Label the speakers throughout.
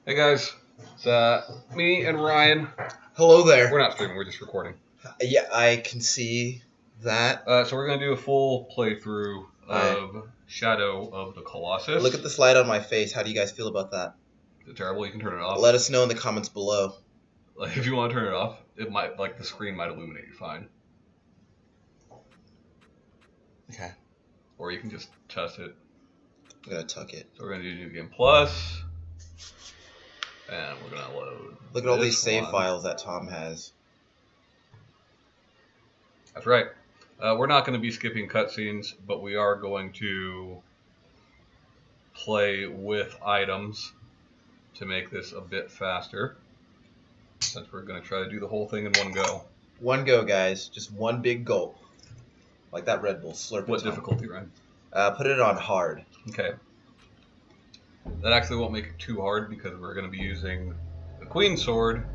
Speaker 1: Hey guys, it's me and Ryan.
Speaker 2: Hello there.
Speaker 1: We're not streaming, we're just recording.
Speaker 2: Yeah, I can see that.
Speaker 1: So we're gonna do a full playthrough of Shadow of the Colossus.
Speaker 2: Look at the slide on my face. How do you guys feel about that?
Speaker 1: Is it terrible? You can turn it off.
Speaker 2: Let us know in the comments below.
Speaker 1: Like, if you want to turn it off, it might, like, the screen might illuminate you fine.
Speaker 2: Okay.
Speaker 1: Or you can just test it.
Speaker 2: I'm gonna tuck it.
Speaker 1: So we're gonna do New Game Plus, and we're gonna load.
Speaker 2: Look at all these save files that Tom has.
Speaker 1: That's right. We're not going to be skipping cutscenes, but we are going to play with items to make this a bit faster. Since we're going to try to do the whole thing in one go.
Speaker 2: One go, guys. Just one big gulp. Like that Red Bull. Slurp it.
Speaker 1: What difficulty, Ryan?
Speaker 2: Put it on hard.
Speaker 1: Okay. That actually won't make it too hard because we're going to be using the Queen Sword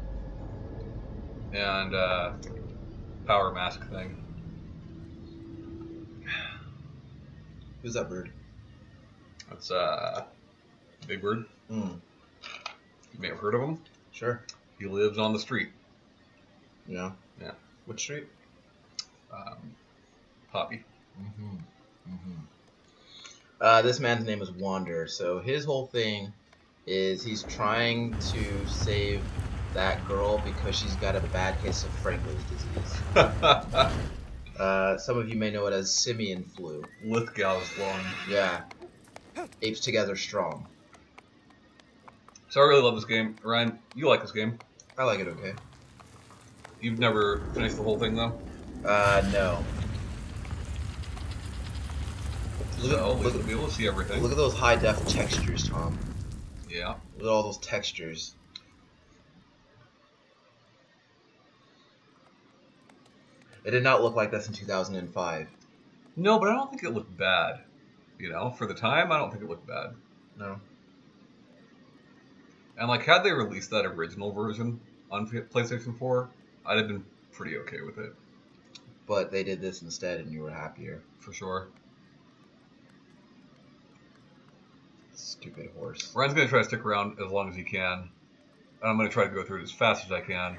Speaker 1: and Power Mask thing.
Speaker 2: Who's that bird?
Speaker 1: That's Big Bird.
Speaker 2: Mm.
Speaker 1: You may have heard of him.
Speaker 2: Sure.
Speaker 1: He lives on the street.
Speaker 2: Yeah.
Speaker 1: Yeah.
Speaker 2: Which street?
Speaker 1: Poppy.
Speaker 2: This man's name is Wander. So his whole thing is he's trying to save that girl because she's got a bad case of Franklin's disease. Some of you may know it as simian flu.
Speaker 1: Lithgow's lung.
Speaker 2: Yeah. Apes together strong.
Speaker 1: So I really love this game. Ryan, you like this game.
Speaker 2: I like it okay.
Speaker 1: You've never finished the whole thing, though?
Speaker 2: No.
Speaker 1: We'll be able to see everything.
Speaker 2: Look at those high-def textures, Tom.
Speaker 1: Yeah.
Speaker 2: Look at all those textures. It did not look like this in 2005.
Speaker 1: No, but I don't think it looked bad. You know, for the time, I don't think it looked bad.
Speaker 2: No.
Speaker 1: And, like, had they released that original version on PlayStation 4, I'd have been pretty okay with it.
Speaker 2: But they did this instead, and you were happier.
Speaker 1: For sure.
Speaker 2: Stupid horse.
Speaker 1: Ryan's going to try to stick around as long as he can. And I'm going to try to go through it as fast as I can.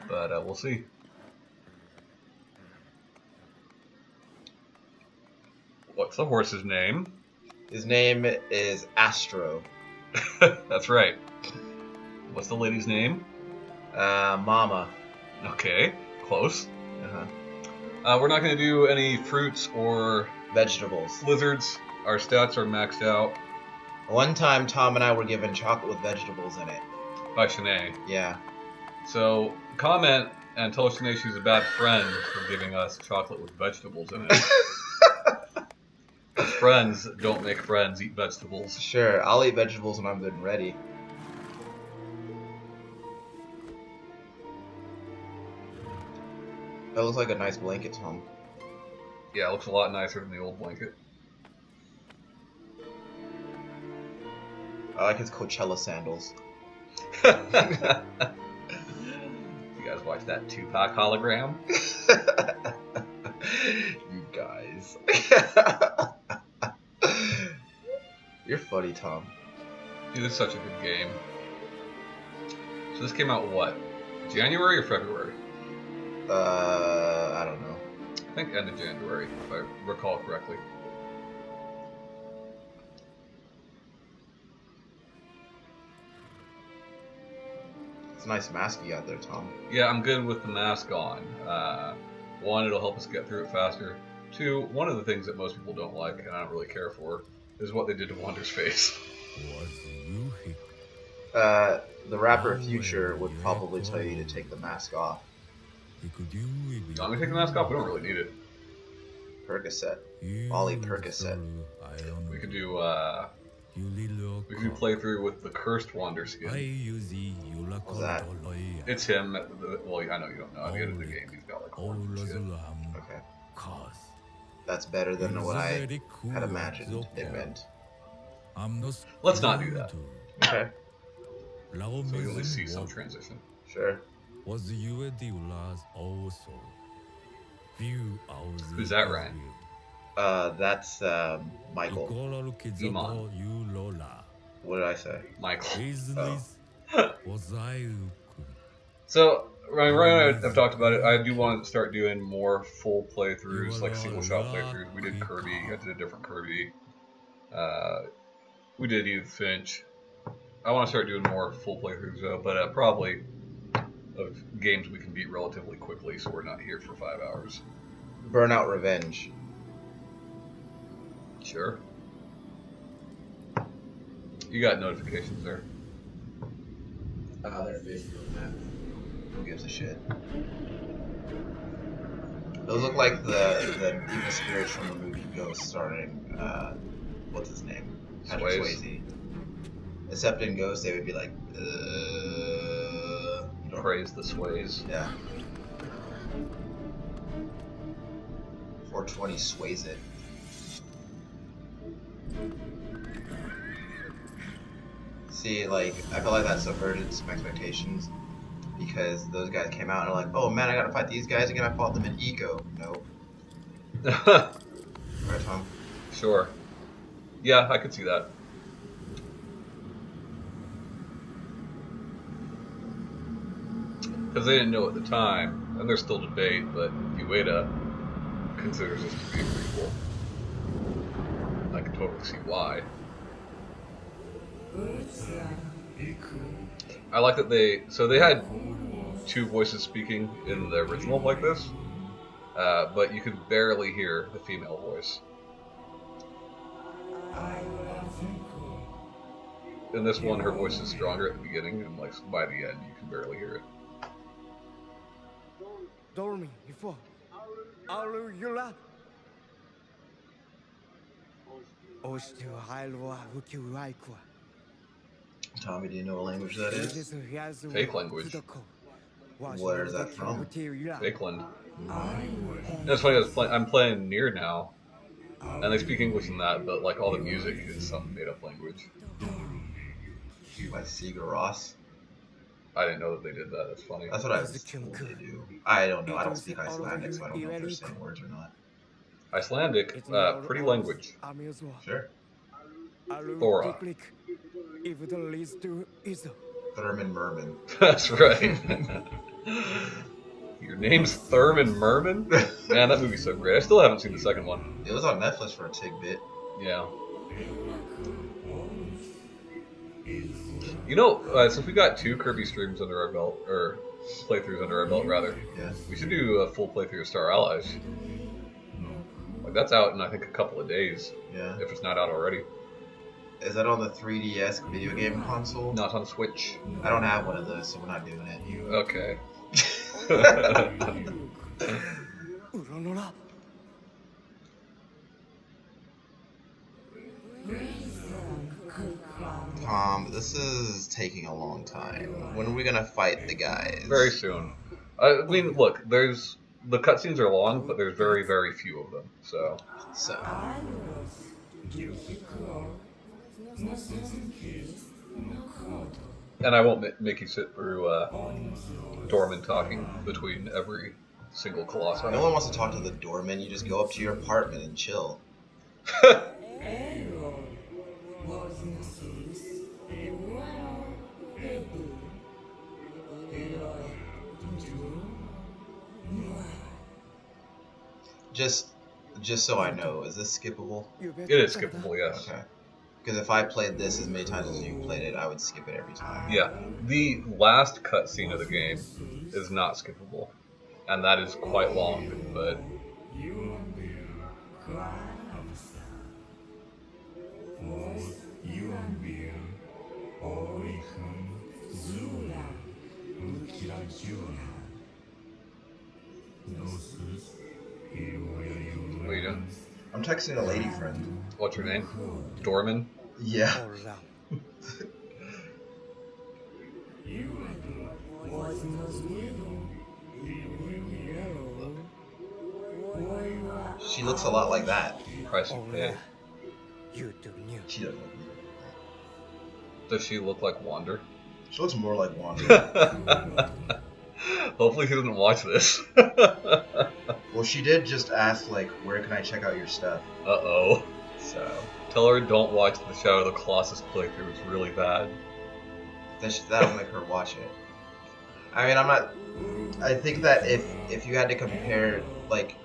Speaker 1: But we'll see. What's the horse's name?
Speaker 2: His name is Astro.
Speaker 1: That's right. What's the lady's name?
Speaker 2: Mama.
Speaker 1: Okay, close.
Speaker 2: Uh-huh.
Speaker 1: We're not going to do any fruits or
Speaker 2: Vegetables.
Speaker 1: lizards. Our stats are maxed out.
Speaker 2: One time, Tom and I were given chocolate with vegetables in it.
Speaker 1: By Shanae.
Speaker 2: Yeah.
Speaker 1: So, comment and tell Shanae she's a bad friend for giving us chocolate with vegetables in it. Friends don't make friends eat vegetables.
Speaker 2: Sure, I'll eat vegetables when I'm good and ready. That looks like a nice blanket, Tom.
Speaker 1: Yeah, it looks a lot nicer than the old blanket.
Speaker 2: I like his Coachella sandals.
Speaker 1: You guys watch that Tupac hologram?
Speaker 2: You guys. You're funny, Tom.
Speaker 1: Dude, it's such a good game. So this came out what? January or February?
Speaker 2: I don't know.
Speaker 1: I think end of January, if I recall correctly.
Speaker 2: It's a nice mask you got there, Tom.
Speaker 1: Yeah, I'm good with the mask on. One, it'll help us get through it faster. Two, one of the things that most people don't like, and I don't really care for, is what they did to Wander's face.
Speaker 2: The rapper Future would probably tell you to take the mask off.
Speaker 1: You want me to take the mask off? We don't really need it.
Speaker 2: Percocet. Ollie Percocet.
Speaker 1: We could do playthrough with the cursed Wander skin.
Speaker 2: What's that?
Speaker 1: It's him. Well, I know you don't know. At the end of the game, he's got like horns and shit.
Speaker 2: Okay. That's better than what I had imagined it meant.
Speaker 1: Let's not do that.
Speaker 2: Okay.
Speaker 1: So we at least see some transition.
Speaker 2: Sure.
Speaker 1: Who's that, Ryan?
Speaker 2: That's Michael.
Speaker 1: Iman.
Speaker 2: What did I say?
Speaker 1: Michael.
Speaker 3: Oh.
Speaker 1: So, Ryan and I have talked about it. I do want to start doing more full playthroughs, like single shot playthroughs. We did Kirby. I did a different Kirby. We did Edith Finch. I want to start doing more full playthroughs though, but probably of games we can beat relatively quickly, so we're not here for 5 hours.
Speaker 2: Burnout Revenge.
Speaker 1: Sure. You got notifications there.
Speaker 2: They're big. Who gives a shit? Those look like the evil spirits from the movie Ghost, starring what's his name? Patrick Swayze. Except in Ghost, they would be like,
Speaker 1: Praise the Sways.
Speaker 2: Yeah. 420 sways it. See, like, I feel like that subverted some expectations because those guys came out and are like, oh man, I gotta fight these guys again. I fought them in Eco. Nope. Right, Tom?
Speaker 1: Sure. Yeah, I could see that. Because they didn't know at the time, and there's still debate, but Ueda considers this to be a prequel. I can totally see why. I like that they had two voices speaking in the original like this, but you could barely hear the female voice. In this one, her voice is stronger at the beginning, and like by the end, you can barely hear it.
Speaker 3: Dormi, before. Alula.
Speaker 2: Tommy, do you know what language that is?
Speaker 1: Fake language.
Speaker 2: Where is that from?
Speaker 1: Fakeland. That's funny. I'm playing Nier now, and they speak English in that, but like all the music is some made-up language.
Speaker 2: By Sigur Rós.
Speaker 1: I didn't know that they did that. That's funny.
Speaker 2: That's what I was told they do. I don't know. I don't speak Icelandic, so I don't know if they're saying words or not.
Speaker 1: Icelandic, pretty language.
Speaker 2: Sure.
Speaker 1: Thora.
Speaker 2: Thurman Merman.
Speaker 1: That's right. Your name's Thurman Merman? Man, that movie's so great. I still haven't seen the second one.
Speaker 2: It was on Netflix for a tidbit.
Speaker 1: Yeah. You know, since we got 2 Kirby streams under our belt, or playthroughs under our belt, rather,
Speaker 2: yeah,
Speaker 1: we should do a full playthrough of Star Allies. Like, that's out in, I think, a couple of days.
Speaker 2: Yeah.
Speaker 1: If it's not out already.
Speaker 2: Is that on the 3DS video game console?
Speaker 1: No, it's on Switch.
Speaker 2: I don't have one of those, so we're not doing it.
Speaker 1: Okay.
Speaker 2: This is taking a long time. When are we gonna fight the guys?
Speaker 1: Very soon. I mean, look, the cutscenes are long, but there's very, very few of them. So. And I won't make you sit through Dorman talking between every single Colossus.
Speaker 2: No one wants to talk to the doorman. You just go up to your apartment and chill. Just so I know, is this skippable?
Speaker 1: It is skippable, yes.
Speaker 2: Okay. Because if I played this as many times as you played it, I would skip it every time.
Speaker 1: Yeah. The last cutscene of the game is not skippable. And that is quite long, but... What are you doing?
Speaker 2: I'm texting a lady friend.
Speaker 1: What's her name? Dorman?
Speaker 2: Yeah. She looks a lot like that.
Speaker 1: Price of pay.
Speaker 2: She doesn't look weird.
Speaker 1: Does she look like Wander?
Speaker 2: She looks more like Wander.
Speaker 1: Hopefully she doesn't watch this.
Speaker 2: Well, she did just ask, like, where can I check out your stuff?
Speaker 1: Uh-oh.
Speaker 2: So,
Speaker 1: Tell her don't watch the Shadow of the Colossus playthrough. It's really bad.
Speaker 2: That'll make her watch it. I mean, I'm not. I think that if you had to compare, like,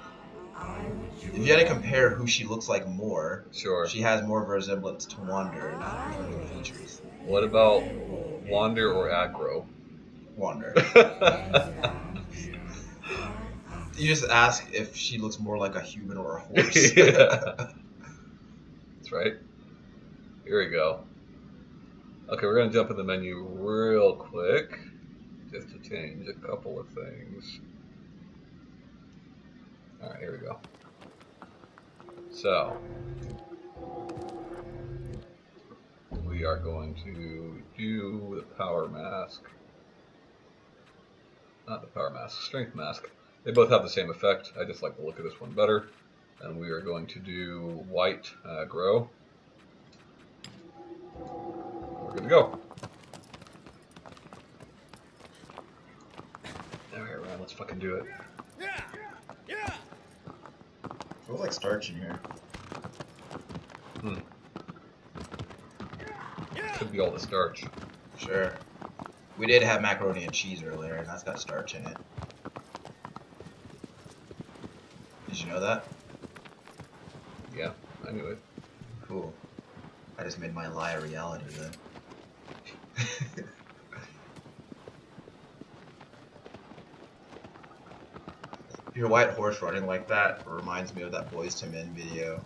Speaker 2: if you had to compare who she looks like more,
Speaker 1: Sure.
Speaker 2: she has more of a resemblance to Wander in terms of features.
Speaker 1: What about Wander or Aggro?
Speaker 2: Wander. You just ask if she looks more like a human or a horse.
Speaker 1: Yeah. That's right. Here we go. Okay, we're gonna jump in the menu real quick, just to change a couple of things. All right, here we go. So we are going to do the power mask. Not the power mask, strength mask. They both have the same effect. I just like the look of this one better. And we are going to do white grow. We're good to go. Alright, Ryan, let's fucking do it.
Speaker 2: Feels like starch in here.
Speaker 1: Could be all the starch.
Speaker 2: Sure. We did have macaroni and cheese earlier, and that's got starch in it. Did you know that?
Speaker 1: Yeah, I knew it.
Speaker 2: Cool. I just made my lie a reality then. Your white horse running like that reminds me of that Boys to Men video,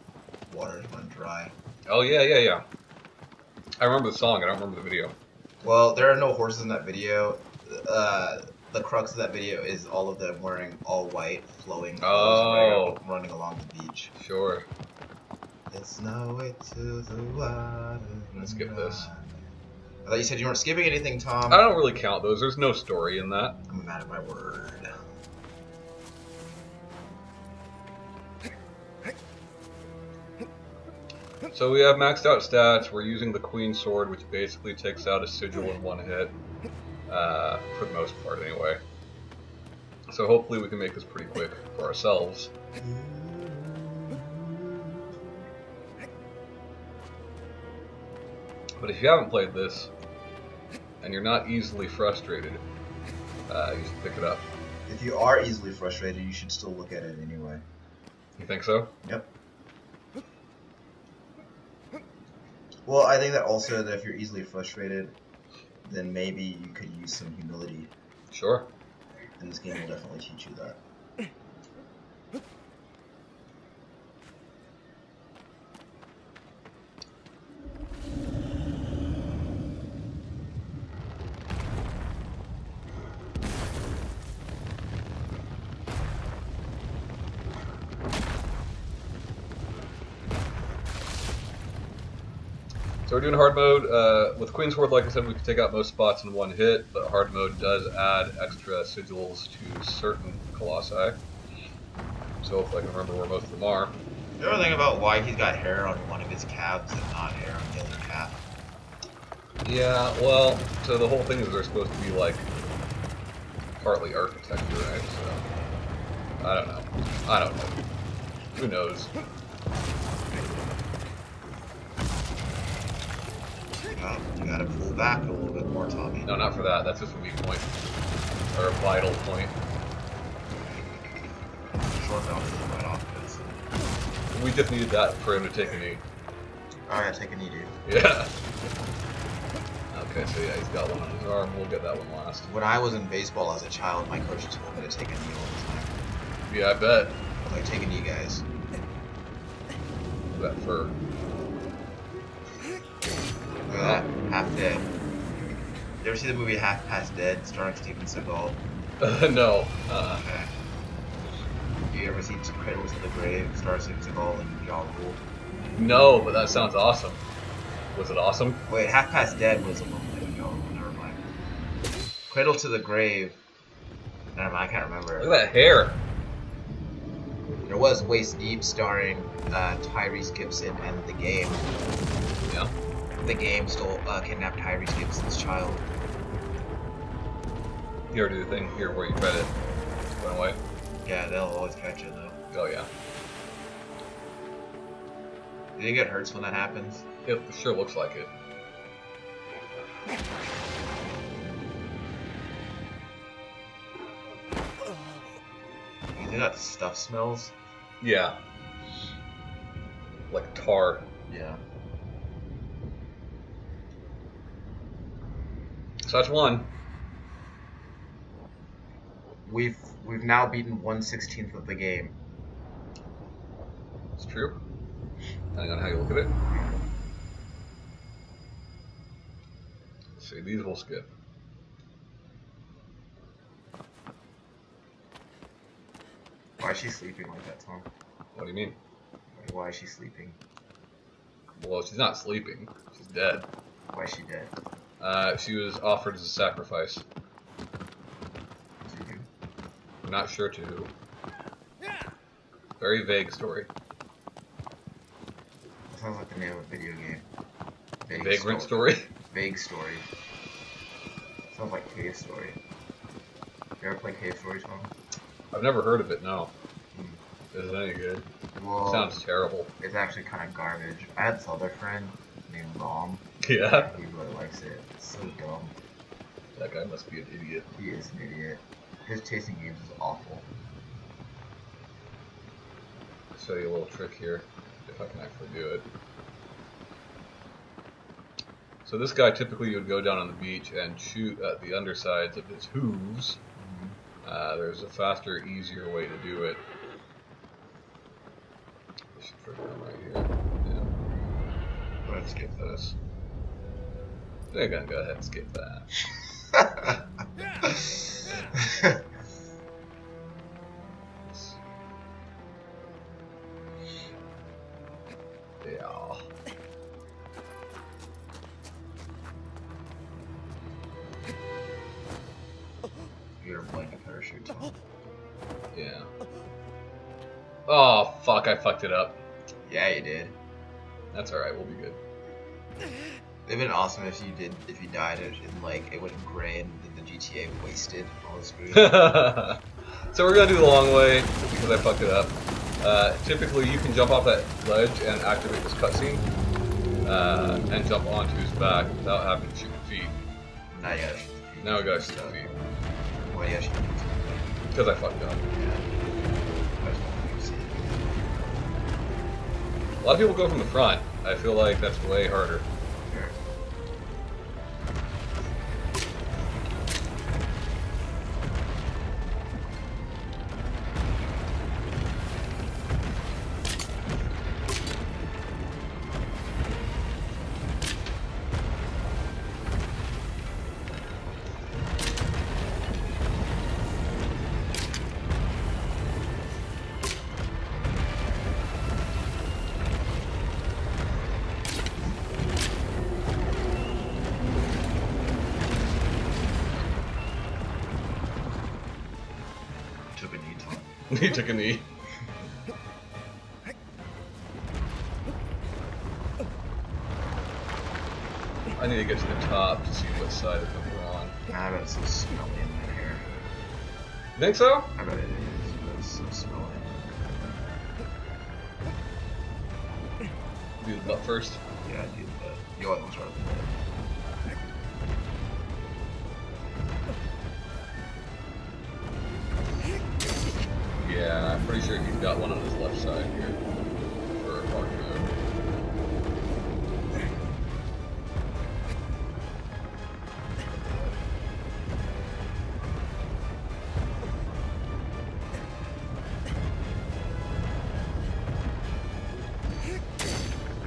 Speaker 2: Waters Run Dry.
Speaker 1: Oh, yeah. I remember the song, I don't remember the video.
Speaker 2: Well, there are no horses in that video. The crux of that video is all of them wearing all white, flowing clothes, running along the beach.
Speaker 1: Sure.
Speaker 2: It's no way to the water.
Speaker 1: Let's skip this.
Speaker 2: I thought you said you weren't skipping anything, Tom.
Speaker 1: I don't really count those. There's no story in that.
Speaker 2: I'm a man of my word.
Speaker 1: So we have maxed out stats. We're using the Queen Sword, which basically takes out a sigil in one hit. For the most part, anyway. So hopefully we can make this pretty quick for ourselves. But if you haven't played this, and you're not easily frustrated, you should pick it up.
Speaker 2: If you are easily frustrated, you should still look at it anyway.
Speaker 1: You think so?
Speaker 2: Yep. Well, I think that also that if you're easily frustrated, then maybe you could use some humility.
Speaker 1: Sure.
Speaker 2: And this game will definitely teach you that.
Speaker 1: So we're doing hard mode. With Queen Sword, like I said, we can take out most spots in one hit, but hard mode does add extra sigils to certain colossi. So hopefully I can remember where most of them are.
Speaker 2: You ever think about why he's got hair on one of his calves and not hair on the other calf?
Speaker 1: Yeah, well, so the whole thing is they're supposed to be like partly architecture, right? So I don't know. Who knows?
Speaker 2: You gotta pull back a little bit more, Tommy.
Speaker 1: No, not for that. That's just a weak point. Or a vital point.
Speaker 2: Short bounce is right off this.
Speaker 1: We just needed that for him to take a knee.
Speaker 2: Alright, take a knee, dude.
Speaker 1: Yeah. Okay, so yeah, he's got one on his arm. We'll get that one last.
Speaker 2: When I was in baseball as a child, my coach told me to take a knee all the time.
Speaker 1: Yeah, I bet.
Speaker 2: I was like, take a knee, guys.
Speaker 1: That fur.
Speaker 2: Look at that, Half Dead. You ever see the movie Half Past Dead, starring Steven Seagal?
Speaker 1: No.
Speaker 2: Okay. You ever see Cradle to the Grave, starring Steven Seagal and Ja Rule?
Speaker 1: No, but that sounds awesome. Was it awesome?
Speaker 2: Wait, Half Past Dead was a little bit of Ja Rule, never mind. Cradle to the Grave. Never mind, I can't remember.
Speaker 1: Look at that hair.
Speaker 2: There was Waist Deep, starring Tyrese Gibson and The Game.
Speaker 1: Yeah.
Speaker 2: The Game kidnapped Tyrese Gibson's child.
Speaker 1: You ever do the thing here where you try to run away?
Speaker 2: Yeah, they'll always catch you though.
Speaker 1: Oh yeah.
Speaker 2: Do you think it hurts when that happens?
Speaker 1: It sure looks like it.
Speaker 2: You think that stuff smells?
Speaker 1: Yeah. Like tar.
Speaker 2: Yeah.
Speaker 1: So that's one.
Speaker 2: We've now beaten 1/16 of the game.
Speaker 1: It's true. Depending on how you look at it. Let's see, these will skip.
Speaker 2: Why is she sleeping like that, Tom?
Speaker 1: What do you mean?
Speaker 2: Why is she sleeping?
Speaker 1: Well, she's not sleeping. She's dead.
Speaker 2: Why is she dead?
Speaker 1: She was offered as a sacrifice.
Speaker 2: To you?
Speaker 1: I'm not sure to who. Very vague story.
Speaker 2: That sounds like the name of a video game.
Speaker 1: Vagrant story?
Speaker 2: Vague story. Sounds like Cave Story. You ever play Cave Story, Tom?
Speaker 1: I've never heard of it, no. Is it any good?
Speaker 2: Well,
Speaker 1: Sounds terrible.
Speaker 2: it's actually kind of garbage. I had this other friend named Rom.
Speaker 1: Yeah?
Speaker 2: He really likes it. It's so dumb.
Speaker 1: That guy must be an idiot.
Speaker 2: He is an idiot. His taste in games is awful.
Speaker 1: I'll show you a little trick here, if I can actually do it. So this guy, typically you would go down on the beach and shoot at the undersides of his hooves. There's a faster, easier way to do it. I should put it down right here. Yeah. Let's skip this. They're gonna go ahead and skip that. Yeah.
Speaker 2: You're playing a parachute, Tom.
Speaker 1: Yeah. Oh, fuck, I fucked it up.
Speaker 2: Yeah, you did.
Speaker 1: That's alright, we'll be good.
Speaker 2: It'd been awesome if you died and like it went gray and the GTA wasted on the screen.
Speaker 1: So we're gonna do the long way because I fucked it up. Typically, you can jump off that ledge and activate this cutscene and jump onto his back without having to shoot the feet.
Speaker 2: Now you gotta shoot the feet.
Speaker 1: Now we gotta shoot the feet
Speaker 2: Why do you gotta shoot the feet?
Speaker 1: because I fucked up.
Speaker 2: I just want you to see it.
Speaker 1: A lot of people go from the front. I feel like that's way harder.
Speaker 2: Here. Took a knee, Tom.
Speaker 1: He took a knee. I need to get to the top to see what side of them we're on.
Speaker 2: I bet it's so smelly in that hair.
Speaker 1: You think so?
Speaker 2: I bet it is, but it's so smelly.
Speaker 1: Do the butt first.
Speaker 2: Yeah, dude, but you always want to start with the butt.
Speaker 1: Yeah, I'm pretty sure he's got one on his left side here for a hard move.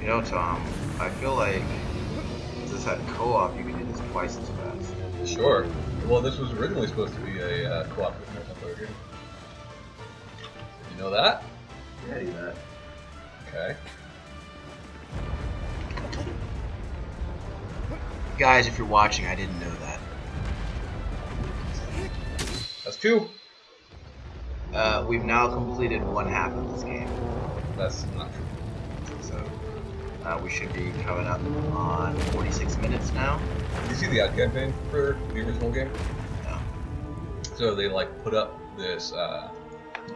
Speaker 2: You know, Tom, I feel like if this had co-op, you could do this twice as fast.
Speaker 1: Sure. Well, this was originally supposed to be a cooperative multiplayer game. You know that?
Speaker 2: Yeah, I do that.
Speaker 1: Okay.
Speaker 2: Guys, if you're watching, I didn't know that.
Speaker 1: That's two.
Speaker 2: We've now completed one half of this game,
Speaker 1: That's not true.
Speaker 2: so we should be coming up on 46 minutes now.
Speaker 1: Did you see the ad campaign for the original game?
Speaker 2: No.
Speaker 1: So they like put up this,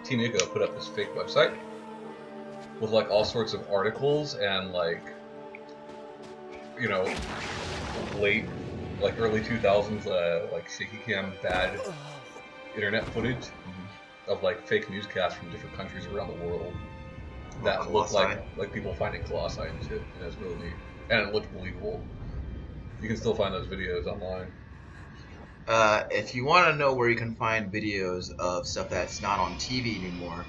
Speaker 1: Team Ico put up this fake website with like all sorts of articles and like, you know, late, like early 2000s, like shaky cam bad internet footage of like fake newscasts from different countries around the world that look like people finding Colossi and shit. And it's really neat, and it looked believable. You can still find those videos online.
Speaker 2: If you want to know where you can find videos of stuff that's not on TV anymore,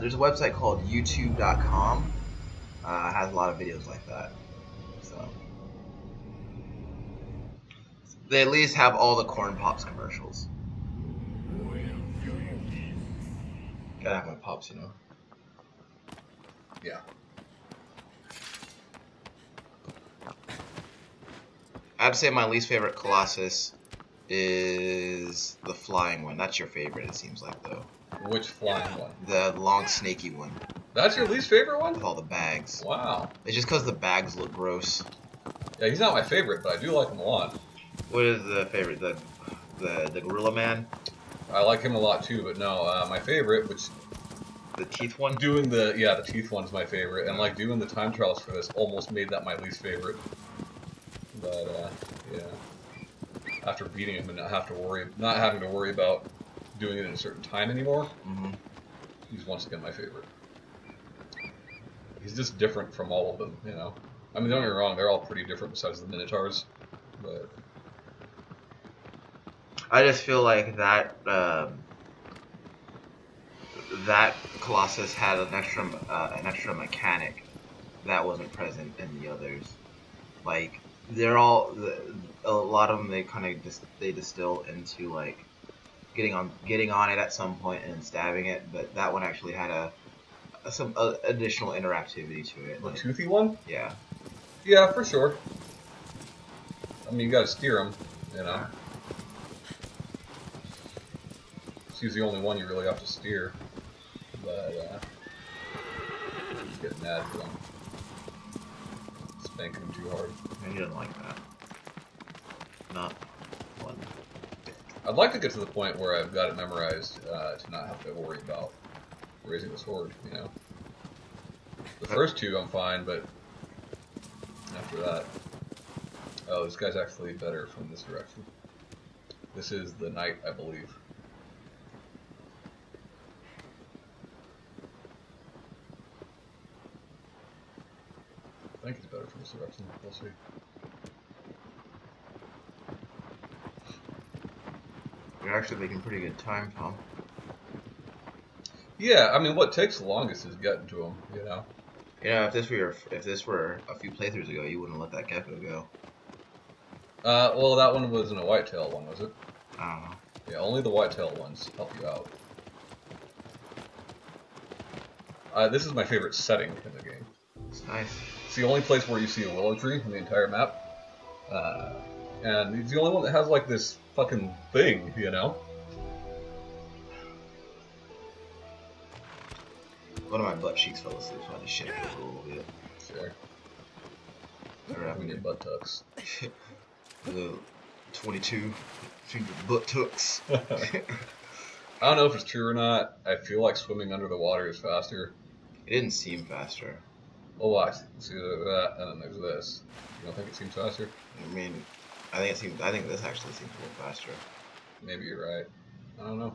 Speaker 2: there's a website called YouTube.com. It has a lot of videos like that. So they at least have all the Corn Pops commercials. Gotta have my pops, you know.
Speaker 1: Yeah.
Speaker 2: I'd say my least favorite Colossus is the flying one. That's your favorite, it seems like, though.
Speaker 1: Which flying one?
Speaker 2: The long, snaky one.
Speaker 1: That's your least favorite one?
Speaker 2: With all the bags.
Speaker 1: Wow.
Speaker 2: It's just because the bags look gross.
Speaker 1: Yeah, he's not my favorite, but I do like him a lot.
Speaker 2: What is the favorite? The Gorilla Man?
Speaker 1: I like him a lot too, but no, my favorite, which...
Speaker 2: The teeth one?
Speaker 1: Doing the teeth one's my favorite, and like doing the time trials for this almost made that my least favorite. But, yeah. After beating him and not having to worry about doing it in a certain time anymore, he's once again my favorite. He's just different from all of them, you know. I mean, don't get me wrong, they're all pretty different besides the Minotaurs, but...
Speaker 2: I just feel like that that Colossus had an extra mechanic that wasn't present in the others. Like they're all a lot of them they distill into like getting on it at some point and then stabbing it, but that one actually had some additional interactivity to it.
Speaker 1: The toothy one?
Speaker 2: Yeah.
Speaker 1: Yeah, for sure. I mean, you gotta steer him, you know. He's the only one you really have to steer. But, he's getting mad at him. Spanking him too hard.
Speaker 2: Yeah, he doesn't like that. Not one.
Speaker 1: I'd like to get to the point where I've got it memorized to not have to worry about raising the sword, you know. The first two I'm fine, but after that... Oh, this guy's actually better from this direction. This is the knight, I believe. I think it's better from this direction. We'll see.
Speaker 2: You're actually making pretty good time, Tom.
Speaker 1: Yeah, I mean, what takes the longest is getting to him, you know.
Speaker 2: You know, if this were a few playthroughs ago, you wouldn't let that gecko go.
Speaker 1: Well, that one wasn't a whitetail one, was it?
Speaker 2: I don't know.
Speaker 1: Yeah, only the whitetail ones help you out. This is my favorite setting in the game.
Speaker 2: It's nice.
Speaker 1: It's the only place where you see a willow tree in the entire map. And it's the only one that has, like, this fucking thing, you know?
Speaker 2: One of my butt cheeks fell asleep, so I had to shake it a little bit.
Speaker 1: Sure.
Speaker 2: Never
Speaker 1: Having your butt tucks.
Speaker 2: The 22 finger butt tucks.
Speaker 1: I don't know if it's true or not. I feel like swimming under the water is faster.
Speaker 2: It didn't seem faster.
Speaker 1: Well, watch. See that, and then there's this. You don't think it seems faster?
Speaker 2: I mean, I think this actually seems a little faster.
Speaker 1: Maybe you're right. I don't know.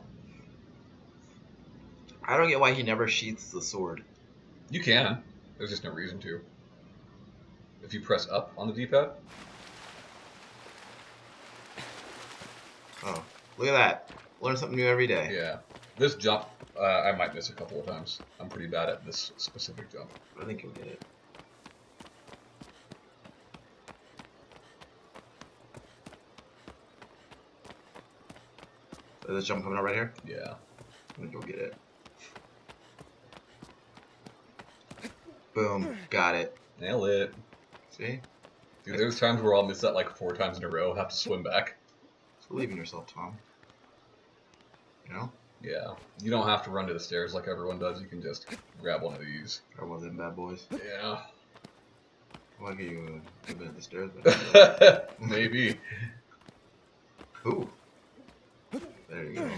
Speaker 2: I don't get why he never sheaths the sword.
Speaker 1: You can. There's just no reason to. If you press up on the D-pad.
Speaker 2: Oh, look at that. Learn something new every day.
Speaker 1: Yeah. This jump, I might miss a couple of times. I'm pretty bad at this specific jump.
Speaker 2: I think you'll get it. Is this jump coming up right here?
Speaker 1: Yeah.
Speaker 2: I think you'll get it. Boom. Got it.
Speaker 1: Nail it.
Speaker 2: See?
Speaker 1: Dude, there's times where I'll miss that like 4 times in a row, have to swim back.
Speaker 2: Just believe in yourself, Tom. You know?
Speaker 1: Yeah. You don't have to run to the stairs like everyone does. You can just grab one of these.
Speaker 2: Or one of them bad boys.
Speaker 1: Yeah.
Speaker 2: Well, I'll give you a bit of the stairs. But
Speaker 1: maybe.
Speaker 2: Ooh. There you go.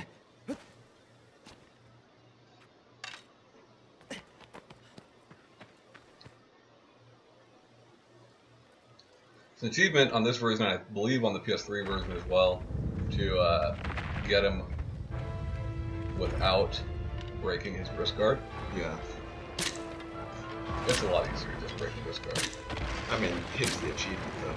Speaker 1: an achievement on this version, I believe on the PS3 version as well, to get him without breaking his wrist guard.
Speaker 2: Yeah.
Speaker 1: It's a lot easier just breaking wrist guard.
Speaker 2: I mean, it's the achievement though.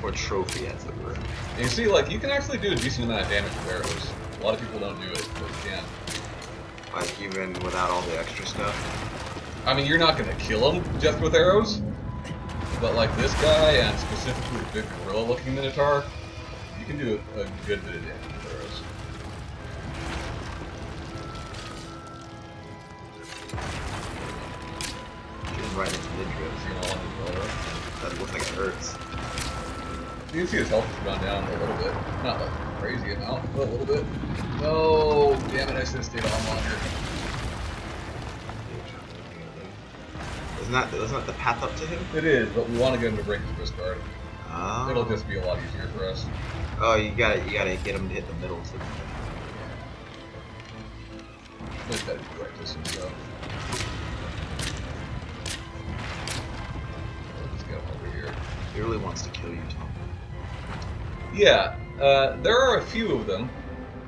Speaker 2: Or trophy, as it were.
Speaker 1: And you see, like, you can actually do a decent amount of damage with arrows. A lot of people don't do it, but you can.
Speaker 2: Like, even without all the extra stuff?
Speaker 1: I mean, you're not going to kill him just with arrows, but like this guy, and specifically the big gorilla-looking Minotaur, you can do a good bit of damage with arrows.
Speaker 2: Shooting right into midriff.
Speaker 1: See him all on the gorilla.
Speaker 2: That looks like it hurts.
Speaker 1: You can see his health has gone down a little bit. Not like a crazy amount, but a little bit. No, damn it, I should have stayed on longer.
Speaker 2: Isn't that the path up to him?
Speaker 1: It is, but we want to get him to break his wrist guard.
Speaker 2: Oh.
Speaker 1: It'll just be a lot easier for us.
Speaker 2: Oh, you gotta get him to hit the middle too.
Speaker 1: Just gotta do right distance though. Let's get him over here.
Speaker 2: He really wants to kill you, Tom.
Speaker 1: Yeah, there are a few of them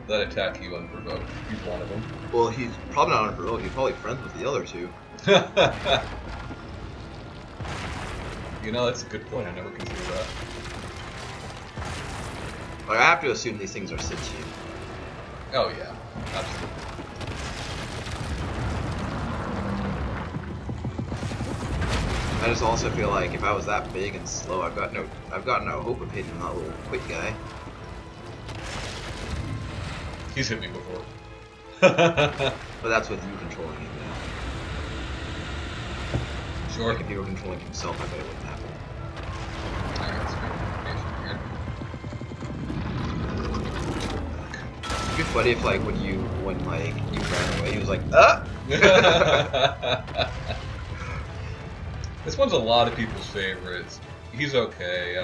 Speaker 1: that attack you unprovoked. He's one of them.
Speaker 2: Well, he's probably not unprovoked. He's probably friends with the other two.
Speaker 1: You know, that's a good point. I never considered that.
Speaker 2: Like, I have to assume these things are sentient.
Speaker 1: Oh yeah, absolutely.
Speaker 2: I just also feel like if I was that big and slow, I've got no hope of hitting that little quick guy.
Speaker 1: He's hit me before.
Speaker 2: But that's with you controlling him now.
Speaker 1: Sure.
Speaker 2: Like if he were controlling himself, I bet it wouldn't happen.
Speaker 1: I got some information
Speaker 2: It'd be funny if like when you ran away, he was like, ah!
Speaker 1: here. This one's a lot of people's favorites. He's okay.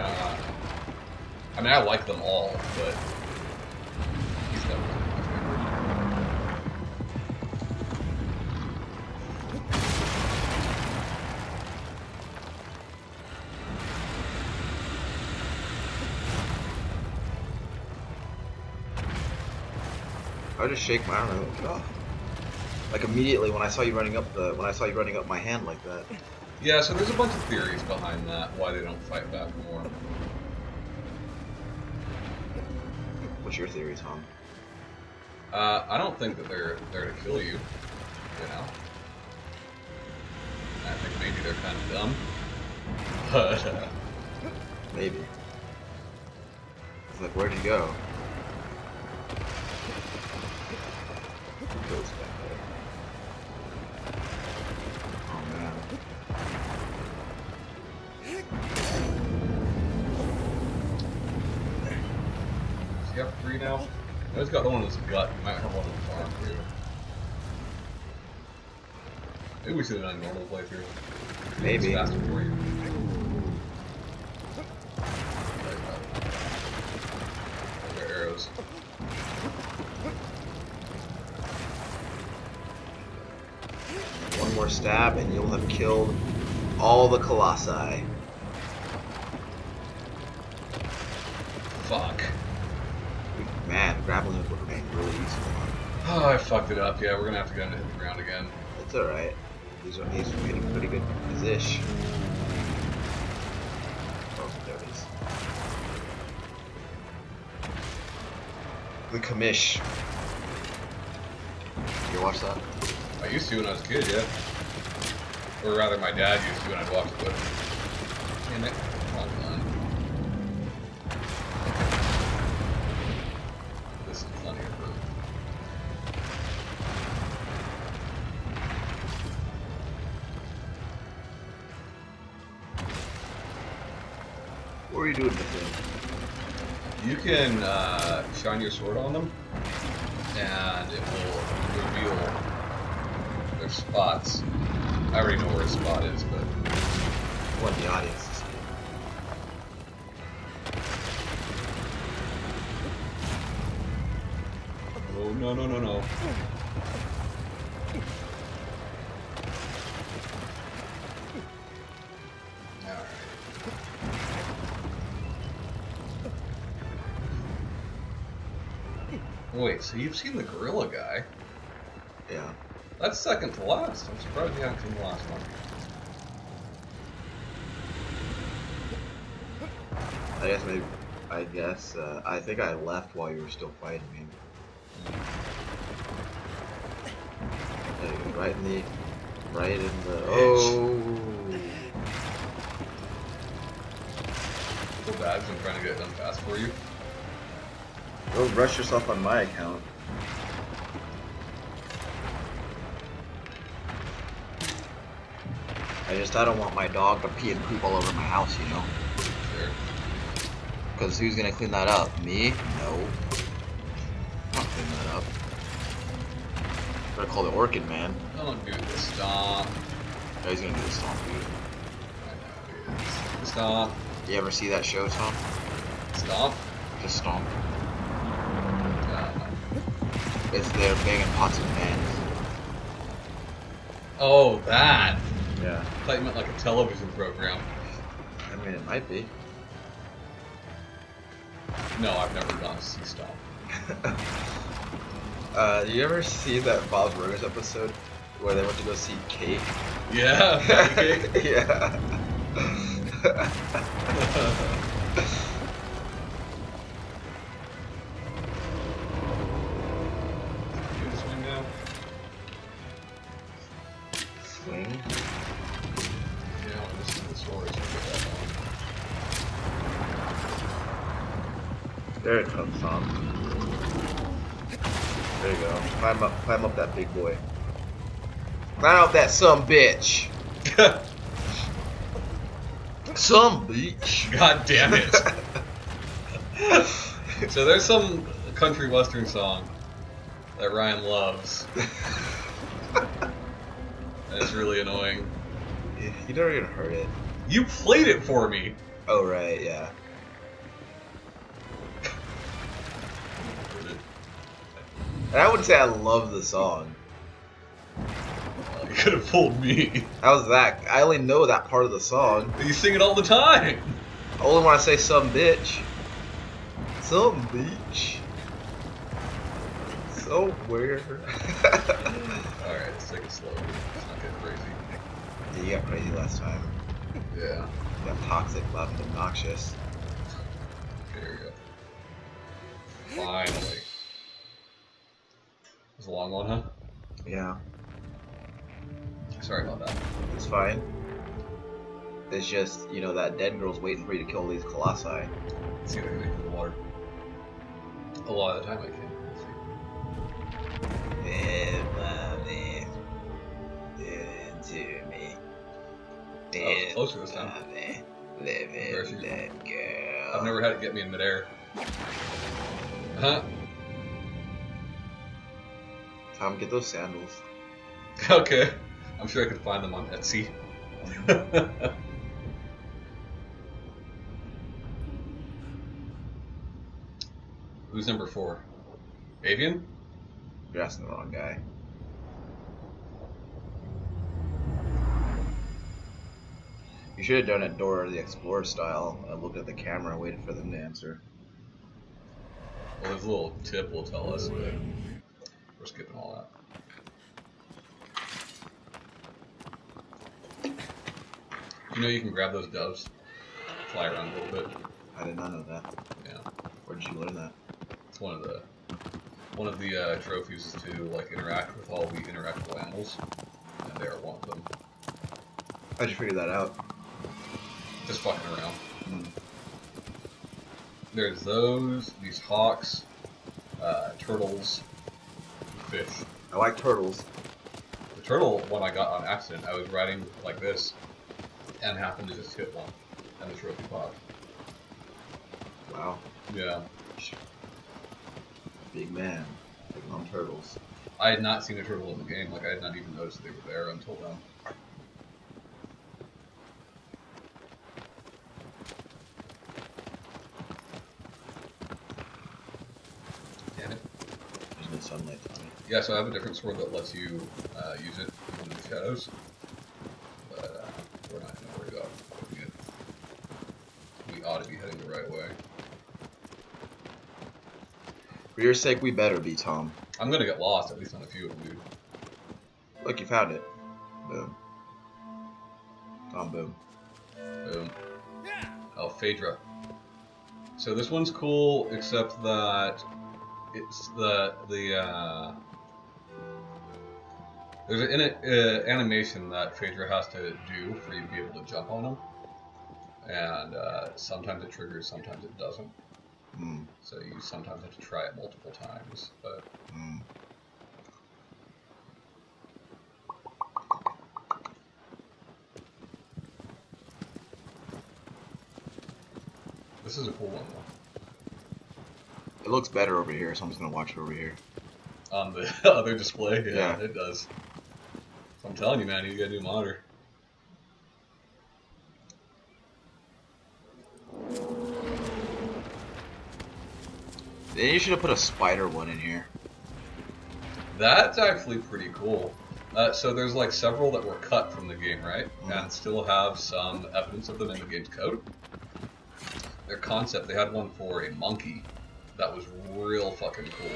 Speaker 1: I mean, I like them all, but he's definitely my favorite.
Speaker 2: I would just shake my arm and go, oh. Like immediately when I saw you running up my hand like that.
Speaker 1: Yeah, so there's a bunch of theories behind that, why they don't fight back more.
Speaker 2: What's your theory, Tom?
Speaker 1: I don't think that they're there to kill you, you know? I think maybe they're kind of dumb. But,
Speaker 2: Maybe. It's like, where'd you go? Goes back there. Oh man.
Speaker 1: does he have 3 now? No, he's got one in his gut. He might have one in his arm, too. Maybe we should have done a normal playthrough.
Speaker 2: Maybe.
Speaker 1: It's faster for you. Their arrows.
Speaker 2: One more stab and you'll have killed all the Colossi.
Speaker 1: Fuck.
Speaker 2: Man, grappling hook would remain really useful.
Speaker 1: Oh, I fucked it up. Yeah, we're gonna have to get him to hit the ground again.
Speaker 2: It's alright. He's in a pretty good position. Oh, there it is. The commish. You watch that?
Speaker 1: I used to when I was a kid, yeah. Or rather, my dad used to when I'd watch it with him. Damn it. Wrong line. This is plenty of room.
Speaker 2: What are you doing with him?
Speaker 1: You can shine your sword on them, and it will reveal their spots. I already know where a spot is, but
Speaker 2: I want the audience to see it.
Speaker 1: oh no no no no! Wait, so you've seen the gorilla guy?
Speaker 2: Yeah.
Speaker 1: That's second to last. I'm surprised you haven't seen the last one.
Speaker 2: I think I left while you were still fighting me. There you go, right in the oh.
Speaker 1: Feel bad 'cause I'm trying to get it done fast for you.
Speaker 2: Go rush yourself on my account. I don't want my dog to pee and poop all over my house, you know?
Speaker 1: Sure.
Speaker 2: Because who's gonna clean that up? Me? No. I'm not cleaning that up. I'm gonna call the Orchid Man.
Speaker 1: Don't do the stomp.
Speaker 2: Oh, he's gonna do the stomp, dude.
Speaker 1: I know it is. Stomp.
Speaker 2: You ever see that show, Tom?
Speaker 1: Stomp?
Speaker 2: Just stomp. It's they're banging pots and pans.
Speaker 1: Oh, that.
Speaker 2: Yeah.
Speaker 1: I thought you meant like a television program.
Speaker 2: I mean, it might be.
Speaker 1: No, I've never gone to see Stomp.
Speaker 2: You ever see that Bob's Burgers episode where they went to go see Cake?
Speaker 1: Yeah, Cake.
Speaker 2: Yeah.
Speaker 1: You just swing now?
Speaker 2: Swing?
Speaker 1: Yeah, I'll just see the story so I get that one.
Speaker 2: There it comes, Tom. There you go. Climb up that big boy. Climb up that some bitch. Some bitch.
Speaker 1: God damn it. So there's some country western song that Ryan loves. And it's really annoying.
Speaker 2: You never even heard it.
Speaker 1: You played it for me.
Speaker 2: Oh, right, yeah. And I wouldn't say I love the song.
Speaker 1: You could have fooled me.
Speaker 2: How's that? I only know that part of the song.
Speaker 1: You sing it all the time.
Speaker 2: I only want to say some bitch. Some bitch. Somewhere.
Speaker 1: Alright, let's take it slow. Let's not get crazy.
Speaker 2: Yeah, you got crazy last time.
Speaker 1: Yeah.
Speaker 2: You got toxic, loud, and obnoxious.
Speaker 1: Okay, here we go. Finally. It was a long one, huh?
Speaker 2: Yeah,
Speaker 1: Sorry about that.
Speaker 2: it's fine. It's just, you know, that dead girl's waiting for you to kill these colossi.
Speaker 1: Let's see if I can make it in the water. A lot of the time I can. Let's see.
Speaker 2: Everybody, listen to me.
Speaker 1: Oh, it's closer this time.
Speaker 2: Living
Speaker 1: Parachute.
Speaker 2: that girl.
Speaker 1: I've never had it get me in midair. Huh?
Speaker 2: Tom, get those sandals.
Speaker 1: Okay. I'm sure I could find them on Etsy. Who's number 4? Avian?
Speaker 2: You're asking the wrong guy. You should have done it Dora the Explorer style and looked at the camera and waited for them to answer.
Speaker 1: Well, his little tip will tell us, but we're skipping all that. You know you can grab those doves, fly around a little bit.
Speaker 2: I did not know that.
Speaker 1: Yeah,
Speaker 2: Where did you learn that?
Speaker 1: it's one of the trophies is to like interact with all the interactable animals, and they are one of them.
Speaker 2: How'd you figure that out?
Speaker 1: Just fucking around.
Speaker 2: Mm.
Speaker 1: There's these hawks, turtles, fish.
Speaker 2: I like turtles.
Speaker 1: The turtle one I got on accident. I was riding like this, and happened to just hit one, and the trophy popped.
Speaker 2: Wow.
Speaker 1: Yeah.
Speaker 2: Big man. Taking on turtles.
Speaker 1: I had not seen a turtle in the game. Like I had not even noticed they were there until then. Damn it.
Speaker 2: There's no sunlight on it.
Speaker 1: Yeah, so I have a different sword that lets you use it even in the shadows. But we're not going to worry about equipping it. We ought to be heading the right way.
Speaker 2: For your sake, we better be, Tom.
Speaker 1: I'm gonna get lost at least on a few of them, dude.
Speaker 2: Look, you found it. Boom. Tom, boom.
Speaker 1: Boom. Oh, Phaedra. So this one's cool, except that it's there's an animation that Phaedra has to do for you to be able to jump on them, and sometimes it triggers, sometimes it doesn't. So you sometimes have to try it multiple times, but. This is a cool one, though.
Speaker 2: It looks better over here, so I'm just gonna watch it over here.
Speaker 1: On the other display?
Speaker 2: Yeah.
Speaker 1: It does. So I'm telling you, man, you get a new monitor.
Speaker 2: Then you should have put a spider one in here.
Speaker 1: That's actually pretty cool. So there's like several that were cut from the game, right? And still have some evidence of them in the game's code. Their concept, they had one for a monkey that was real fucking cool.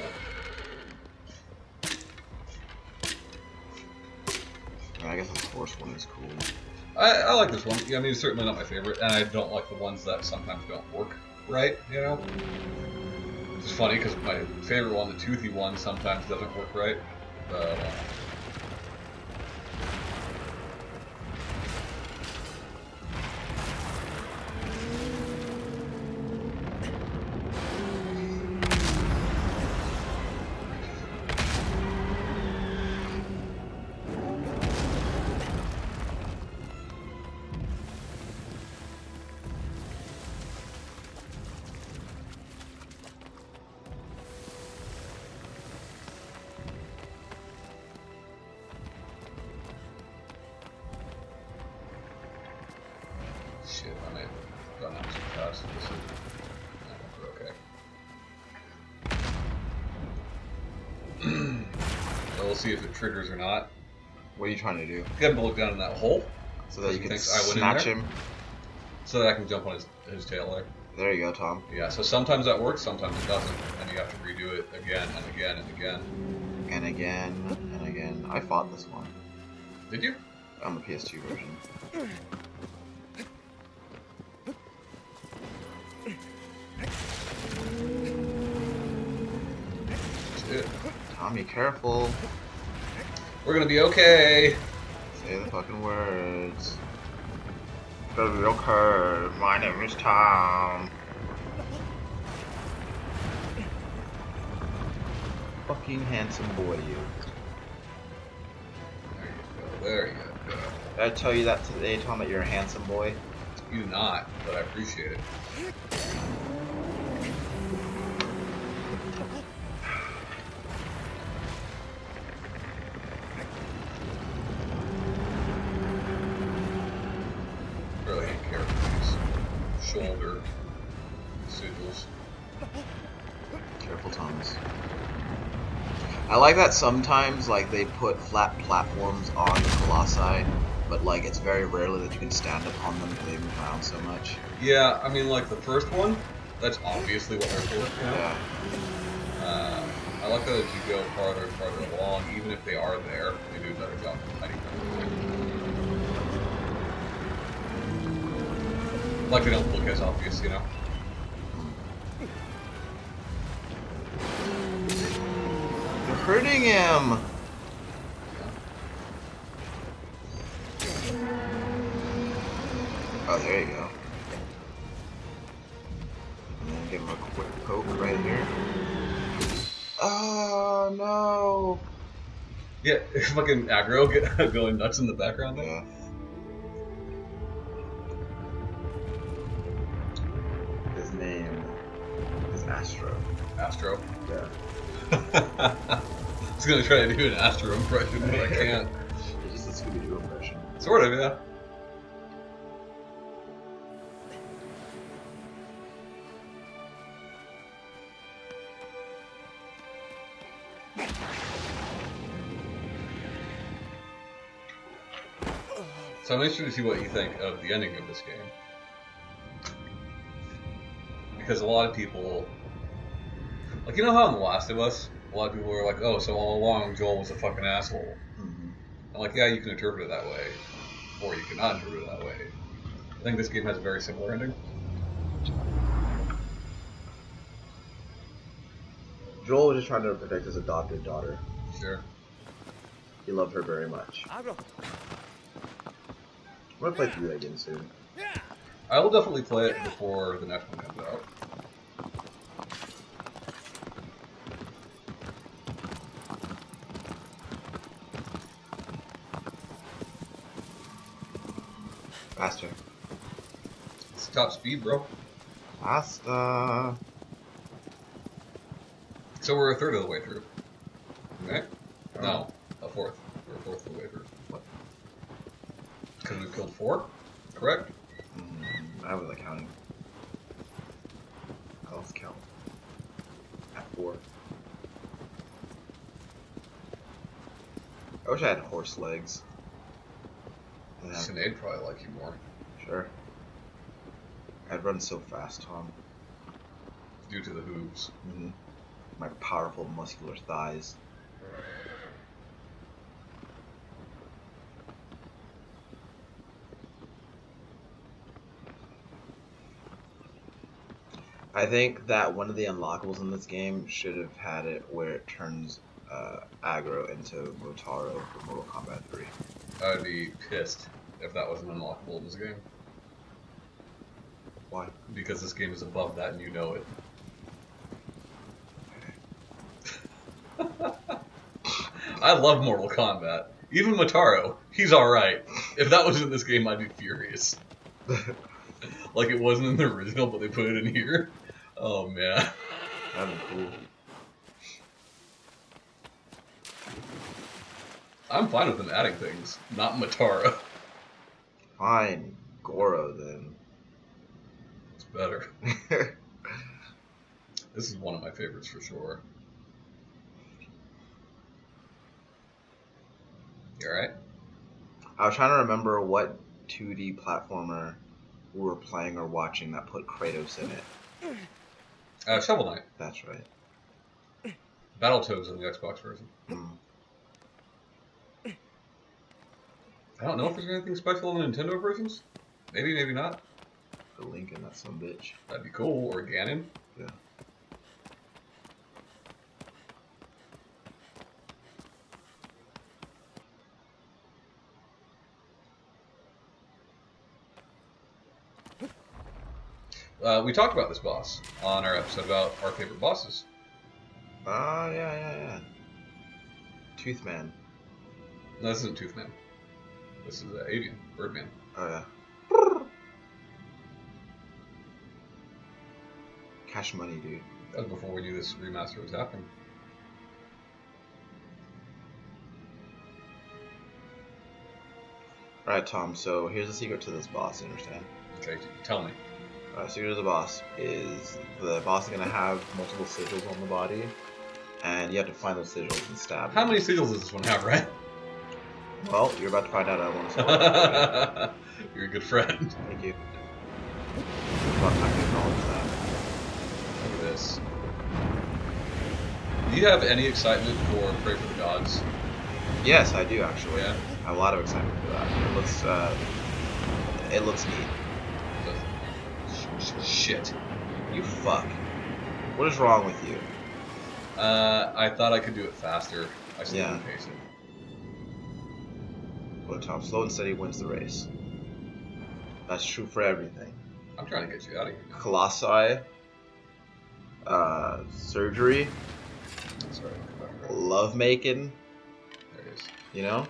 Speaker 2: I guess this horse one is cool.
Speaker 1: I like this one. I mean, it's certainly not my favorite, and I don't like the ones that sometimes don't work right, you know? It's funny, because my favorite one, the toothy one, sometimes doesn't work right. But, shit, I may have gone out too fast. This is, I think we're okay. So we'll see if it triggers or not.
Speaker 2: What are you trying to do?
Speaker 1: Get him to look down in that hole.
Speaker 2: So that you can
Speaker 1: thinks I went in
Speaker 2: snatch
Speaker 1: there.
Speaker 2: him?
Speaker 1: So that I can jump on his tail there.
Speaker 2: There you go, Tom.
Speaker 1: Yeah, so sometimes that works, sometimes it doesn't. And you have to redo it again and again and again.
Speaker 2: And again, and again. I fought this one.
Speaker 1: Did you?
Speaker 2: On the PS2 version.
Speaker 1: Shit.
Speaker 2: Tommy, careful.
Speaker 1: We're gonna be okay.
Speaker 2: Say the fucking words. It's gonna be okay. My name is Tom. Fucking handsome boy, you.
Speaker 1: There you go.
Speaker 2: Did I tell you that today, Tom, that you're a handsome boy?
Speaker 1: You not, but I appreciate it. Really don't care for these shoulder sigils.
Speaker 2: Careful, Thomas. I like that sometimes, like, they put flat platforms on the Colossi, but, like, it's very rarely that you can stand upon them because they move around so much.
Speaker 1: Yeah, I mean, like the first one, that's obviously what they're for. You know?
Speaker 2: Yeah.
Speaker 1: I like that as you go farther and farther along, even if they are there, they do a better job of hiding them. Like they don't look as obvious, you know?
Speaker 2: You're hurting him! Oh, there you go. And then give him a quick poke right here. Oh, no!
Speaker 1: Yeah, fucking aggro going nuts in the background there.
Speaker 2: Yeah. His name is Astro.
Speaker 1: Astro.
Speaker 2: Yeah.
Speaker 1: I was gonna try to do an Astro impression, but I can't.
Speaker 2: It's just a Scooby-Doo impression.
Speaker 1: Sort of, yeah. So I'm interested to see what you think of the ending of this game. Because a lot of people, Like, you know how in The Last of Us, a lot of people were like, oh, so all along Joel was a fucking asshole.
Speaker 2: Mm-hmm.
Speaker 1: I'm like, yeah, you can interpret it that way. Or you cannot interpret it that way. I think this game has a very similar ending.
Speaker 2: Joel was just trying to protect his adopted daughter.
Speaker 1: Sure.
Speaker 2: He loved her very much.
Speaker 3: Abro.
Speaker 2: I'm gonna play through that again soon.
Speaker 1: I will definitely play it before the next one comes out.
Speaker 2: Faster.
Speaker 1: It's top speed, bro.
Speaker 2: Faster.
Speaker 1: So we're a third of the way through. Okay? No, a fourth. We're a fourth of the way through.
Speaker 2: What?
Speaker 1: Because we've killed 4, correct?
Speaker 2: I wasn't counting. Let's count. At 4. I wish I had horse legs. Yeah,
Speaker 1: Sinead probably like you more.
Speaker 2: sure. I'd run so fast, Tom.
Speaker 1: Due to the hooves.
Speaker 2: Mm-hmm. My powerful, muscular thighs. I think that one of the unlockables in this game should have had it where it turns aggro into Motaro for Mortal Kombat 3.
Speaker 1: I would be pissed if that wasn't unlockable in this game.
Speaker 2: Why?
Speaker 1: Because this game is above that and you know it. I love Mortal Kombat. Even Motaro, he's alright. If that was in this game, I'd be furious. Like it wasn't in the original, but they put it in here. Oh man.
Speaker 2: That'd be cool.
Speaker 1: I'm fine with them adding things, not Motaro.
Speaker 2: Fine. Goro, then.
Speaker 1: It's better. This is one of my favorites for sure. You alright?
Speaker 2: I was trying to remember what 2D platformer we were playing or watching that put Kratos in it.
Speaker 1: Shovel Knight.
Speaker 2: That's right.
Speaker 1: Battletoads in the Xbox version.
Speaker 2: Mm.
Speaker 1: I don't know if there's anything special in the Nintendo versions. Maybe, maybe not.
Speaker 2: The Link in that sumbitch.
Speaker 1: That'd be cool. Or Ganon.
Speaker 2: Yeah.
Speaker 1: We talked about this boss on our episode about our favorite bosses.
Speaker 2: Yeah. Toothman.
Speaker 1: No, this isn't Toothman. This is Avian, Birdman.
Speaker 2: Oh, yeah. Cash money, dude.
Speaker 1: That was before we knew this remaster was happening.
Speaker 2: Alright, Tom, so here's the secret to this boss, you understand?
Speaker 1: Okay, tell me.
Speaker 2: Secret to the boss is the boss is going to have multiple sigils on the body, and you have to find those sigils and stab
Speaker 1: How
Speaker 2: them.
Speaker 1: many sigils does this one have, right?
Speaker 2: Well, you're about to find out. I want to
Speaker 1: You're a good friend.
Speaker 2: Thank you. About time to acknowledge that.
Speaker 1: Look at this. Do you have any excitement for Pray for the Gods?
Speaker 2: Yes, I do actually.
Speaker 1: Yeah.
Speaker 2: I have a lot of excitement for that. It looks neat.
Speaker 1: Shit.
Speaker 2: You fuck. What is wrong with you?
Speaker 1: I thought I could do it faster. I still
Speaker 2: Yeah.
Speaker 1: didn't pace it.
Speaker 2: But Tom, slow and steady wins the race. That's true for everything.
Speaker 1: I'm trying to get you out of here.
Speaker 2: Colossi, surgery,
Speaker 1: Sorry.
Speaker 2: love making,
Speaker 1: There it is.
Speaker 2: you know?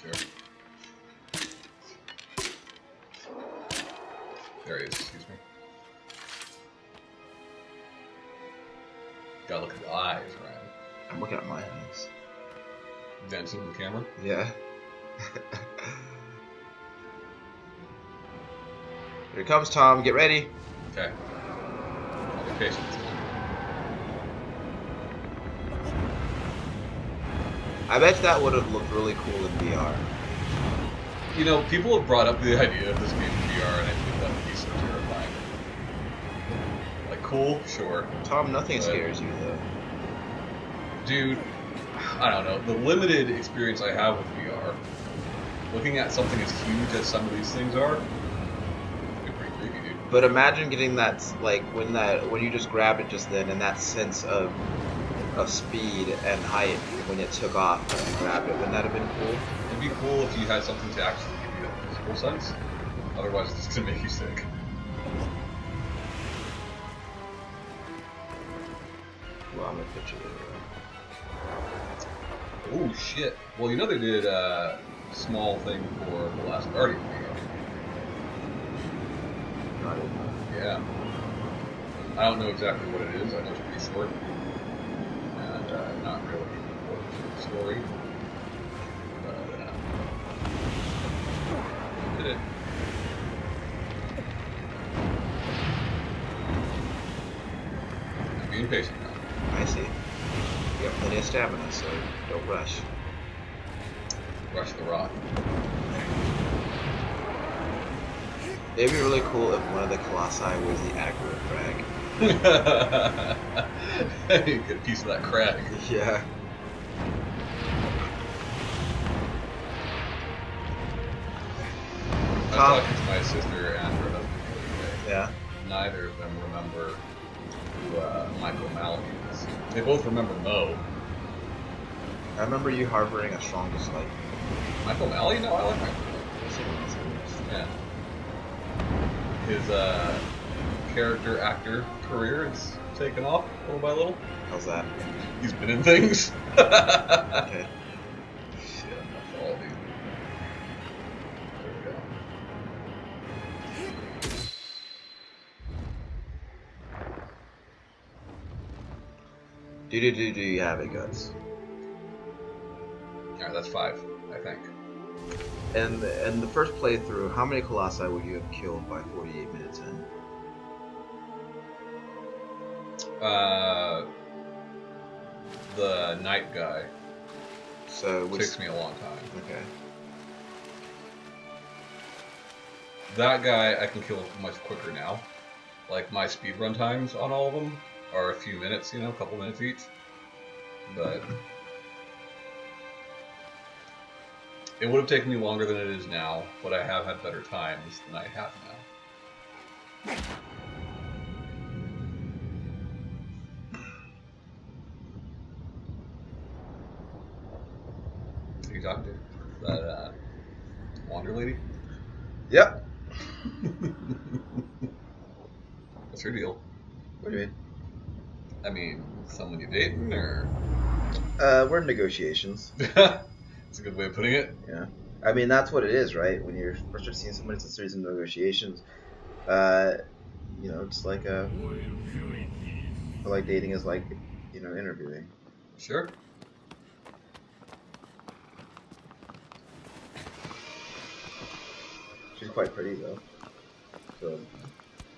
Speaker 1: Sure. There he is, excuse me. Gotta look at the eyes, Ryan.
Speaker 2: I'm looking at my eyes.
Speaker 1: Dancing in the camera.
Speaker 2: Yeah. Here it comes, Tom. Get ready.
Speaker 1: Okay. I'll be patient.
Speaker 2: I bet that would have looked really cool in VR.
Speaker 1: You know, people have brought up the idea of this game in VR, and I think that would be so terrifying. Like cool, sure.
Speaker 2: Tom, nothing
Speaker 1: But-
Speaker 2: scares you though.
Speaker 1: Dude, I don't know. The limited experience I have with VR, looking at something as huge as some of these things are, it's pretty creepy, dude.
Speaker 2: But imagine getting that, like, when you just grabbed it just then, and that sense of speed and height when it took off and you grabbed it. Wouldn't that have been cool?
Speaker 1: It'd be cool if you had something to actually give you that physical sense. Otherwise, it's just gonna make you sick.
Speaker 2: Well, I'm gonna picture it.
Speaker 1: Oh shit! Well, you know they did a small thing for the Last Guardian video.
Speaker 2: Not in
Speaker 1: Yeah. I don't know exactly what it is. I know it's pretty short and not really important to the story. But they did it. I'm being patient now.
Speaker 2: I see. You got plenty of stamina, so don't rush.
Speaker 1: Rush the rock.
Speaker 2: It'd be really cool if one of the Colossi was the accurate frag.
Speaker 1: You get a piece of that crag.
Speaker 2: Yeah.
Speaker 1: I was talking to my sister and her husband the other day.
Speaker 2: Yeah.
Speaker 1: Neither of them remember who Michael O'Malley is. They both remember Mo.
Speaker 2: I remember you harboring a strong dislike.
Speaker 1: Michael O'Malley? No, I like Michael O'Malley. Yeah. His character actor career has taken off little by little.
Speaker 2: How's that?
Speaker 1: He's been in things.
Speaker 2: Okay.
Speaker 1: Shit, that's all, dude. There we go.
Speaker 2: Do you have it, Guts?
Speaker 1: Alright, that's 5, I think.
Speaker 2: And the first playthrough, how many Colossi would you have killed by 48 minutes in?
Speaker 1: The night guy
Speaker 2: So
Speaker 1: takes me a long time.
Speaker 2: Okay.
Speaker 1: That guy I can kill much quicker now. Like my speedrun times on all of them are a few minutes, you know, a couple minutes each. But it would have taken me longer than it is now, but I have had better times than I have now. Who are you talking to? That Wander lady?
Speaker 2: Yep.
Speaker 1: What's her deal?
Speaker 2: What do you mean?
Speaker 1: I mean, someone you dating, or?
Speaker 2: We're in negotiations.
Speaker 1: That's a good way of putting it.
Speaker 2: Yeah. I mean, that's what it is, right? When you're first start seeing somebody, it's a series of negotiations. You know, it's like I feel like dating is like, you know, interviewing.
Speaker 1: Sure.
Speaker 2: She's quite pretty though. So,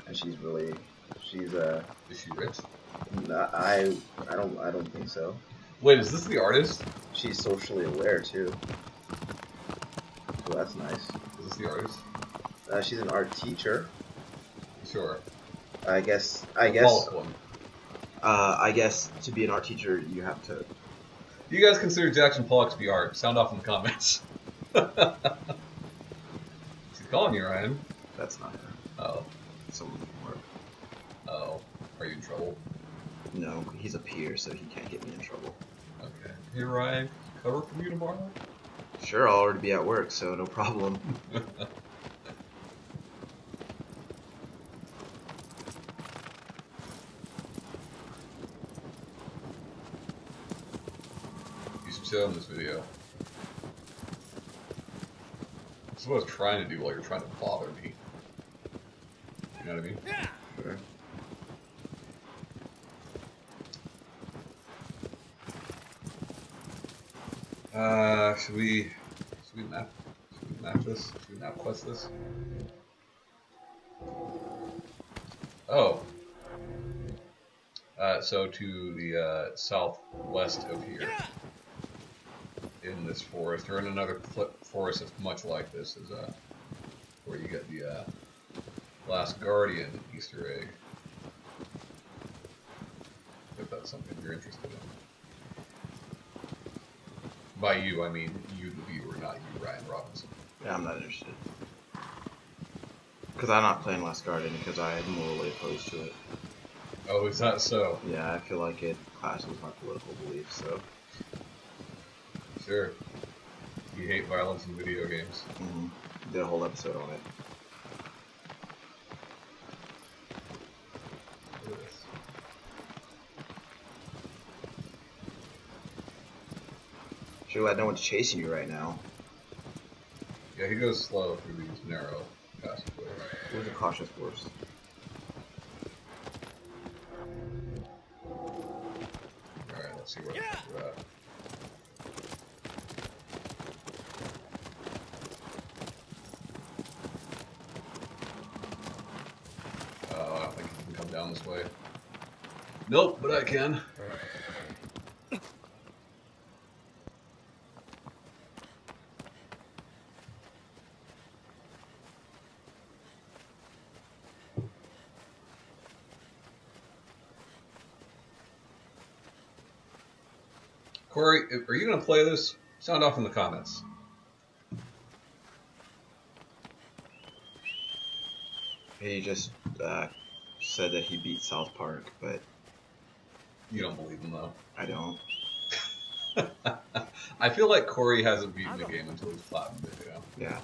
Speaker 2: and she's
Speaker 1: Is she rich?
Speaker 2: I don't think so.
Speaker 1: Wait, is this the artist?
Speaker 2: She's socially aware too. So that's nice.
Speaker 1: Is this the artist?
Speaker 2: She's an art teacher.
Speaker 1: Sure.
Speaker 2: I guess.
Speaker 1: Pollock one.
Speaker 2: I guess to be an art teacher, you have to.
Speaker 1: Do you guys consider Jackson Pollock to be art? Sound off in the comments. She's calling you, Ryan.
Speaker 2: That's not her.
Speaker 1: Oh.
Speaker 2: Someone from work.
Speaker 1: Oh. Are you in trouble?
Speaker 2: No, he's a peer, so he can't get me in trouble.
Speaker 1: Okay. Hey, Ryan. Cover for you tomorrow?
Speaker 2: Sure, I'll already be at work, so no problem.
Speaker 1: You should show him this video. This is what I was trying to do while you're trying to bother me. You know what I mean?
Speaker 2: Sure.
Speaker 1: Should we map this? Should we map quest this? Oh. So to the southwest of here, in this forest, or in another forest that's much like this, is where you get the Last Guardian Easter egg. that's something you're interested in. By you, I mean you, the viewer, not you, Ryan Robinson.
Speaker 2: Yeah, I'm not interested. Because I'm not playing Last Guardian because I am morally opposed to it.
Speaker 1: Oh, is that so?
Speaker 2: Yeah, I feel like it clashes with my political beliefs, so.
Speaker 1: Sure. You hate violence in video games.
Speaker 2: Did a whole episode on it.
Speaker 1: Look at this.
Speaker 2: Sure glad no one's chasing you right now.
Speaker 1: Yeah, he goes slow through these narrow passageways.
Speaker 2: Where's the cautious horse?
Speaker 1: Alright, let's see where the fuck we're at. Oh, I don't think he can come down this way. Nope, but I can. Corey, are you going to play this? Sound off in the comments.
Speaker 2: He just said that he beat South Park, but
Speaker 1: You don't believe him, though.
Speaker 2: I don't.
Speaker 1: I feel like Corey hasn't beaten the game until he's platinumed it, you know?
Speaker 2: Yeah.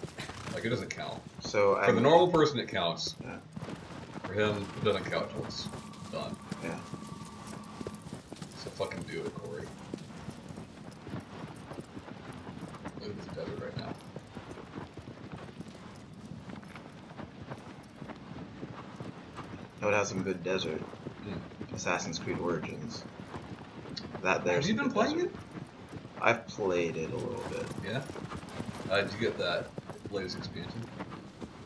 Speaker 1: Like, it doesn't count.
Speaker 2: So
Speaker 1: For the normal person, it counts.
Speaker 2: Yeah.
Speaker 1: For him, it doesn't count until it's done.
Speaker 2: Yeah.
Speaker 1: So fucking do it, Corey. Look at this desert right now.
Speaker 2: No, it has some good desert. Assassin's Creed Origins.
Speaker 1: Have you been playing it?
Speaker 2: I've played it a little bit.
Speaker 1: Yeah? Did you get that latest expansion?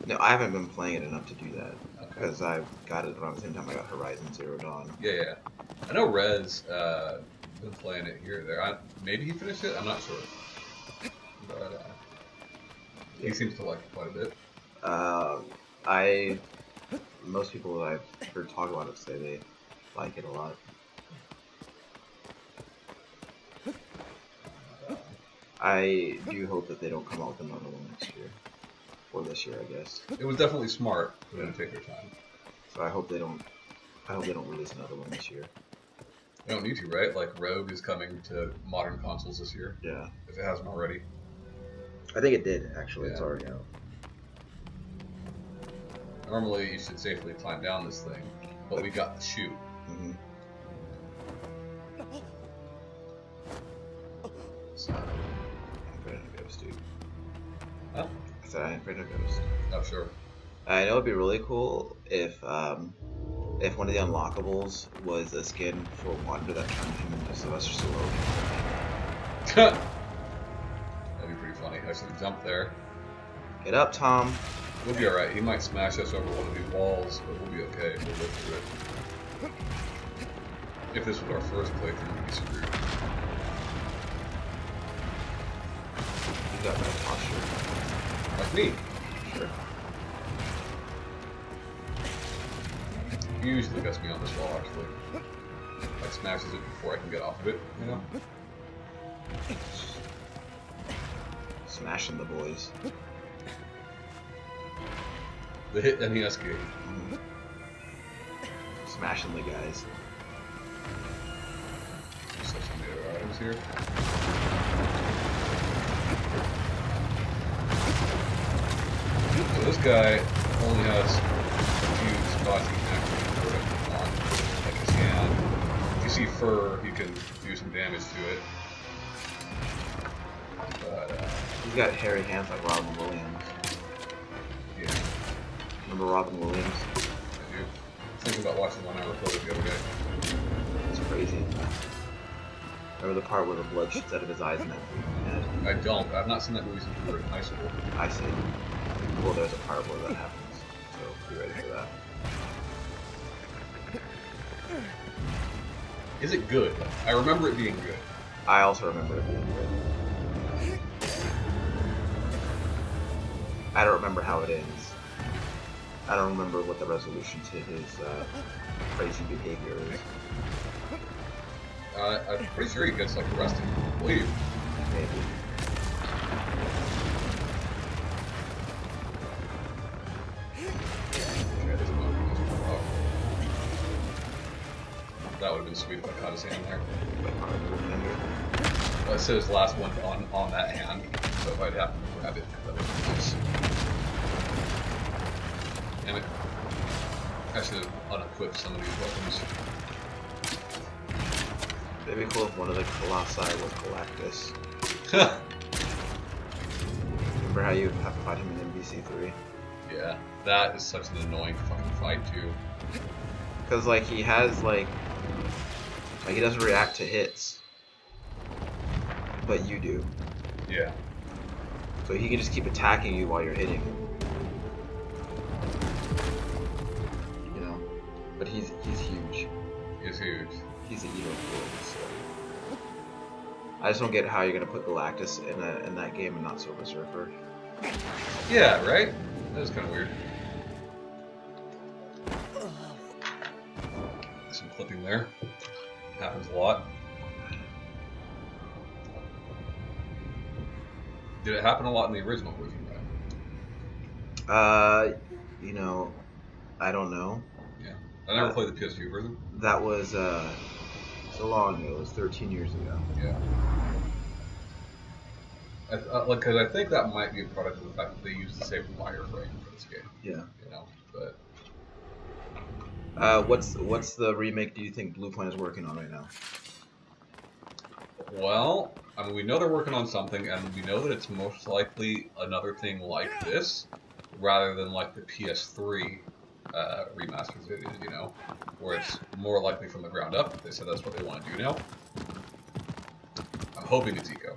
Speaker 2: No, I haven't been playing it enough to do that.
Speaker 1: Okay.
Speaker 2: Because I got it around the same time I got Horizon Zero Dawn.
Speaker 1: Yeah. I know Rez been playing it here or there. Maybe he finished it? I'm not sure. But he seems to like it quite a bit.
Speaker 2: Most people that I've heard talk about it say they like it a lot. I do hope that they don't come out with another one next year. Or this year, I guess.
Speaker 1: It was definitely smart for them to take their time.
Speaker 2: So I hope they don't release another one this year.
Speaker 1: They don't need to, right? Like Rogue is coming to modern consoles this year.
Speaker 2: Yeah.
Speaker 1: If it hasn't already.
Speaker 2: I think it did, actually. It's
Speaker 1: Yeah.
Speaker 2: already out.
Speaker 1: Normally you should safely climb down this thing, but we got the chute.
Speaker 2: Mm-hmm.
Speaker 1: So,
Speaker 2: I'm afraid of a ghost, dude.
Speaker 1: huh?
Speaker 2: I said I'm afraid of a ghost.
Speaker 1: Oh, sure.
Speaker 2: I know it'd be really cool if one of the unlockables was a skin for Wanda that turned him into Sylvester Stallone.
Speaker 1: That'd be pretty funny. I should have jumped there.
Speaker 2: Get up, Tom.
Speaker 1: We'll be alright. He might smash us over one of these walls, but we'll be okay. We'll live through it. If this was our first playthrough, we'd be screwed.
Speaker 2: You got that posture.
Speaker 1: Like me.
Speaker 2: Sure.
Speaker 1: He usually gets me on this wall, actually. Like, smashes it before I can get off of it, you know?
Speaker 2: Smashing the boys.
Speaker 1: The hit NES game.
Speaker 2: Mm-hmm. Smashing the guys.
Speaker 1: Just have some other items here. So this guy only has a few spots he can actually put it on, like his hand. If you see fur, you can do some damage to it. But,
Speaker 2: He's got hairy hands like Robin Williams.
Speaker 1: yeah,
Speaker 2: Remember Robin Williams?
Speaker 1: I do. Thinking about watching one I recorded the other day.
Speaker 2: It's crazy. Remember the part where the blood shoots out of his eyes and everything?
Speaker 1: I don't. I've not seen that movie since we were in high school.
Speaker 2: I see. Well, there's a part where that happens, so be ready for that.
Speaker 1: Is it good? I remember it being good.
Speaker 2: I also remember it being good. I don't remember how it ends. I don't remember what the resolution to his crazy behavior is.
Speaker 1: I'm pretty sure he gets like arrested. I believe.
Speaker 2: Maybe.
Speaker 1: Okay, this one. Oh. That would have been sweet if I caught his hand there. That says last one on that hand, so if I'd have to grab it, that would be nice. Damn it. I should have unequipped some of these weapons.
Speaker 2: It'd be cool if one of the Colossi was Galactus. Remember how you have to fight him in MVC3?
Speaker 1: Yeah, that is such an annoying fucking fight too.
Speaker 2: Because like he has like he doesn't react to hits, but you do.
Speaker 1: Yeah.
Speaker 2: So he can just keep attacking you while you're hitting him. You know, but he's huge.
Speaker 1: He's huge.
Speaker 2: He's the evil world. So. I just don't get how you're gonna put Galactus in that game and not Silver Surfer.
Speaker 1: Yeah, right? That is kind of weird. Some clipping there. Happens a lot. Did it happen a lot in the original version, right?
Speaker 2: You know, I don't know.
Speaker 1: Yeah. I never played the PS2 version.
Speaker 2: That was so long ago. It was 13 years ago.
Speaker 1: Yeah. Because I think that might be a product of the fact that they use the same wireframe for this game.
Speaker 2: Yeah.
Speaker 1: You know, but
Speaker 2: what's the remake do you think Bluepoint is working on right now?
Speaker 1: well, I mean, we know they're working on something, and we know that it's most likely another thing like this, rather than like the PS3 remasters they did. You know, where it's more likely from the ground up. They said that's what they want to do now. I'm hoping it's Eco,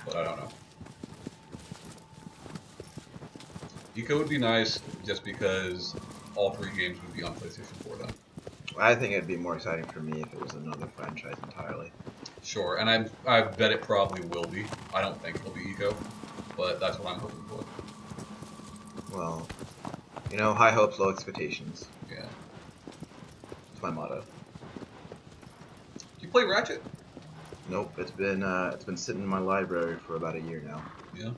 Speaker 1: but I don't know. Eco would be nice just because all 3 games would be on PlayStation 4 then.
Speaker 2: I think it'd be more exciting for me if it was another franchise entirely.
Speaker 1: Sure, and I bet it probably will be. I don't think it'll be Eco, but that's what I'm hoping for.
Speaker 2: Well, you know, high hopes, low expectations.
Speaker 1: Yeah.
Speaker 2: That's my motto.
Speaker 1: Did you play Ratchet?
Speaker 2: Nope, it's been sitting in my library for about a year now.
Speaker 1: Yeah.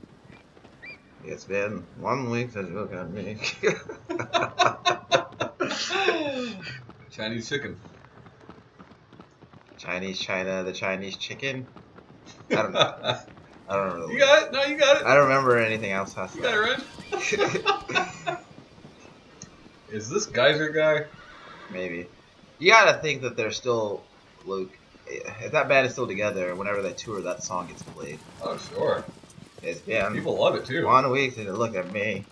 Speaker 2: It's been 1 week since you look at me.
Speaker 1: Chinese chicken.
Speaker 2: Chinese China, the Chinese chicken. I don't know. I don't remember.
Speaker 1: You got it? No, you got it.
Speaker 2: I don't remember anything else past
Speaker 1: You
Speaker 2: that.
Speaker 1: got it right. Is this Geyser guy?
Speaker 2: Maybe. You gotta think that they're still, Luke. If that band is still together, whenever they tour, that song gets played.
Speaker 1: Oh, sure.
Speaker 2: It's been
Speaker 1: People love it too.
Speaker 2: 1 week since you look at me.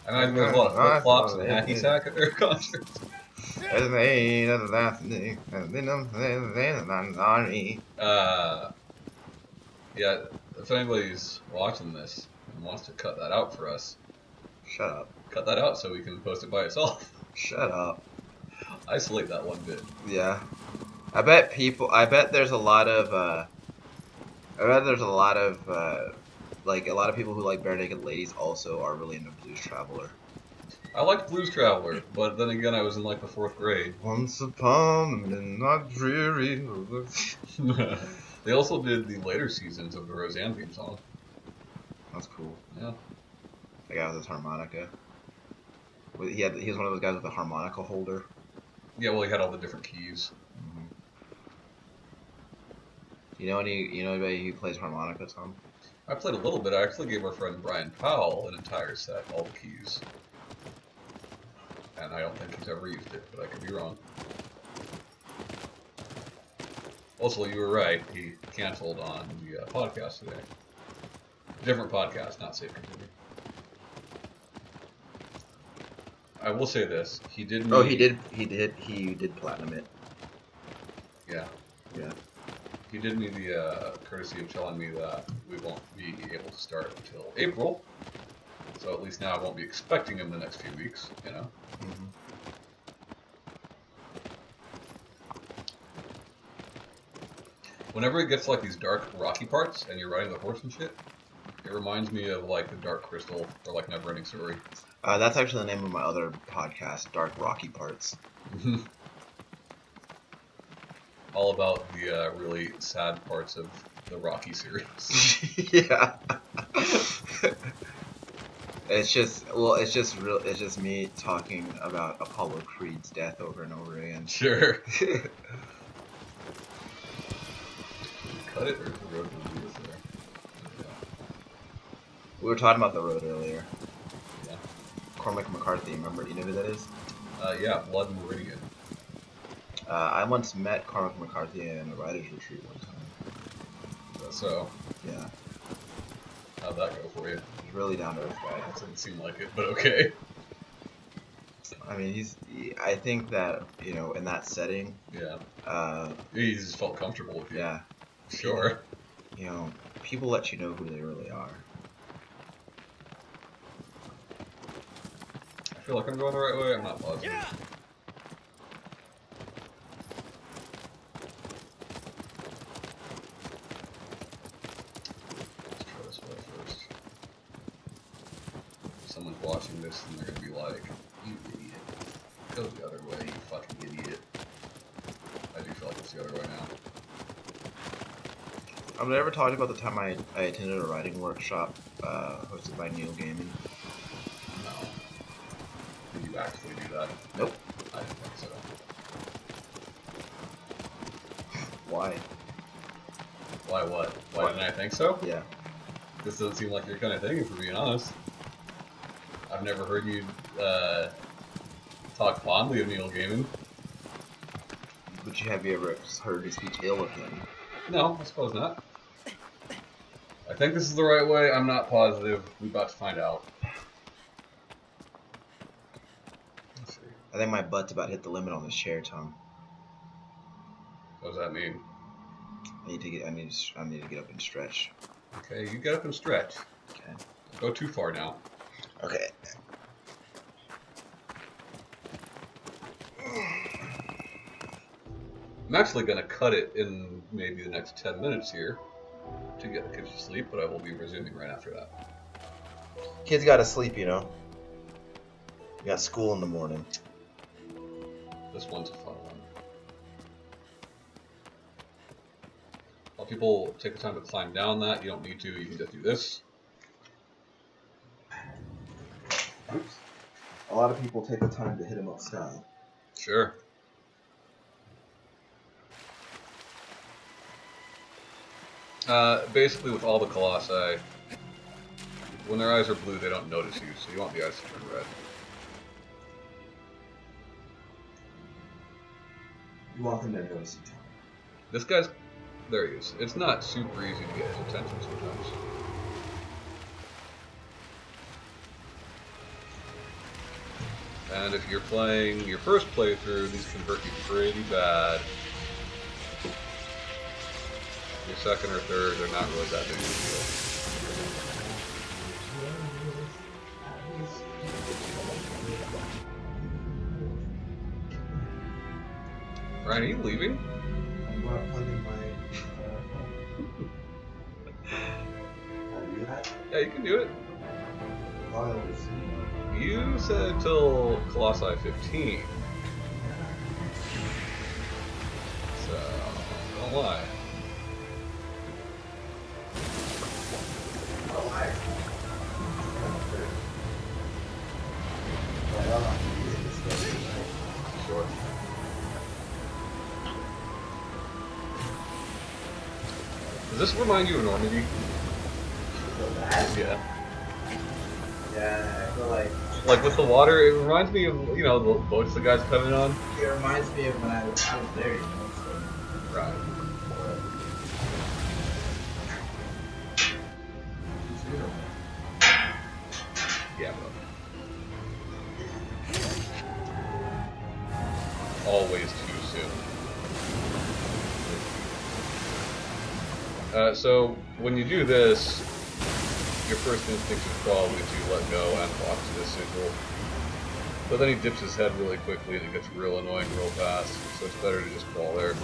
Speaker 1: I imagine there's a lot of flip flops and hacky sack at their concerts. Yeah, if anybody's watching this and wants to cut that out for us,
Speaker 2: Shut up.
Speaker 1: cut that out so we can post it by itself.
Speaker 2: Shut up.
Speaker 1: Isolate that one bit.
Speaker 2: Yeah. I bet there's a lot of, like, a lot of people who like Bare Naked Ladies also are really into Blues Traveler.
Speaker 1: I liked Blues Traveler, but then again, I was in like the 4th grade.
Speaker 2: Once upon a midnight dreary.
Speaker 1: They also did the later seasons of the Roseanne theme song.
Speaker 2: That's cool.
Speaker 1: Yeah.
Speaker 2: The guy with his harmonica. He was one of those guys with a harmonica holder.
Speaker 1: Yeah, well, he had all the different keys.
Speaker 2: Mm-hmm. You know anybody who plays harmonica, Tom?
Speaker 1: I played a little bit. I actually gave our friend Brian Powell an entire set, all the keys. And I don't think he's ever used it, but I could be wrong. Also, you were right. He canceled on the podcast today. Different podcast, not Safe Computer. I will say this: he did.
Speaker 2: Oh, he did platinum it.
Speaker 1: Yeah.
Speaker 2: Yeah.
Speaker 1: He did me the courtesy of telling me that we won't be able to start until April. So at least now I won't be expecting him the next few weeks, you know.
Speaker 2: Mm-hmm.
Speaker 1: Whenever it gets like these dark, rocky parts, and you're riding the horse and shit, it reminds me of like the Dark Crystal or like Neverending Story.
Speaker 2: That's actually the name of my other podcast, Dark Rocky Parts.
Speaker 1: all about the really sad parts of the Rocky series.
Speaker 2: Yeah. It's just me talking about Apollo Creed's death over and over again.
Speaker 1: Sure. Cut it, or is the road going to be there?
Speaker 2: We were talking about the road earlier.
Speaker 1: Yeah.
Speaker 2: Cormac McCarthy, remember? Do you know who that is?
Speaker 1: Yeah, Blood Meridian.
Speaker 2: I once met Cormac McCarthy in a writer's retreat one time.
Speaker 1: So,
Speaker 2: Yeah.
Speaker 1: how'd that go for you?
Speaker 2: He's really down to earth guy.
Speaker 1: That doesn't seem like it, but okay.
Speaker 2: I mean, I think that, in that setting.
Speaker 1: Yeah. He just felt comfortable with you.
Speaker 2: Yeah.
Speaker 1: Sure.
Speaker 2: People let you know who they really are.
Speaker 1: I feel like I'm going the right way. I'm not positive.
Speaker 3: Yeah.
Speaker 1: Let's try this way first. If someone's watching this and they're gonna be like, "You idiot! Go the other way, you fucking idiot." I do feel like it's the other way now.
Speaker 2: I've never talked about the time I attended a writing workshop hosted by Neil Gaiman.
Speaker 1: No. Did you actually do that?
Speaker 2: Nope.
Speaker 1: I didn't think so.
Speaker 2: Why?
Speaker 1: Why what? Why didn't I think so?
Speaker 2: Yeah.
Speaker 1: This doesn't seem like your kind of thing, if we're being honest. I've never heard you talk fondly of Neil Gaiman.
Speaker 2: But have you ever heard me speak ill of him?
Speaker 1: No, I suppose not. I think this is the right way. I'm not positive. We're about to find out. Let's see.
Speaker 2: I think my butt's about to hit the limit on this chair, Tom.
Speaker 1: What does that mean?
Speaker 2: I need to get up and stretch.
Speaker 1: Okay, you get up and stretch.
Speaker 2: Okay.
Speaker 1: Don't go too far now.
Speaker 2: Okay.
Speaker 1: I'm actually going to cut it in maybe the next 10 minutes here to get the kids to sleep, but I will be resuming right after that.
Speaker 2: Kids gotta sleep, You got school in the morning.
Speaker 1: This one's a fun one. While people take the time to climb down that, you don't need to. You can just do this.
Speaker 2: Oops. A lot of people take the time to hit him up style.
Speaker 1: Sure. Basically, with all the Colossi, when their eyes are blue, they don't notice you, so you want the eyes to turn red.
Speaker 2: You want them to notice you.
Speaker 1: This guy's... there he is. It's not super easy to get his attention sometimes. And if you're playing your first playthrough, these can hurt you pretty bad. Your second or third, they're not really that big of a deal. Ryan, are you leaving?
Speaker 2: I'm not plugging my phone. Do that?
Speaker 1: Yeah, you can do it.
Speaker 2: Oh,
Speaker 1: You said till Colossi 15. So, don't lie. Sure. Does this remind you of Normandy? Yeah.
Speaker 2: Yeah, I feel like
Speaker 1: Like with the water, it reminds me of, the boats the guys coming on.
Speaker 2: it reminds me of when I was there, So.
Speaker 1: Right. Yeah, bro. Always too soon. So when you do this, your first instinct is probably to let go and walk to this sigil. But then he dips his head really quickly and it gets real annoying real fast, so it's better to just crawl there.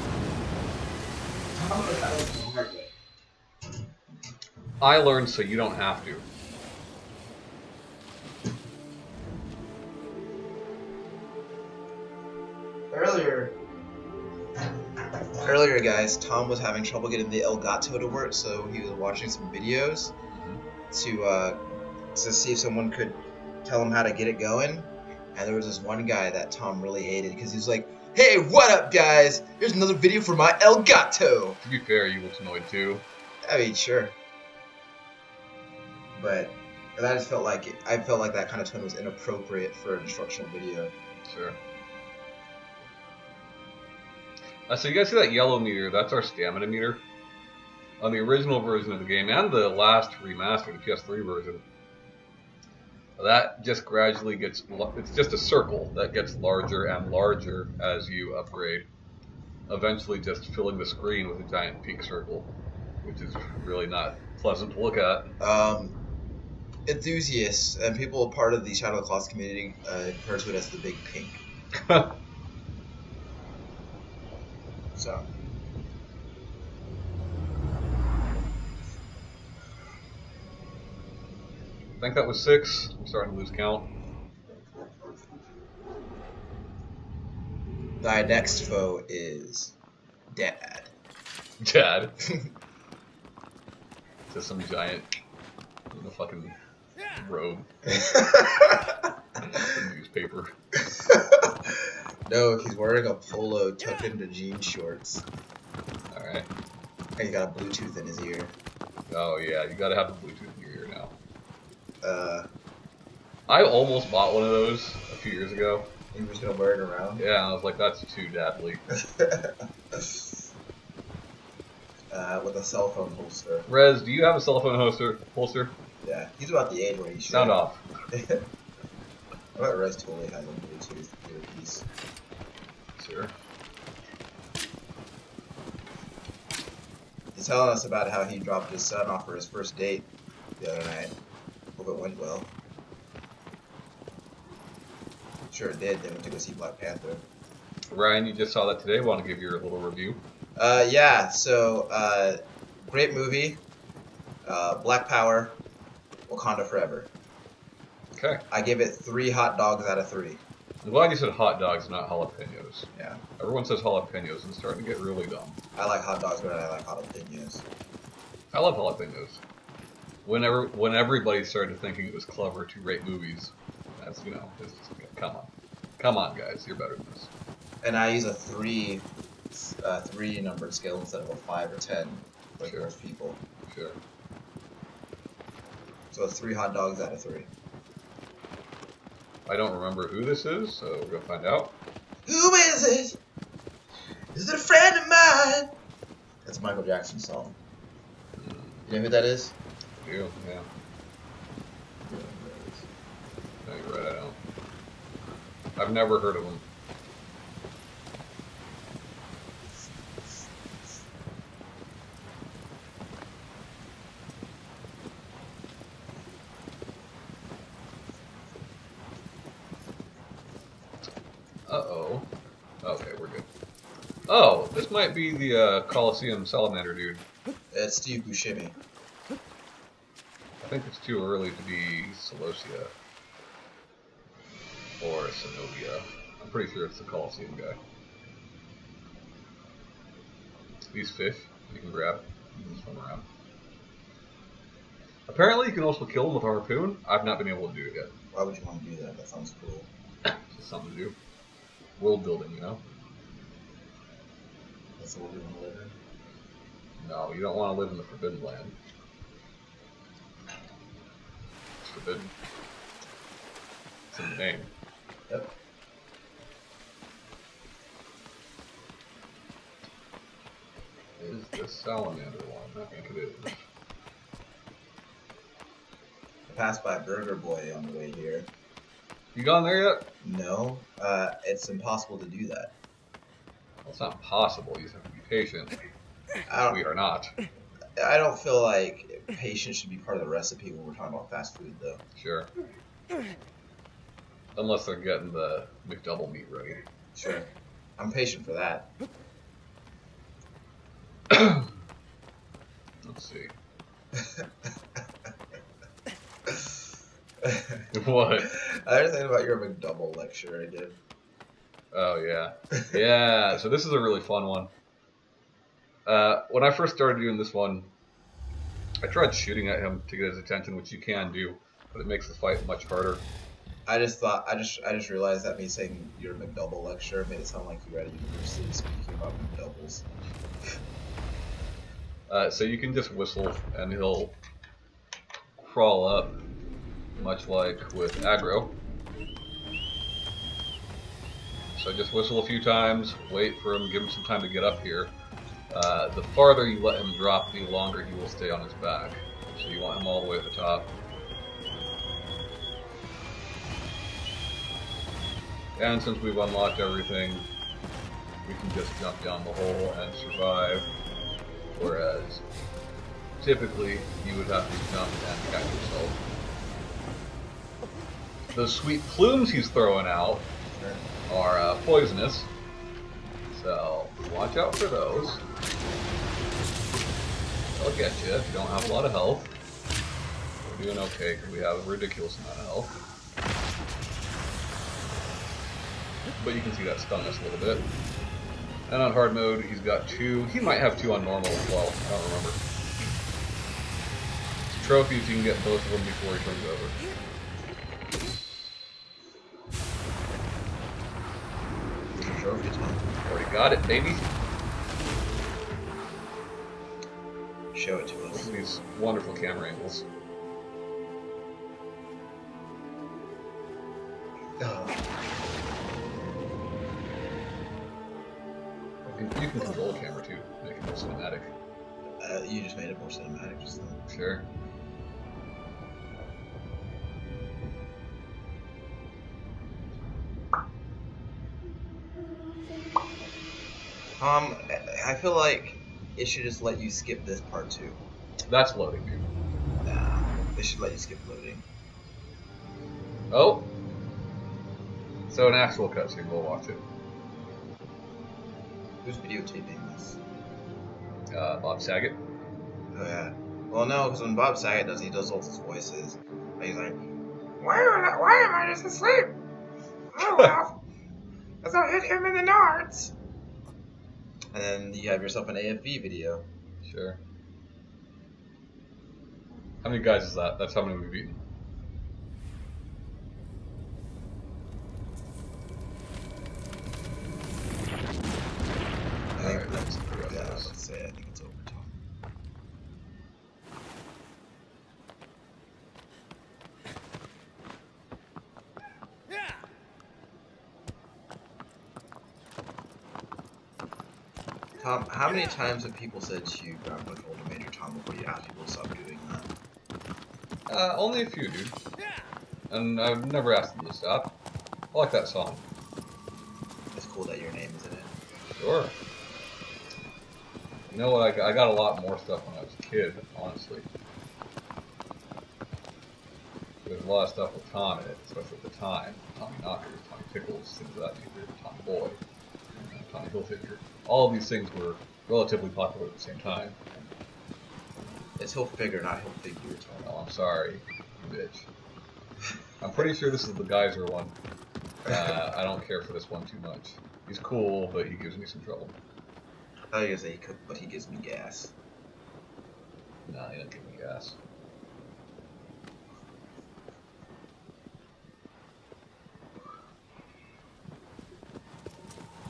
Speaker 1: I learned so you don't have to.
Speaker 2: Earlier, Earlier, guys, Tom was having trouble getting the Elgato to work, so he was watching some videos to see if someone could tell him how to get it going. And there was this one guy that Tom really hated because he was like, "Hey, what up, guys? Here's another video for my Elgato."
Speaker 1: To be fair, you looked annoyed too.
Speaker 2: I mean, sure, but I just felt like I felt like that kind of tone was inappropriate for an instructional video.
Speaker 1: Sure. So you guys see that yellow meter? That's our stamina meter. On the original version of the game and the last remaster, the PS3 version, that just gradually gets, it's just a circle that gets larger and larger as you upgrade, eventually just filling the screen with a giant peak circle, which is really not pleasant to look at.
Speaker 2: Enthusiasts and people part of the Shadow of the Colossus community refer to it as the Big Pink. So.
Speaker 1: I think that was 6. I'm starting to lose count.
Speaker 2: Thy next foe is Dad.
Speaker 1: Dad. Just some giant in a fucking robe. Newspaper.
Speaker 2: No, he's wearing a polo tucked into jean shorts.
Speaker 1: Alright.
Speaker 2: And he got a Bluetooth in his ear.
Speaker 1: Oh yeah, you gotta have the Bluetooth in your ear now.
Speaker 2: I
Speaker 1: I almost bought one of those a few years ago.
Speaker 2: He was gonna wear it around.
Speaker 1: Yeah, I was like, that's too dadly.
Speaker 2: With a cell phone holster.
Speaker 1: Rez, do you have a cell phone holster?
Speaker 2: Yeah, he's about the age where he should.
Speaker 1: Sound off.
Speaker 2: I bet Rez totally has a Bluetooth earpiece.
Speaker 1: Sure.
Speaker 2: He's telling us about how he dropped his son off for his first date the other night. Hope it went well. Sure it did. They went to go see Black Panther.
Speaker 1: Ryan, you just saw that today. Want to give your little review?
Speaker 2: Yeah. So, great movie. Black Power. Wakanda Forever.
Speaker 1: Okay.
Speaker 2: I give it 3 hot dogs out of 3.
Speaker 1: I'm glad you said hot dogs, not jalapenos.
Speaker 2: Yeah.
Speaker 1: Everyone says jalapenos and it's starting to get really dumb.
Speaker 2: I like hot dogs better than I like jalapenos.
Speaker 1: I love jalapenos. When everybody started thinking it was clever to rate movies, that's, you know, it's just, come on, guys, you're better than this.
Speaker 2: And I use a 3 numbered scale instead of a 5 or 10, like
Speaker 1: Sure.
Speaker 2: most people.
Speaker 1: Sure.
Speaker 2: So it's 3 hot dogs out of 3.
Speaker 1: I don't remember who this is, so we're gonna find out.
Speaker 2: Who is it? Is it a friend of mine? That's a Michael Jackson song. You know who that is?
Speaker 1: You, yeah. No, you're right, I don't. I've never heard of him. Uh-oh. Okay, we're good. Oh, this might be the Colosseum Salamander dude.
Speaker 2: It's Steve Buscemi.
Speaker 1: I think it's too early to be Celosia. Or Zenobia. I'm pretty sure it's the Colosseum guy. These fish you can grab. You can swim around. Apparently you can also kill them with a harpoon. I've not been able to do it yet.
Speaker 2: Why would you want to do that? That sounds cool.
Speaker 1: It's just something to do. World building, you know?
Speaker 2: That's the world we want to live in.
Speaker 1: No, you don't want to live in the Forbidden Land. It's forbidden. It's in the name.
Speaker 2: Yep.
Speaker 1: Is this salamander one? I think it is.
Speaker 2: I passed by Burger Boy on the way here.
Speaker 1: You gone there yet?
Speaker 2: No, it's impossible to do that.
Speaker 1: Well, it's not possible. You just have to be patient. We are not.
Speaker 2: I don't feel like patience should be part of the recipe when we're talking about fast food, though.
Speaker 1: Sure. Unless they're getting the McDouble meat ready.
Speaker 2: Sure. I'm patient for that.
Speaker 1: Let's see. What?
Speaker 2: I was thinking about your McDouble lecture I did.
Speaker 1: Oh, yeah. Yeah, so this is a really fun one. When I first started doing this one, I tried shooting at him to get his attention, which you can do, but it makes the fight much harder.
Speaker 2: I just realized that me saying your McDouble lecture made it sound like you were at a university speaking about McDoubles.
Speaker 1: So you can just whistle and he'll crawl up, much like with aggro. So just whistle a few times, wait for him, give him some time to get up here. The farther you let him drop, the longer he will stay on his back. So you want him all the way at the top. And since we've unlocked everything, we can just jump down the hole and survive. Whereas, typically, you would have to jump and catch yourself. Those sweet plumes he's throwing out are poisonous, so watch out for those. They'll get you if you don't have a lot of health. We're doing okay because we have a ridiculous amount of health. But you can see that stung us a little bit. And on hard mode, he's got 2. He might have 2 on normal as well. I don't remember. Trophies, you can get both of them before he turns over.
Speaker 2: Trophy time.
Speaker 1: Already got it, baby.
Speaker 2: Show it to us.
Speaker 1: Look at these wonderful camera angles. You can control the camera too, make it more cinematic.
Speaker 2: You just made it more cinematic just then.
Speaker 1: Sure.
Speaker 2: I feel like it should just let you skip this part too.
Speaker 1: That's loading, dude.
Speaker 2: Nah, they should let you skip loading.
Speaker 1: Oh! So an actual cutscene, we'll watch it.
Speaker 2: Who's videotaping this?
Speaker 1: Bob Saget.
Speaker 2: Oh yeah. Well, no, because when Bob Saget does, he does all his voices. He's like, why am I just asleep? Oh well, as I hit him in the nards. And then you have yourself an AFV video.
Speaker 1: Sure. How many guys is that? That's how many we've beaten.
Speaker 2: I think
Speaker 1: Alright,
Speaker 2: that's,
Speaker 1: let's
Speaker 2: yeah, let's say I think it's overtime. Tom, how many times have people said to you, grab control to Major Tom before you ask people to stop doing that?
Speaker 1: Only a few, dude. And I've never asked them to stop. I like that song.
Speaker 2: It's cool that your name is in it.
Speaker 1: Sure. You know what? I got a lot more stuff when I was a kid, honestly. There's a lot of stuff with Tom in it, especially at the time. Tommy Knockers, Tommy Pickles, things of that nature, Tommy Boy, Tommy Hilfiger. All of these things were relatively popular at the same time.
Speaker 2: It's Hilfiger, not Hilfigure, Tom.
Speaker 1: Oh, I'm sorry, you bitch. I'm pretty sure this is the Geyser one. I don't care for this one too much. He's cool, but he gives me some trouble.
Speaker 2: I thought you were gonna say he could, but he gives me gas.
Speaker 1: Nah, he doesn't give me gas.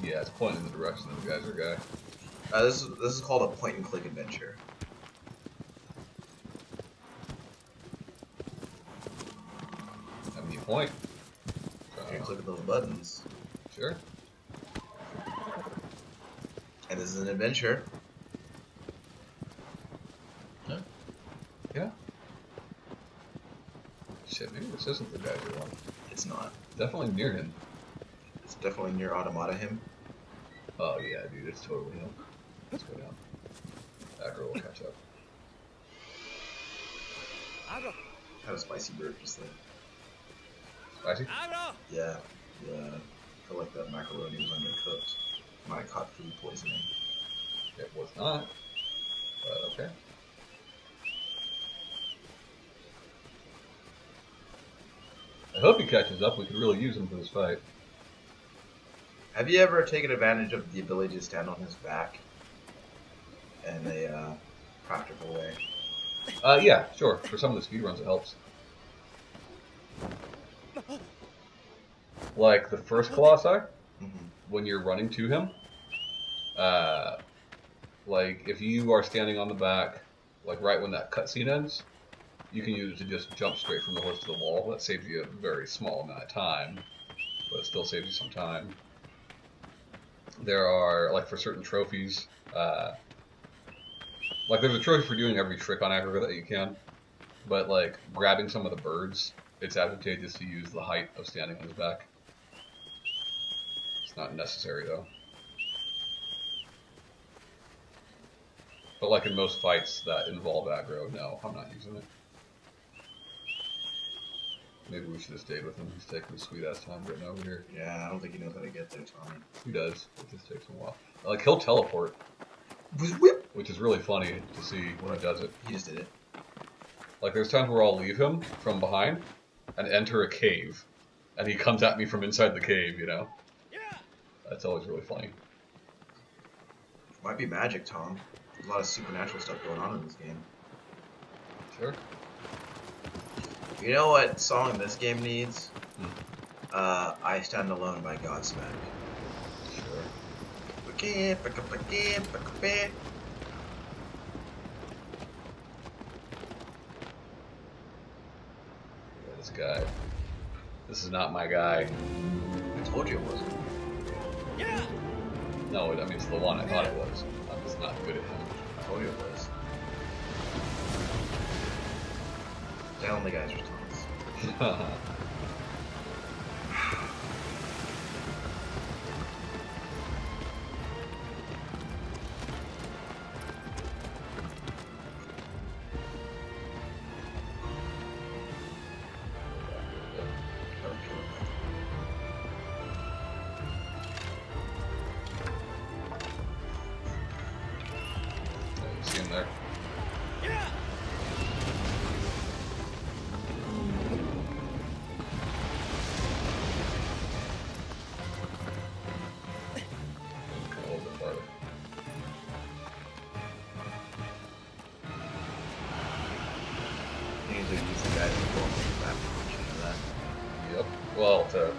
Speaker 1: Yeah, it's pointing in the direction of the Geyser guy.
Speaker 2: This is called a point and click adventure.
Speaker 1: How many point?
Speaker 2: You can click those buttons.
Speaker 1: Sure.
Speaker 2: And this is an adventure.
Speaker 1: Yeah. Yeah. Shit, maybe this isn't the Geyser one.
Speaker 2: It's not.
Speaker 1: Definitely near him.
Speaker 2: It's definitely near Automata him.
Speaker 1: Oh yeah, dude, it's totally him. Let's go down. That girl will catch up.
Speaker 2: Had a spicy burp just then.
Speaker 1: Spicy?
Speaker 2: Yeah. I feel like that macaroni was undercooked. Might have caught food poisoning.
Speaker 1: It was not. But okay. I hope he catches up. We could really use him for this fight.
Speaker 2: Have you ever taken advantage of the ability to stand on his back? in a practical way.
Speaker 1: Yeah, sure. For some of the speedruns, it helps. Like the first Colossi, when you're running to him, like if you are standing on the back, like right when that cutscene ends, you can use it to just jump straight from the horse to the wall. That saves you a very small amount of time, but it still saves you some time. There are, like for certain trophies, like there's a trophy for doing every trick on Africa that you can, but like grabbing some of the birds, it's advantageous to use the height of standing on his back. It's not necessary though. But like in most fights that involve aggro, no, I'm not using it. Maybe we should have stayed with him. He's taking a sweet ass time getting over here.
Speaker 2: Yeah, I don't think he knows how to get there, Tommy.
Speaker 1: He does. It just takes him a while. Like he'll teleport, which is really funny to see when he does it.
Speaker 2: He just did it.
Speaker 1: Like there's times where I'll leave him from behind and enter a cave, and he comes at me from inside the cave. You know, that's always really funny.
Speaker 2: Might be magic, Tom. There's a lot of supernatural stuff going on in this game.
Speaker 1: Sure.
Speaker 2: You know what song this game needs? I Stand Alone by Godsmack.
Speaker 1: Sure. This guy. This is not my guy.
Speaker 2: I told you it wasn't.
Speaker 1: No, I mean it's the one I thought it was. I'm just not good at him.
Speaker 2: I told you it was. Down the guy's response.
Speaker 1: See him there. Yep. Well, to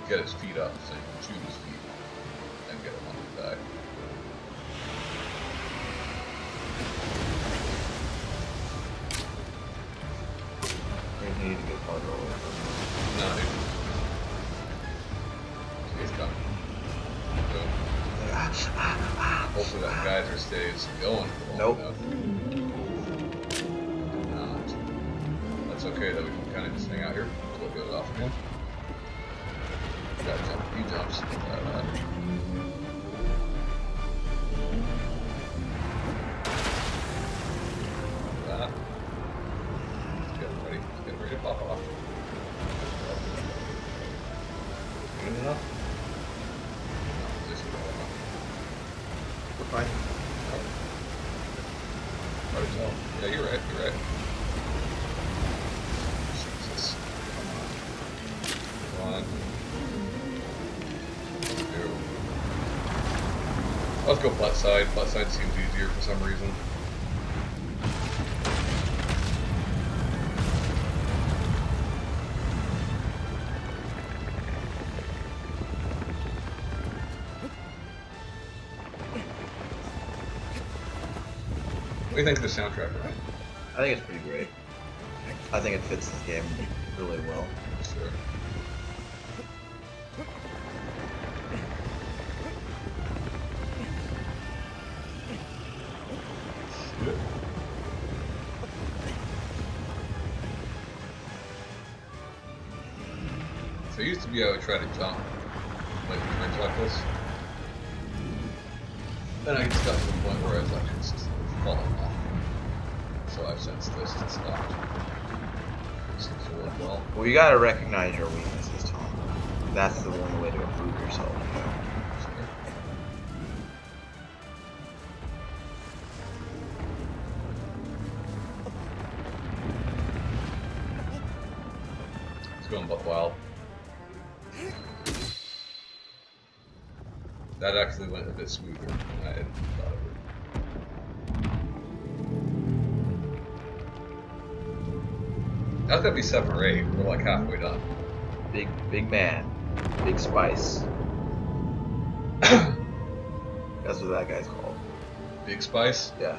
Speaker 1: get his feet up so you can shoot his feet and get him on his back.
Speaker 2: You need to get farther away from him.
Speaker 1: No, dude. He's coming. Boom. Hopefully that geyser stays going for long enough. Not. That's okay though, we can kind of just hang out here until it goes off again. Gotta jump a few jumps. It's getting ready. It's getting ready to pop off. Good enough? Not positioned well enough.
Speaker 2: We're fine.
Speaker 1: Hard to tell. Yeah, you're right. You're right. Jesus. Come on. Let's go butt side. Butt side seems easier for some reason. What do you think of the soundtrack, Ryan?
Speaker 2: I think it's pretty great. I think it fits this game really well.
Speaker 1: Sure. So it used to be I would try to jump like turns like this. Then I just got to the point where I was like just falling off. So I've since this and stopped. Seems to work well.
Speaker 2: Well, you gotta recognize your weaknesses, Tom. That's the only way to improve yourself. You know?
Speaker 1: Sure. It's going butt wild. That actually went a bit smoother than I had thought it would. That's gotta be 7 or 8. We're like halfway done.
Speaker 2: Big man. Big Spice. That's what that guy's called.
Speaker 1: Big Spice?
Speaker 2: Yeah.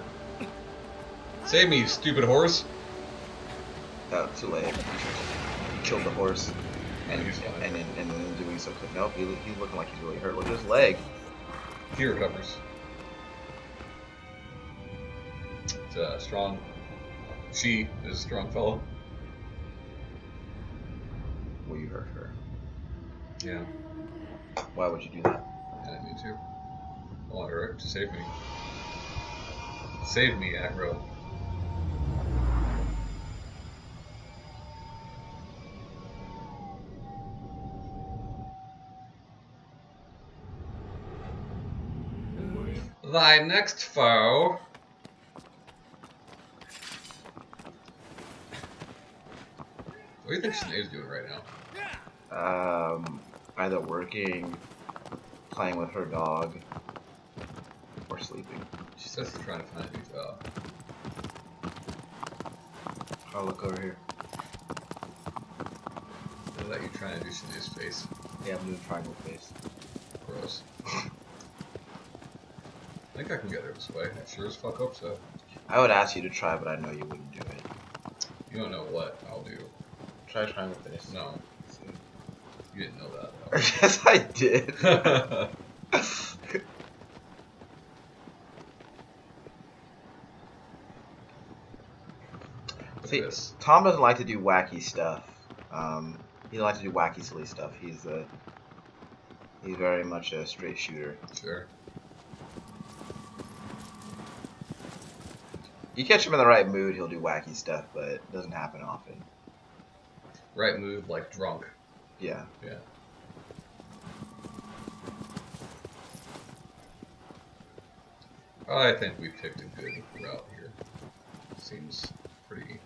Speaker 1: Save me, you stupid horse!
Speaker 2: Oh, too late. He killed the horse. And
Speaker 1: He's fine.
Speaker 2: and in doing so, nope, he's looking like he's really hurt. Look at his leg.
Speaker 1: He recovers. It's strong. She is a strong fellow.
Speaker 2: Well, you hurt her.
Speaker 1: Yeah.
Speaker 2: Why would you do that?
Speaker 1: I didn't need to. I want her to save me. Save me, aggro. Thy next foe. What do you think Sinead's doing right now?
Speaker 2: Either working, playing with her dog, or sleeping.
Speaker 1: She says she's trying to find a new job.
Speaker 2: I'll look over here.
Speaker 1: Is that you trying to do Sinead's face?
Speaker 2: Yeah, I'm doing triangle face.
Speaker 1: Gross. I think I can get her this way. I sure as fuck hope so.
Speaker 2: I would ask you to try, but I know you wouldn't do it.
Speaker 1: You don't know what I'll do.
Speaker 2: Try triangle face.
Speaker 1: No. You didn't know that,
Speaker 2: Yes, I did.
Speaker 1: though.
Speaker 2: See,
Speaker 1: this.
Speaker 2: Tom doesn't like to do wacky stuff. He doesn't like to do wacky, silly stuff. He's very much a straight shooter.
Speaker 1: Sure.
Speaker 2: You catch him in the right mood, he'll do wacky stuff, but it doesn't happen often.
Speaker 1: Right move, like drunk.
Speaker 2: Yeah.
Speaker 1: Yeah. I think we picked a good route here. Seems pretty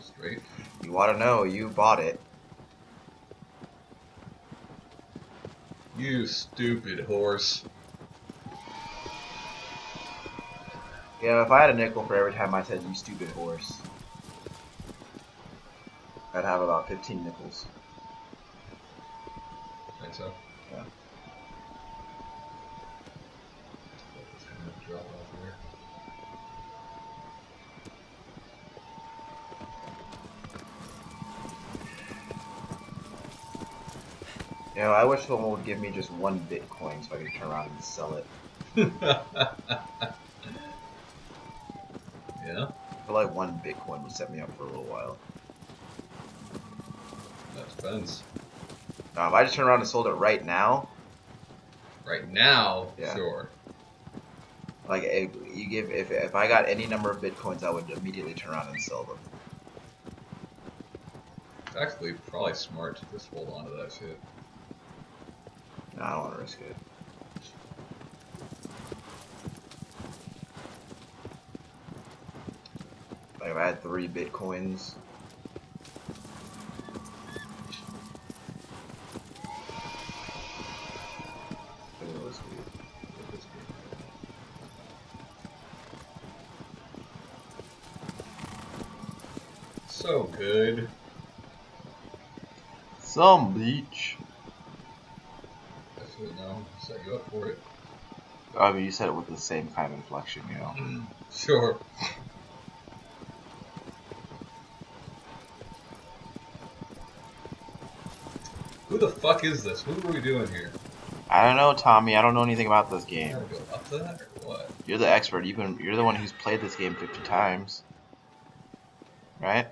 Speaker 1: straight.
Speaker 2: You want to know, you bought it.
Speaker 1: You stupid horse.
Speaker 2: Yeah, if I had a nickel for every time I said you stupid horse, I'd have about 15 nickels.
Speaker 1: Think so?
Speaker 2: Yeah.
Speaker 1: Let this kind of drop off here.
Speaker 2: You know, I wish someone would give me just 1 Bitcoin so I could turn around and sell it.
Speaker 1: Yeah?
Speaker 2: I feel like 1 Bitcoin would set me up for a little while.
Speaker 1: That depends.
Speaker 2: Now, if I just turned around and sold it right now,
Speaker 1: Right now,
Speaker 2: Yeah.
Speaker 1: sure.
Speaker 2: like if I got any number of Bitcoins, I would immediately turn around and sell them.
Speaker 1: It's actually probably smart to just hold on to that shit.
Speaker 2: No, I don't want to risk it. Like if I had 3 Bitcoins. Look at this dude.
Speaker 1: So good.
Speaker 2: Some beach.
Speaker 1: I should know. Set you up for it.
Speaker 2: I mean, you said it with the same kind of inflection, you know.
Speaker 1: Sure. Who the fuck is this? What are we doing here?
Speaker 2: I don't know, Tommy. I don't know anything about this
Speaker 1: I
Speaker 2: game.
Speaker 1: gotta go up to that or what?
Speaker 2: You're the expert. You're the one who's played this game 50 times, right?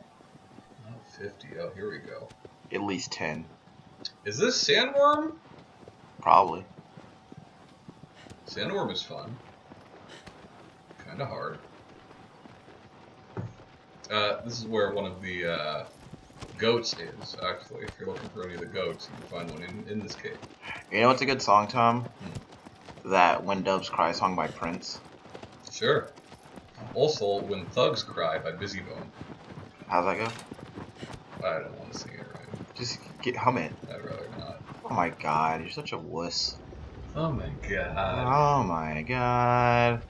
Speaker 1: Not 50. Oh, here we go.
Speaker 2: At least 10,
Speaker 1: Is this Sandworm?
Speaker 2: probably.
Speaker 1: Sandworm is fun. Kinda hard. This is where one of the goats is, actually. If you're looking for any of the goats, you can find one in this cave.
Speaker 2: You know what's a good song, Tom? That When Doves Cry song by Prince.
Speaker 1: Sure. Also, When Thugs Cry by Busy Bone.
Speaker 2: How's that go?
Speaker 1: I don't want to sing it right.
Speaker 2: Just hum it.
Speaker 1: I'd rather not.
Speaker 2: Oh my god, you're such a wuss.
Speaker 1: Oh my god.
Speaker 2: Oh my god.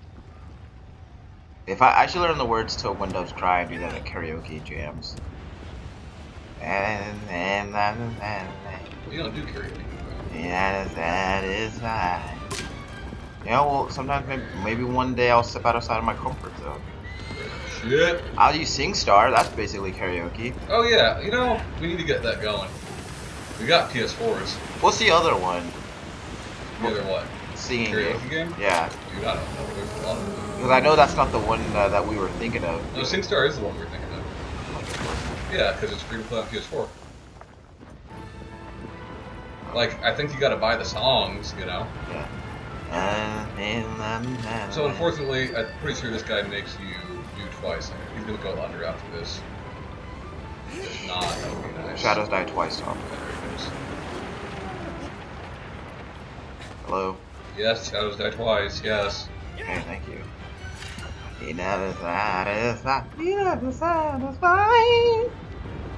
Speaker 2: If I should learn the words to When Doves Cry and do that at karaoke jams.
Speaker 1: You don't do karaoke.
Speaker 2: Yeah, that is right. Yeah, well, sometimes maybe one day I'll step outside of my comfort zone.
Speaker 1: Shit.
Speaker 2: I'll use SingStar. That's basically karaoke.
Speaker 1: Oh yeah, you know, we need to get that going. We got PS4s.
Speaker 2: What's the other one?
Speaker 1: The other what?
Speaker 2: Singing
Speaker 1: Karaoke game?
Speaker 2: Yeah.
Speaker 1: Dude, I don't know. There's a lot of them.
Speaker 2: Because I know that's not the one that we were thinking of.
Speaker 1: No, SingStar is the one we're thinking of. Yeah, because it's free to play on PS4. Like, I think you gotta buy the songs, you know?
Speaker 2: Yeah.
Speaker 1: So unfortunately, I'm pretty sure this guy makes you do twice. He's gonna go under after this. If not, that would be nice.
Speaker 2: Shadows die twice, Tom.
Speaker 1: Yeah, there he goes.
Speaker 2: Hello?
Speaker 1: Yes, Shadows die twice, yes.
Speaker 2: Okay, thank you. He never satisfied. He never satisfied.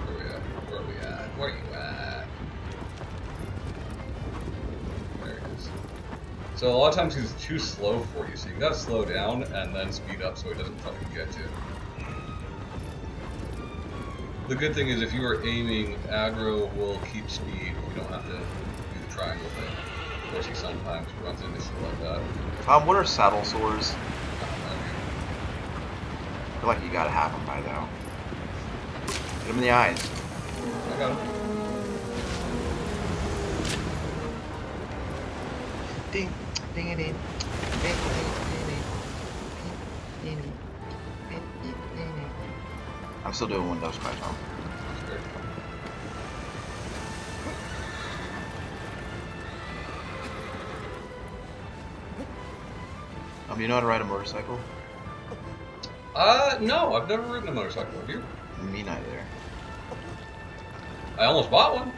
Speaker 1: Where we at? Where are we at? Where are you at? There he is. So a lot of times he's too slow for you, so you gotta slow down and then speed up so he doesn't fucking get you. The good thing is if you are aiming, aggro will keep speed. You don't have to do the triangle thing. Of course, he sometimes runs into shit like that.
Speaker 2: Tom, what are saddle sores?
Speaker 1: I don't know, dude.
Speaker 2: I feel like you gotta have them by now. Hit him in the eyes.
Speaker 1: I got him.
Speaker 2: Ding, ding, ding, ding, ding, ding, ding. I'm still doing Windows 5, Tom.
Speaker 1: Sure.
Speaker 2: Do you know how to ride a motorcycle?
Speaker 1: No, I've never ridden a motorcycle. Have you?
Speaker 2: Me neither.
Speaker 1: I almost bought one.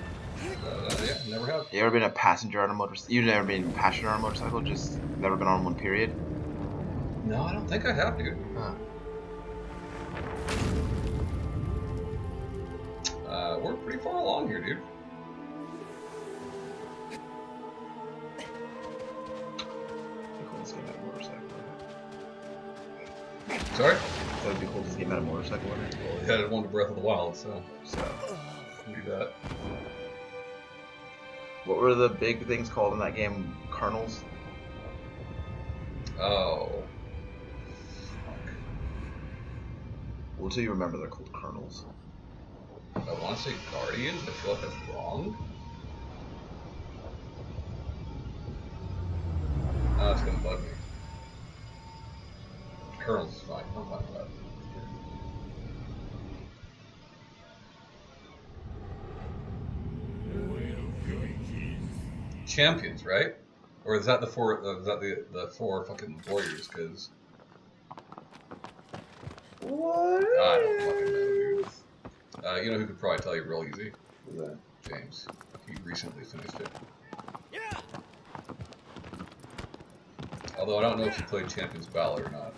Speaker 1: Yeah, never have.
Speaker 2: You ever been a passenger on a motorcycle? You've never been a passenger on a motorcycle? Just never been on one, period?
Speaker 1: No, I don't think I have, dude.
Speaker 2: Huh.
Speaker 1: We're pretty far along here, dude.
Speaker 2: Let's get a motorcycle.
Speaker 1: Sorry?
Speaker 2: That would be cool to get a motorcycle in it.
Speaker 1: Well, we had one to Breath of the Wild, so we do that.
Speaker 2: What were the big things called in that game? Kernels?
Speaker 1: Oh. Fuck.
Speaker 2: Well, do you remember they're called kernels?
Speaker 1: I want to say Guardians. I feel like that's wrong. Oh, it's gonna bug me. Kernels is fine. I'm fine with that. Champions, right? Or is that the four? Is that the four fucking warriors? Because
Speaker 2: What?
Speaker 1: I don't fucking know, dude. You know who could probably tell you real easy?
Speaker 2: Who's that?
Speaker 1: James. He recently finished it. Although I don't know if he played Champions Ballad or not.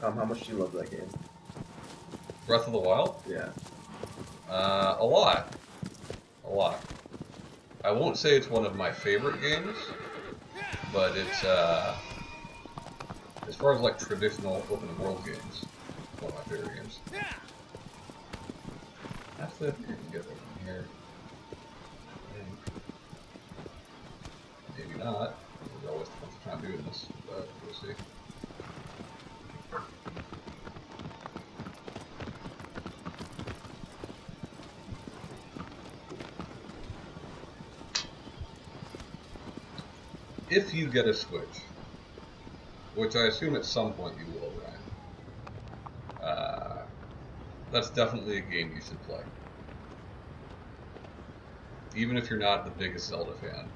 Speaker 2: How much do you love that game?
Speaker 1: Breath of the Wild?
Speaker 2: Yeah.
Speaker 1: A lot. A lot. I won't say it's one of my favorite games, but it's, as far as like traditional open world games, it's one of my favorite games. Actually, I think I can get it from here. Maybe not. There's always a bunch of time doing this, but we'll see. If you get a Switch, which I assume at some point you will, Ryan, that's definitely a game you should play. Even if you're not the biggest Zelda fan.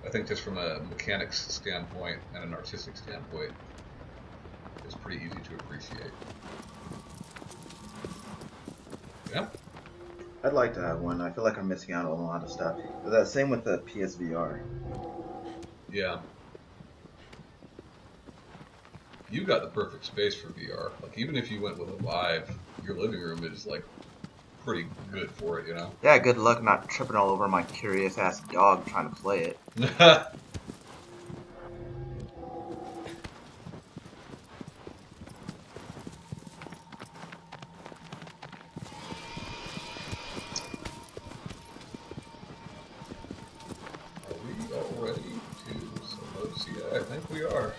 Speaker 1: I think just from a mechanics standpoint and an artistic standpoint, it's pretty easy to appreciate. Yeah?
Speaker 2: I'd like to have one. I feel like I'm missing out on a lot of stuff. But that's same with the PSVR.
Speaker 1: Yeah. You got the perfect space for VR. Like, even if you went with a Vive, your living room is, like, pretty good for it, you know?
Speaker 2: Yeah, good luck not tripping all over my curious ass dog trying to play it.
Speaker 1: think we are.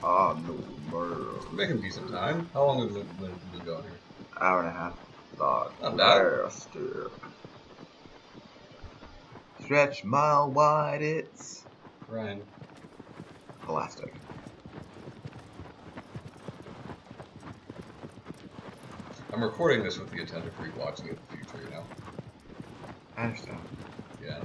Speaker 2: Oh no, murder.
Speaker 1: We're making decent time. How long have we been going here?
Speaker 2: Hour and a half. Dog.
Speaker 1: Not bad.
Speaker 2: Master. Stretch mile wide, it's
Speaker 1: Ryan.
Speaker 2: elastic.
Speaker 1: I'm recording this with the intent of rewatching it in the future, you know?
Speaker 2: I understand.
Speaker 1: Yeah.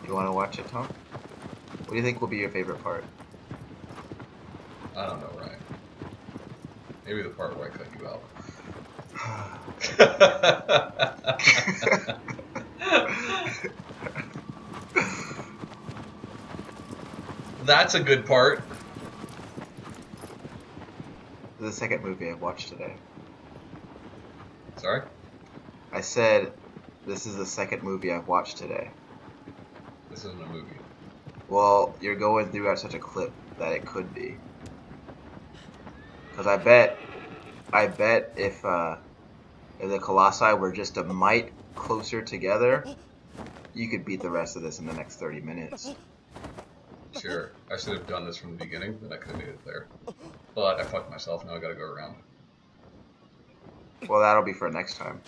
Speaker 2: You want to watch it, Tom? What do you think will be your favorite part?
Speaker 1: I don't know, Ryan. Maybe the part where I cut you out. That's a good part.
Speaker 2: This is the second movie I've watched today.
Speaker 1: Sorry?
Speaker 2: I said this is the second movie I've watched today.
Speaker 1: This isn't a movie.
Speaker 2: Well, you're going through at such a clip that it could be. Because I bet if the Colossi were just a mite closer together, you could beat the rest of this in the next 30 minutes.
Speaker 1: Sure. I should have done this from the beginning, then I could have made it there. But I fucked myself, now I gotta go around.
Speaker 2: Well, that'll be for next time.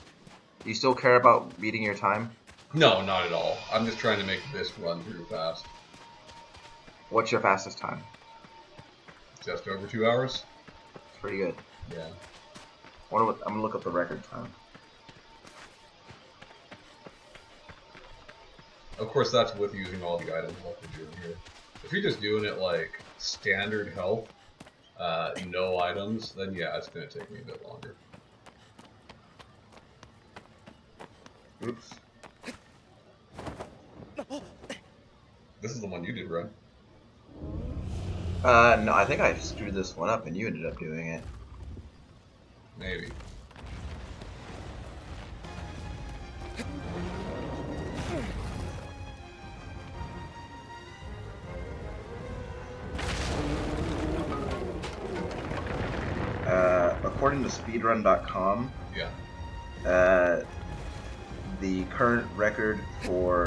Speaker 2: Do you still care about beating your time?
Speaker 1: No, not at all. I'm just trying to make this run through fast.
Speaker 2: What's your fastest time?
Speaker 1: Just over 2 hours?
Speaker 2: It's pretty good.
Speaker 1: Yeah.
Speaker 2: I'm gonna look up the record time.
Speaker 1: Of course, that's with using all the items like we're doing here. If you're just doing it like standard health, no items, then yeah, it's gonna take me a bit longer. Oops. This is the one you did, right?
Speaker 2: No, I think I screwed this one up and you ended up doing it.
Speaker 1: Maybe.
Speaker 2: According to speedrun.com,
Speaker 1: Yeah.
Speaker 2: the current record for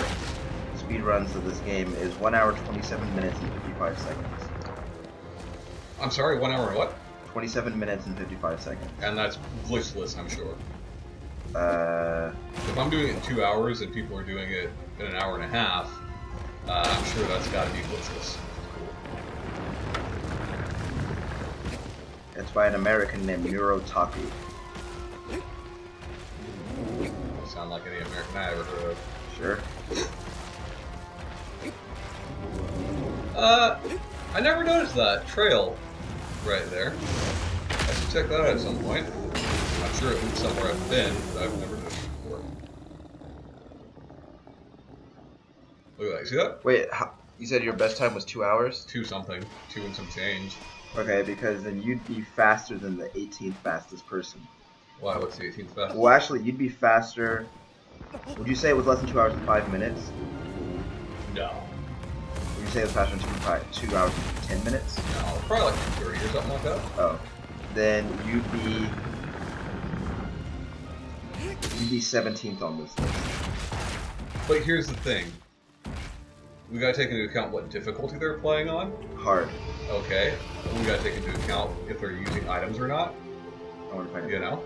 Speaker 2: speedruns of this game is 1 hour, 27 minutes, and 55 seconds.
Speaker 1: I'm sorry, 1 hour and what?
Speaker 2: 27 minutes and 55 seconds.
Speaker 1: And that's glitchless, I'm sure.
Speaker 2: Uh,
Speaker 1: If I'm doing it in 2 hours and people are doing it in an hour and a half, I'm sure that's gotta be glitchless.
Speaker 2: it's by an American named Neurotaku.
Speaker 1: Sound like any American I ever heard of.
Speaker 2: Sure.
Speaker 1: I never noticed that trail right there. I should check that out at some point. I'm sure it leads somewhere I've been, but I've never noticed it before. Look at that, you see that?
Speaker 2: Wait, you said your best time was 2 hours?
Speaker 1: 2 something, 2 and some change.
Speaker 2: Okay, because then you'd be faster than the 18th fastest person.
Speaker 1: Why, what's the 18th fastest?
Speaker 2: Well, actually, you'd be faster. Would you say it was less than 2 hours and 5 minutes?
Speaker 1: No.
Speaker 2: Would you say it was faster than 2 hours and 10 minutes?
Speaker 1: No, probably like 2:30 or something like that.
Speaker 2: Oh. Then you'd be 17th on this list.
Speaker 1: But here's the thing. We gotta take into account what difficulty they're playing on.
Speaker 2: Hard.
Speaker 1: Okay. We gotta take into account if they're using items or not.
Speaker 2: I wonder if I can
Speaker 1: You know?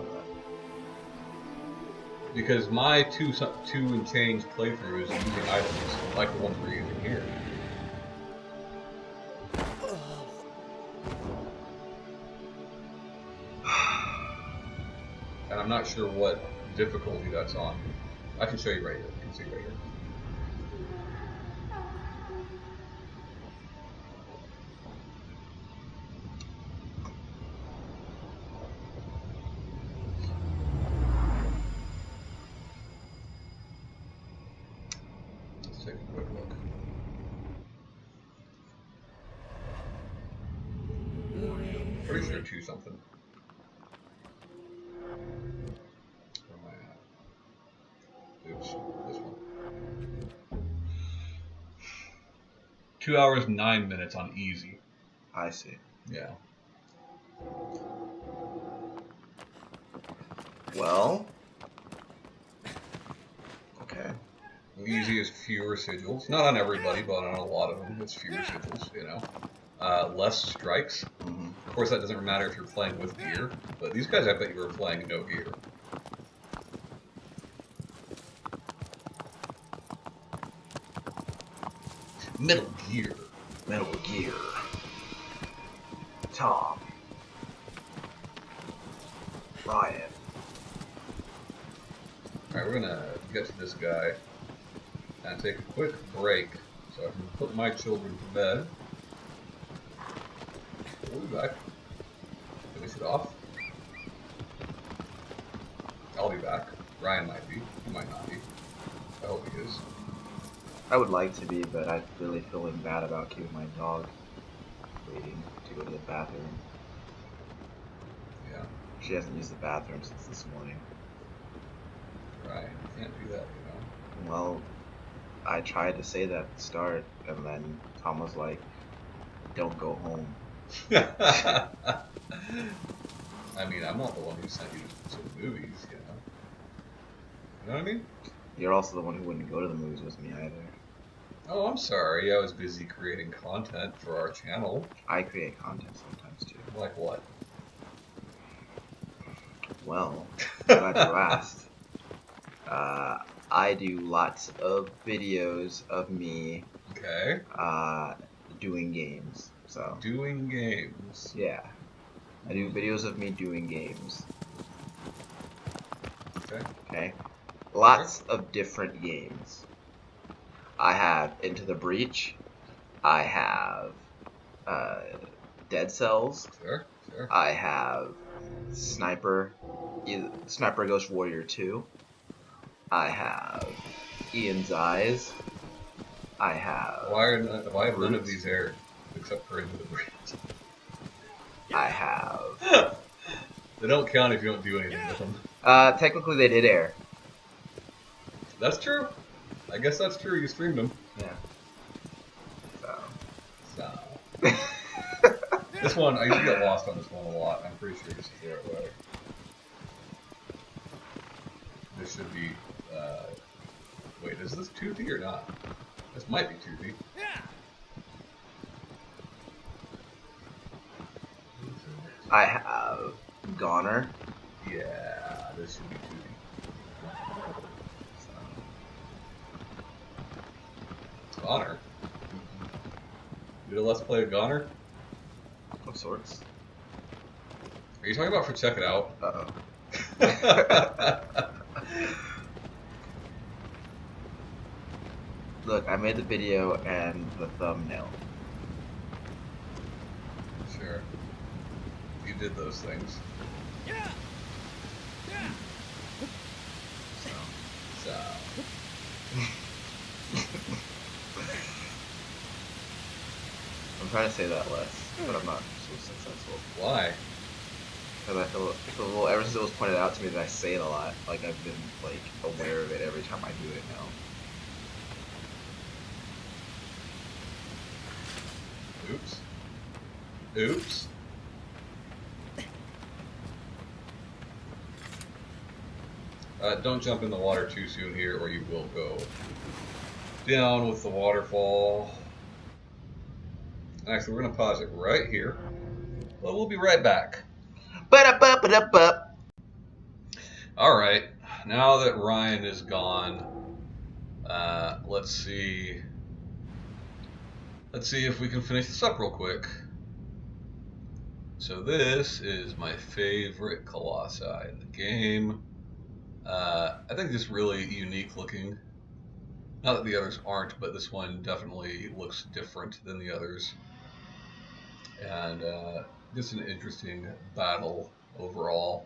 Speaker 1: Because my two and change playthrough is using items like the ones we're using here. And I'm not sure what difficulty that's on. I can show you right here. You can see right here. Let's take a quick look. Pretty sure 2 something. Where am I at? Oops, this one. 2 hours, 9 minutes on easy.
Speaker 2: I see.
Speaker 1: Yeah.
Speaker 2: Well,
Speaker 1: Easy is fewer sigils. Not on everybody, but on a lot of them, it's fewer sigils, you know. Less strikes. Of course, that doesn't matter if you're playing with gear, but these guys, I bet you were playing no gear. Metal Gear.
Speaker 2: Metal Gear. Tom. Ryan.
Speaker 1: Alright, we're gonna get to this guy and take a quick break so I can put my children to bed. We'll be back. Finish it off. I'll be back. Ryan might be. He might not be. I hope he is.
Speaker 2: I would like to be, but I'm really feeling bad about keeping my dog waiting to go to the bathroom.
Speaker 1: Yeah.
Speaker 2: She hasn't used the bathroom since this morning.
Speaker 1: Ryan, you can't do that, you know.
Speaker 2: Well, I tried to say that at the start, and then Tom was like, don't go home.
Speaker 1: I mean, I'm not the one who sent you to the movies, you know. You know what I mean?
Speaker 2: You're also the one who wouldn't go to the movies with me either.
Speaker 1: Oh, I'm sorry. I was busy creating content for our channel.
Speaker 2: I create content sometimes too.
Speaker 1: Like what?
Speaker 2: Well, glad you asked. I do lots of videos of me
Speaker 1: Okay.
Speaker 2: doing games. So
Speaker 1: Doing games.
Speaker 2: yeah, I do videos of me doing games.
Speaker 1: Okay.
Speaker 2: Okay, lots of different games. I have Into the Breach. I have Dead Cells.
Speaker 1: Sure. Sure.
Speaker 2: I have Sniper Ghost Warrior 2. I have Ian's Eyes. I have
Speaker 1: Why have none of these aired except for Into the Breach?
Speaker 2: I have
Speaker 1: They don't count if you don't do anything with them.
Speaker 2: technically they did air.
Speaker 1: That's true. I guess that's true. You streamed them.
Speaker 2: Yeah.
Speaker 1: So. This one, I used to get lost on this one a lot. I'm pretty sure this is the right way. This should be, wait, is this toothy or not? This might be toothy.
Speaker 2: I have Goner.
Speaker 1: Yeah, this should be toothy. Goner? You did a Let's Play of Goner?
Speaker 2: Of sorts.
Speaker 1: Are you talking about for Check It Out?
Speaker 2: Uh-oh. Look, I made the video and the thumbnail.
Speaker 1: Sure. You did those things. So.
Speaker 2: I'm trying to say that less, but I'm not so successful.
Speaker 1: Why?
Speaker 2: Because I feel well, ever since it was pointed out to me that I say it a lot, like I've been like aware of it every time I do it now.
Speaker 1: Oops. Oops. Don't jump in the water too soon here or you will go down with the waterfall. Actually, we're going to pause it right here. But we'll be right back. Alright, now that Ryan is gone, let's see if we can finish this up real quick. So this is my favorite Colossi in the game. I think it's really unique looking. Not that the others aren't, but this one definitely looks different than the others. And just an interesting battle overall.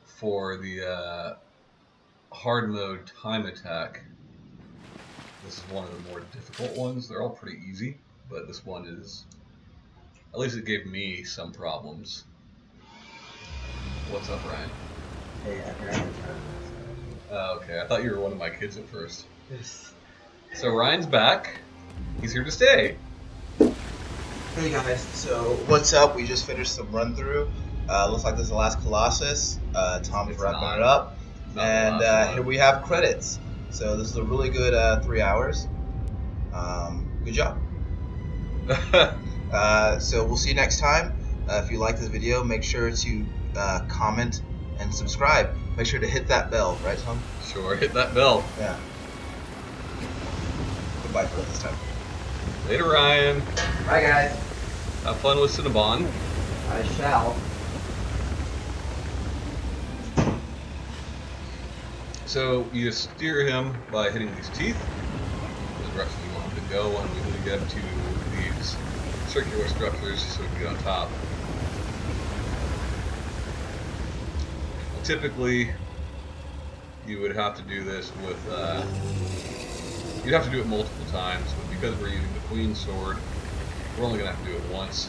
Speaker 1: For the hard mode time attack, this is one of the more difficult ones. They're all pretty easy, but this one is, at least it gave me some problems. What's up, Ryan?
Speaker 2: Hey, I forgot
Speaker 1: Okay, I thought you were one of my kids at first.
Speaker 2: Yes.
Speaker 1: So Ryan's back. He's here to stay.
Speaker 2: Hey guys, so what's up? We just finished some run through. Looks like this is the last Colossus. Tom's
Speaker 1: It's
Speaker 2: wrapping
Speaker 1: not.
Speaker 2: it up. And here we have credits. So this is a really good 3 hours. Good job. So we'll see you next time. If you like this video, make sure to comment and subscribe. Make sure to hit that bell, right, Tom?
Speaker 1: Sure, hit that bell.
Speaker 2: Yeah. Goodbye for this time.
Speaker 1: Later, Ryan.
Speaker 2: Bye, guys.
Speaker 1: Have fun with Cinnabon.
Speaker 2: I shall.
Speaker 1: So you steer him by hitting these teeth, the direction you want him to go, and we need to get to these circular structures so we can get on top. Typically, you would have to do this with, you'd have to do it multiple times, but because we're using the Queen Sword, we're only going to have to do it once.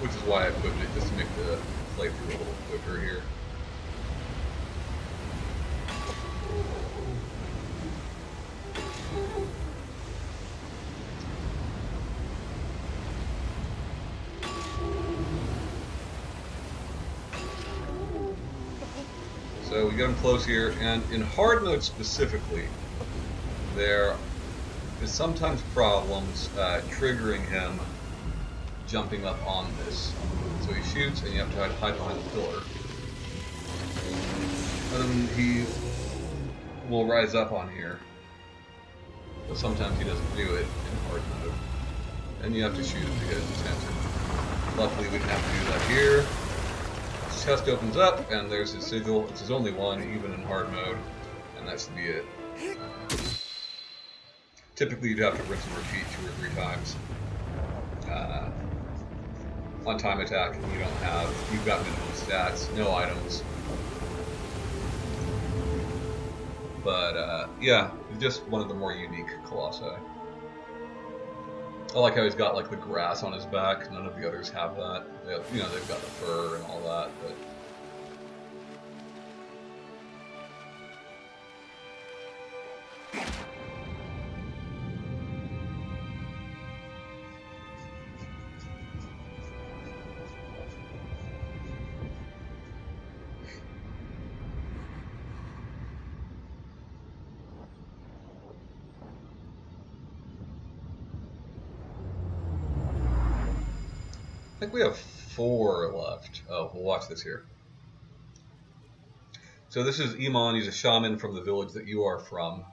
Speaker 1: Which is why I equipped it, just to make the playthrough a little quicker here. So we get him close here, and in hard mode specifically, there is sometimes problems triggering him jumping up on this. So he shoots, and you have to hide behind the pillar. And then he will rise up on here, but sometimes he doesn't do it in hard mode. And you have to shoot him to get his attention. Luckily we didn't have to do that here. His chest opens up, and there's his sigil. It's his only one, even in hard mode, and that should be it. Typically you'd have to rinse and repeat 2 or 3 times. On time attack, you've got minimum stats, no items. But yeah, just one of the more unique Colossi. I like how he's got like the grass on his back. None of the others have that. They've got the fur and all that, but I think we have 4 left. Oh, we'll watch this here. So this is Iman. He's a shaman from the village that you are from.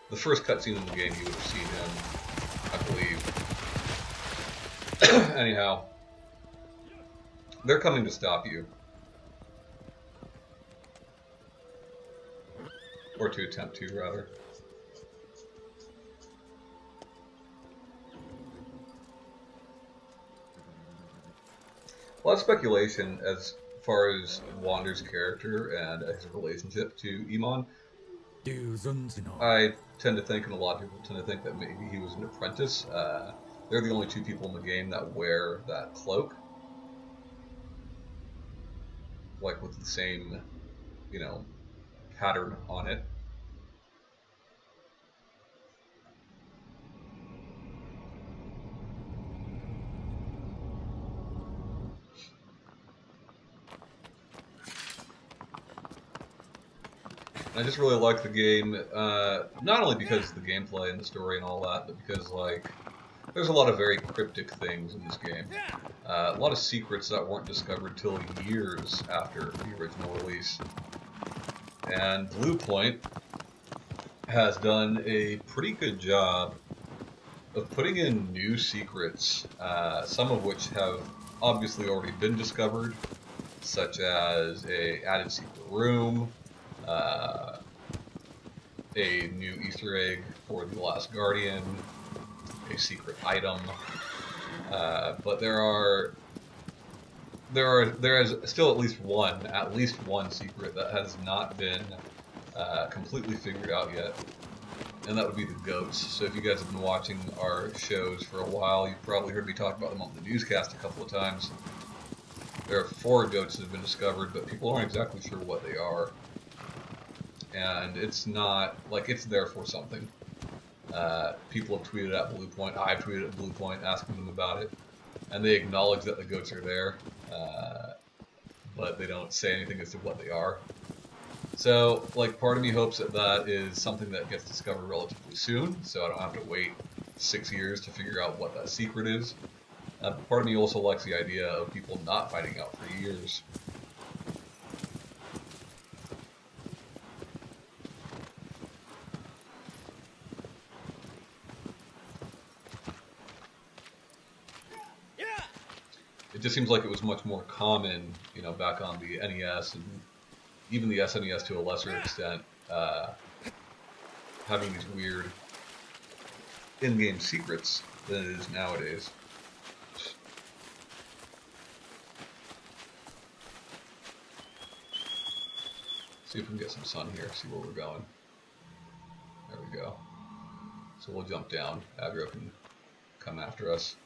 Speaker 1: The first cutscene in the game, you would have seen him, I believe. Anyhow, they're coming to stop you. Or to attempt to, rather. A lot of speculation as far as Wander's character and his relationship to Iman. I tend to think, and a lot of people tend to think, that maybe he was an apprentice. They're the only 2 people in the game that wear that cloak. Like with the same, pattern on it. I just really like the game, not only because of the gameplay and the story and all that, but because, there's a lot of very cryptic things in this game. A lot of secrets that weren't discovered till years after the original release. And Bluepoint has done a pretty good job of putting in new secrets, some of which have obviously already been discovered, such as a added secret room, a new Easter egg for the Last Guardian, a secret item, but there is still at least one secret that has not been completely figured out yet, and that would be the goats. So if you guys have been watching our shows for a while, you've probably heard me talk about them on the newscast a couple of times. There are 4 goats that have been discovered, but people aren't exactly sure what they are. And it's not, it's there for something. People have tweeted at Bluepoint, I've tweeted at Bluepoint asking them about it, and they acknowledge that the goats are there, but they don't say anything as to what they are. So, like, part of me hopes that that is something that gets discovered relatively soon, so I don't have to wait 6 years to figure out what that secret is. Part of me also likes the idea of people not finding out for years. It just seems like it was much more common, you know, back on the NES and even the SNES to a lesser extent, having these weird in-game secrets than it is nowadays. See if we can get some sun here, see where we're going. There we go. So we'll jump down. Aggro can come after us.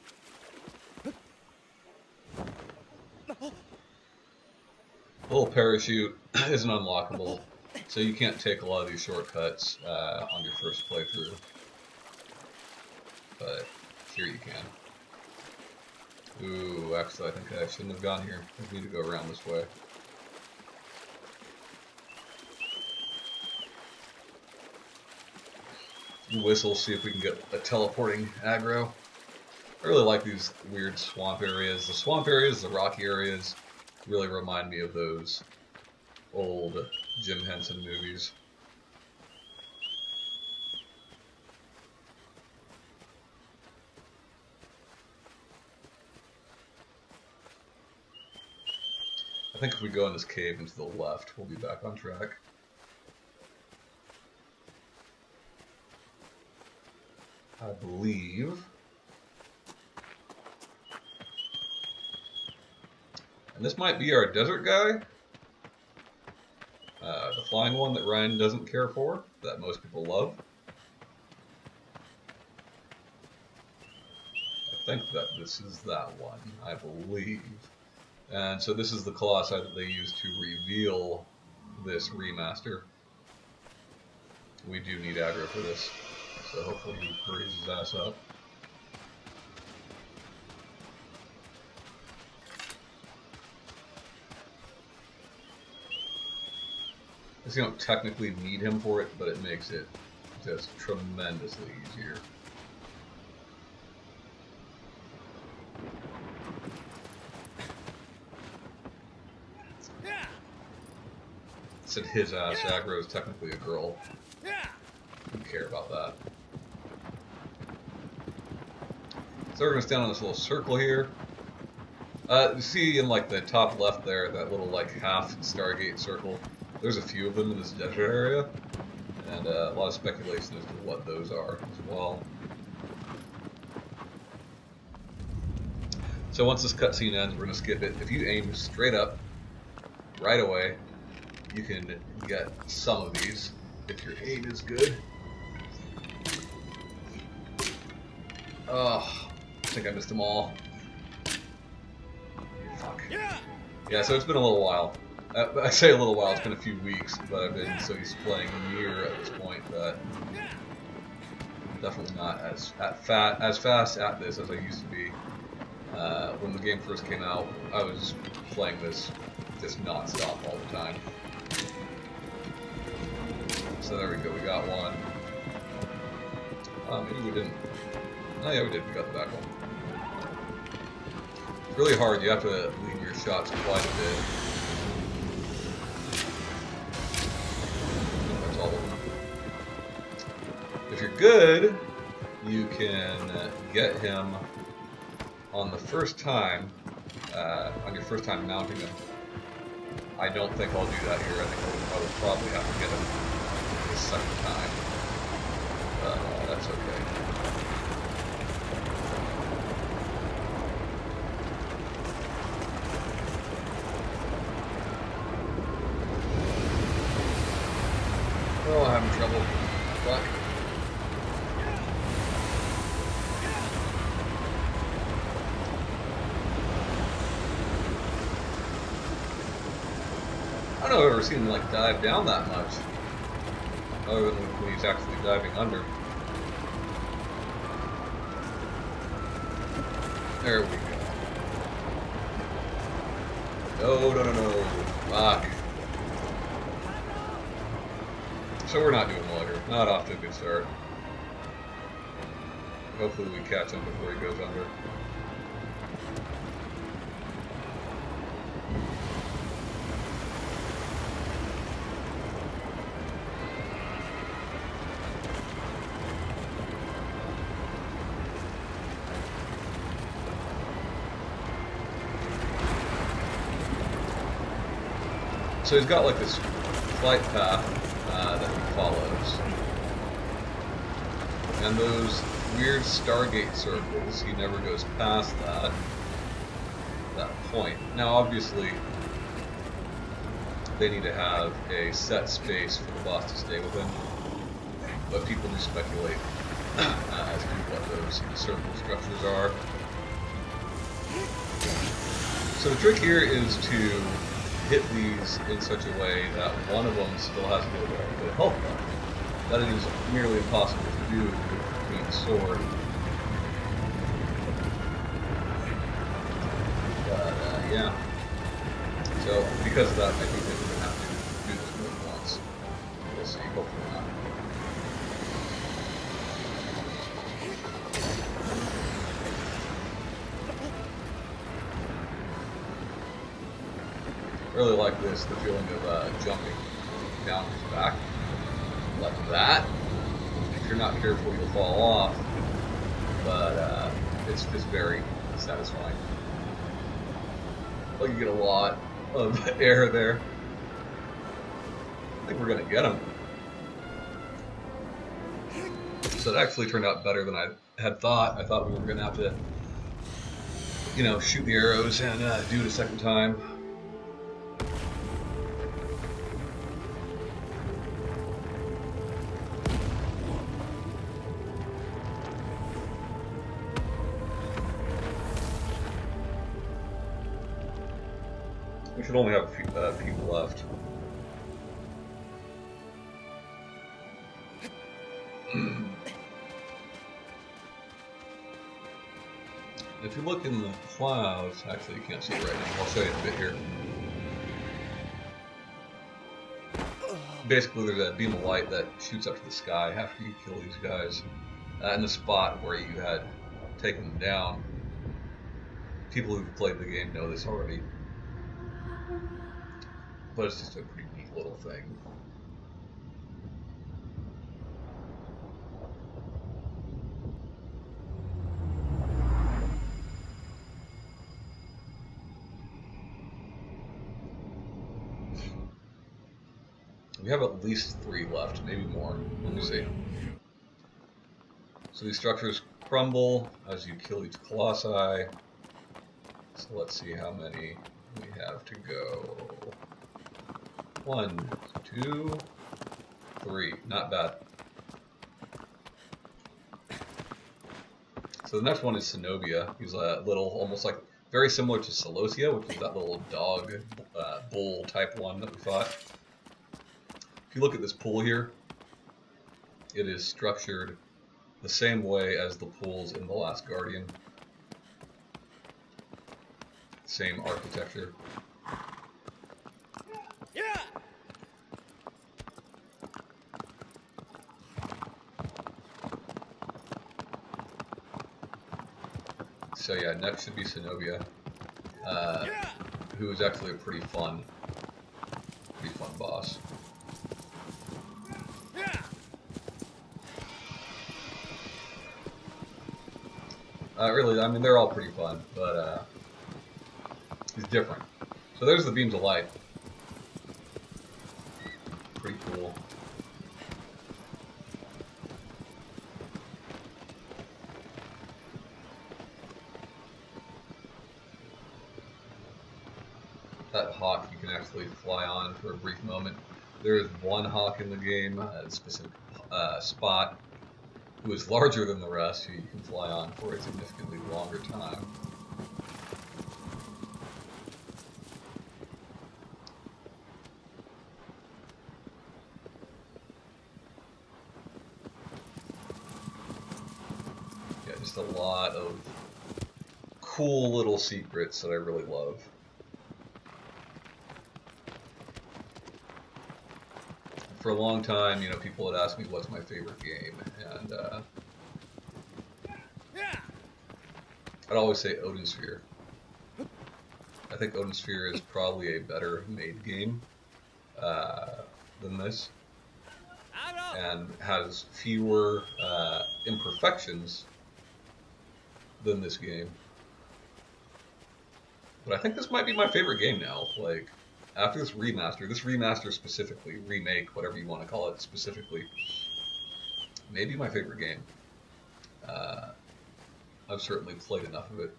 Speaker 1: The little parachute isn't unlockable, so you can't take a lot of these shortcuts on your first playthrough. But here you can. Ooh, actually I think I shouldn't have gone here. I need to go around this way. Whistle, see if we can get a teleporting aggro. I really like these weird swamp areas. The swamp areas, the rocky areas, really remind me of those old Jim Henson movies. I think if we go in this cave into the left, we'll be back on track. I believe. And this might be our desert guy. The flying one that Ryan doesn't care for, that most people love. I think that this is that one, I believe. And so this is the Colossi that they use to reveal this remaster. We do need aggro for this, so hopefully he hurries his ass up. You don't technically need him for it, but it makes it just tremendously easier. Said his ass, aggro is technically a girl. Who care about that? So we're gonna stand on this little circle here. You see in like the top left there, that little like half Stargate circle. There's a few of them in this desert area, and a lot of speculation as to what those are as well. So once this cutscene ends, we're going to skip it. If you aim straight up, right away, you can get some of these, if your aim is good. Oh, I think I missed them all. Fuck. Yeah, so it's been a little while. I say a little while, it's been a few weeks, but I've been so used to playing Nier at this point that I'm definitely not as fast at this as I used to be. When the game first came out, I was playing this just non-stop all the time. So there we go, we got one. Maybe we didn't. Oh yeah, we did, we got the back one. It's really hard, you have to lead your shots quite a bit. If you're good, you can get him on the first time, on your first time mounting him. I don't think I'll do that here. I think I would probably have to get him the second time. But that's okay. Oh, I'm having trouble. Fuck. I don't know if I've ever seen him like dive down that much, other than when he's actually diving under. There we go. No, no, no, no. Fuck. So we're not doing well here. Not off to a good start. Hopefully we catch him before he goes under. So he's got like this flight path that he follows. And those weird Stargate circles, he never goes past that point. Now obviously they need to have a set space for the boss to stay within, but people do speculate as to what those circle structures are. So the trick here is to hit these in such a way that one of them still has a little bit of health left. That is nearly impossible to do with the Queen Sword. But yeah. So because of that, I think that we're going to have to do this more than once. We'll see. Hopefully not. I really like the feeling of jumping down his back like that. If you're not careful, you'll fall off, but it's just very satisfying. Like you get a lot of air there. I think we're gonna get him. So it actually turned out better than I had thought. I thought we were gonna have to, you know, shoot the arrows and do it a second time. We should only have a few people left. If you look in the clouds, actually you can't see it right now, I'll show you in a bit here. Basically there's a beam of light that shoots up to the sky after you kill these guys. In the spot where you had taken them down. People who've played the game know this already. But it's just a pretty neat little thing. We have at least 3 left, maybe more. Let me see. So these structures crumble as you kill each Colossi. So let's see how many we have to go. 1, 2, 3. Not bad. So the next one is Zenobia. He's a little, almost like, very similar to Celosia, which is that little dog, bull type one that we fought. If you look at this pool here, it is structured the same way as the pools in The Last Guardian. Same architecture.
Speaker 3: Yeah.
Speaker 1: So yeah, next should be Zenobia, who is actually a pretty fun boss. Really, I mean, they're all pretty fun, but he's different. So there's the beams of light. Pretty cool. That hawk you can actually fly on for a brief moment. There is one hawk in the game at a specific spot who is larger than the rest, who you can fly on for a significantly longer time. Yeah, just a lot of cool little secrets that I really love. for a long time, you know, people had asked me what's my favorite game, and I'd always say Odin Sphere. I think Odin Sphere is probably a better made game than this, and has fewer imperfections than this game. But I think this might be my favorite game now. Like, after this remaster specifically, remake, whatever you want to call it specifically, maybe my favorite game. I've certainly played enough of it.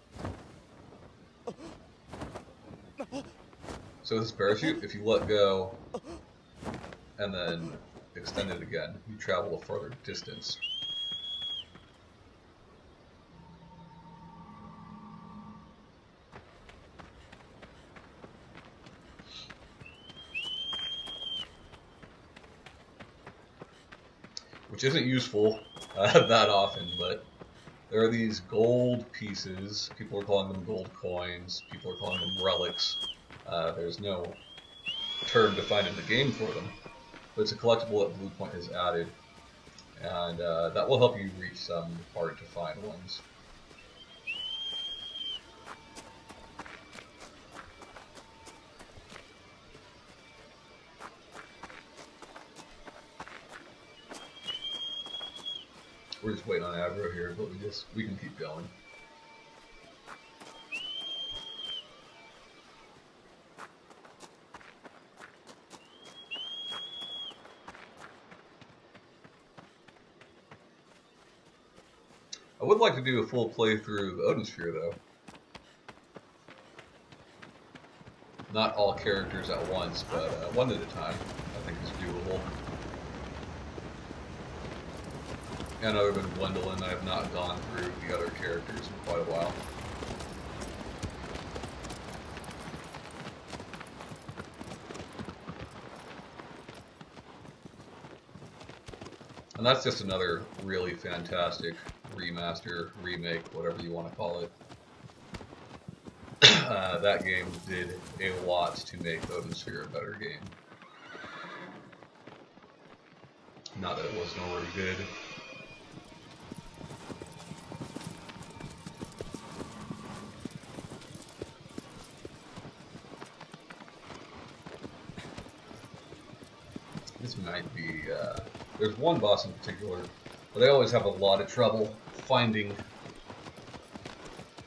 Speaker 1: So with this parachute, if you let go and then extend it again, you travel a further distance. Which isn't useful that often, but there are these gold pieces. People are calling them gold coins. People are calling them relics. There's no term defined in the game for them, but it's a collectible that Bluepoint has added, and that will help you reach some hard to find ones. We're just waiting on aggro here, but we can keep going. I would like to do a full playthrough of Odin Sphere, though. Not all characters at once, but one at a time, I think is doable. And other than Gwendolyn, I have not gone through the other characters in quite a while. And that's just another really fantastic remaster, remake, whatever you want to call it. That game did a lot to make Odin Sphere a better game. Not that it wasn't already good. This might be, there's one boss in particular that I always have a lot of trouble finding,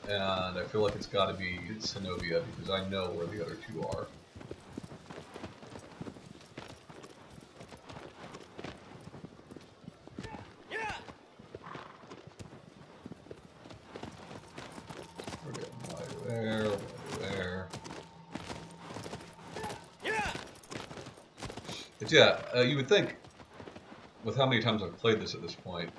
Speaker 1: and I feel like it's got to be Zenobia, because I know where the other two are. We're getting right there, right there. But yeah, you would think, with how many times I've played this at this point,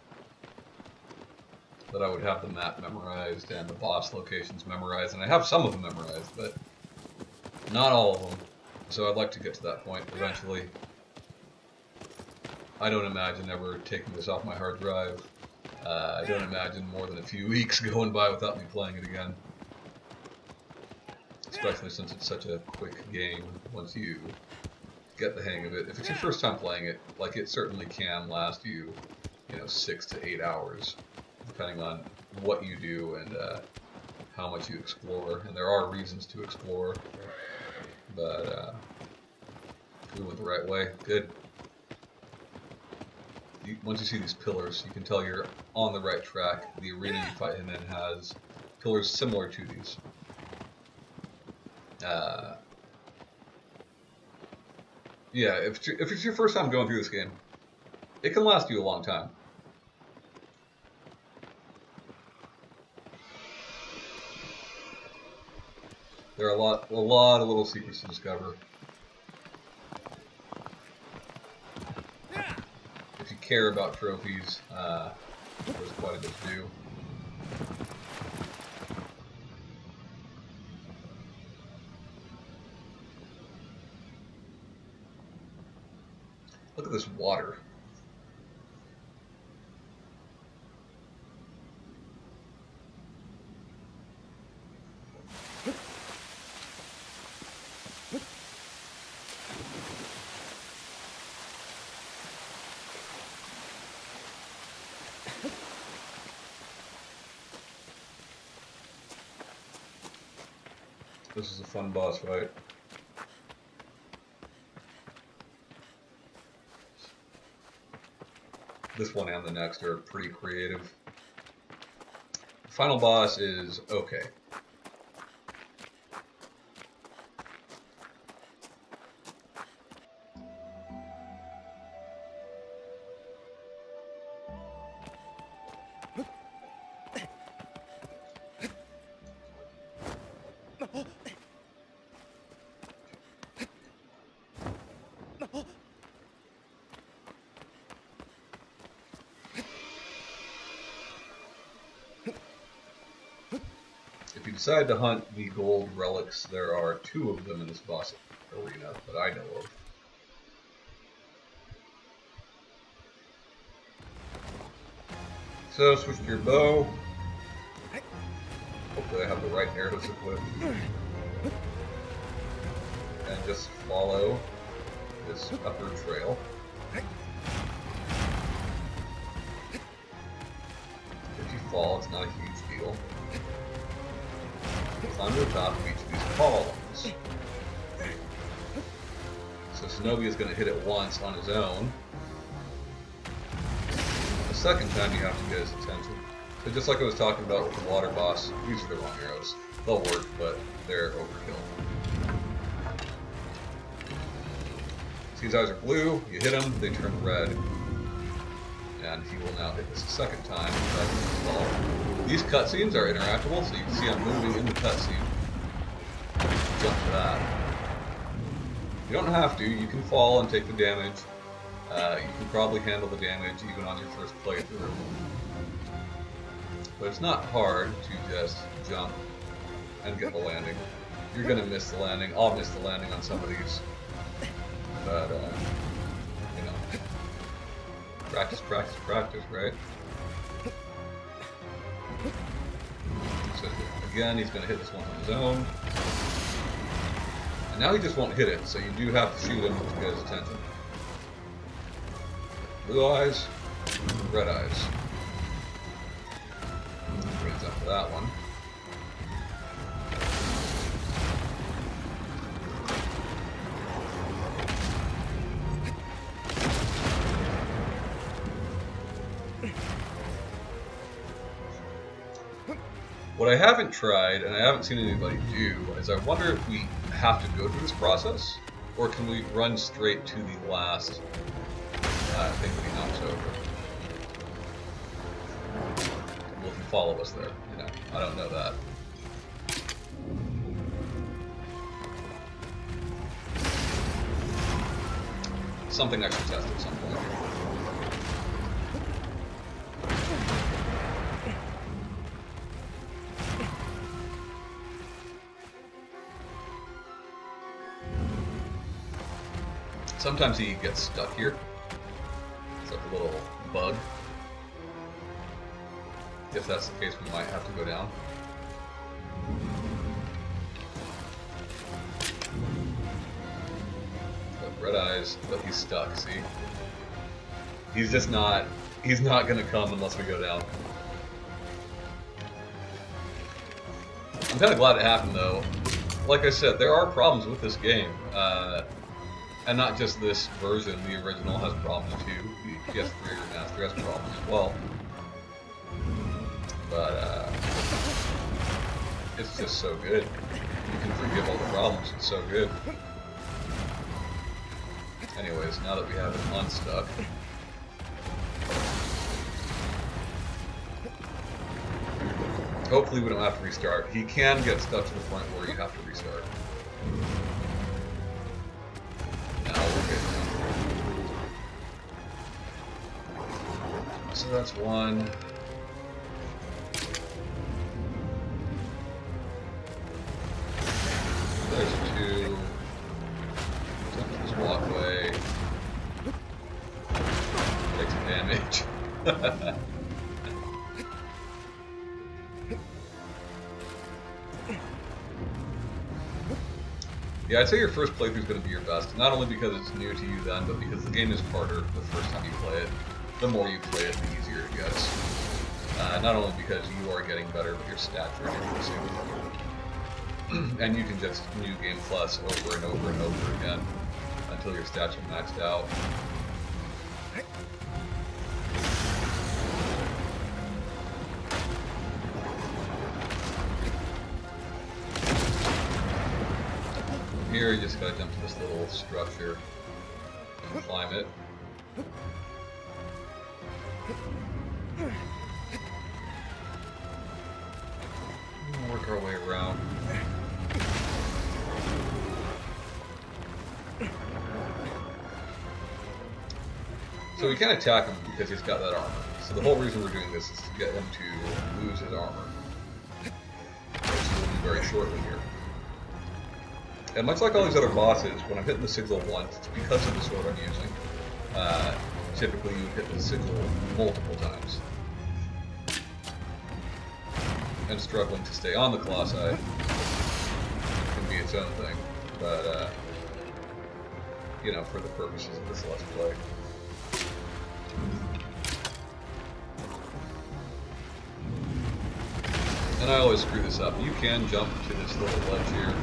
Speaker 1: that I would have the map memorized and the boss locations memorized, and I have some of them memorized, but not all of them. So I'd like to get to that point eventually. I don't imagine ever taking this off my hard drive. I don't imagine more than a few weeks going by without me playing it again. Especially since it's such a quick game once you get the hang of it. If it's your first time playing it, like, it certainly can last you, 6 to 8 hours, depending on what you do and how much you explore. And there are reasons to explore, but we went the right way. Good. Once you see these pillars, you can tell you're on the right track. The arena you fight him in has pillars similar to these. Yeah, if it's your first time going through this game, it can last you a long time. There are a lot of little secrets to discover. If you care about trophies, there's quite a bit to do. Look at this water. This is a fun boss fight. This one and the next are pretty creative. The final boss is okay. If you decide to hunt the gold relics, there are 2 of them in this boss arena that I know of. So switch to your bow. Hopefully I have the right arrows equipped. And just follow this upper trail. If you fall, it's not a huge deal. Climb to the top of each of these columns. So Shinobi is going to hit it once on his own. The second time you have to get his attention. So just like I was talking about with the water boss, these are the wrong arrows. They'll work, but they're overkill. So his eyes are blue, you hit them, they turn red. And he will now hit this a second time. These cutscenes are interactable, so you can see I'm moving in the cutscene. Jump to that. You don't have to, you can fall and take the damage. You can probably handle the damage even on your first playthrough. But it's not hard to just jump and get the landing. You're gonna miss the landing. I'll miss the landing on some of these. But, you know. Practice, practice, practice, right? So again, he's going to hit this one on his own. And now he just won't hit it, so you do have to shoot him to get his attention. Blue eyes, red eyes. Brings up for that one. What I haven't tried, and I haven't seen anybody do, is I wonder if we have to go through this process, or can we run straight to the last thing that he knocks over? Will he follow us there? You know, I don't know that. Something I should test at some point. Sometimes he gets stuck here. It's like a little bug. If that's the case, we might have to go down. Got red eyes, but he's stuck, see? He's just not, he's not gonna come unless we go down. I'm kinda glad it happened though. Like I said, there are problems with this game. And not just this version, the original has problems too. The PS3 remaster has problems as well. But it's just so good. You can forgive all the problems, it's so good. Anyways, now that we have it unstuck. Hopefully we don't have to restart. He can get stuck to the point where you have to restart. So that's one. There's two. Jump this walkway. Take some damage. Yeah, I'd say your first playthrough is going to be your best. Not only because it's new to you then, but because the game is harder the first time you play it. The more you play it, the easier it gets. Not only because you are getting better, but your stats are increasing. And you can just New Game Plus over and over and over again until your stats are maxed out. Here, you just gotta jump to this little structure and climb it. We'll work our way around. So we can't attack him because he's got that armor. So the whole reason we're doing this is to get him to lose his armor, which will be very shortly here. And much like all these other bosses, when I'm hitting the sigil once, it's because of the sword I'm using. Typically you hit the sigil multiple times. And struggling to stay on the Colossi can be its own thing. But, you know, for the purposes of this Let's Play. And I always screw this up. You can jump to this little ledge here.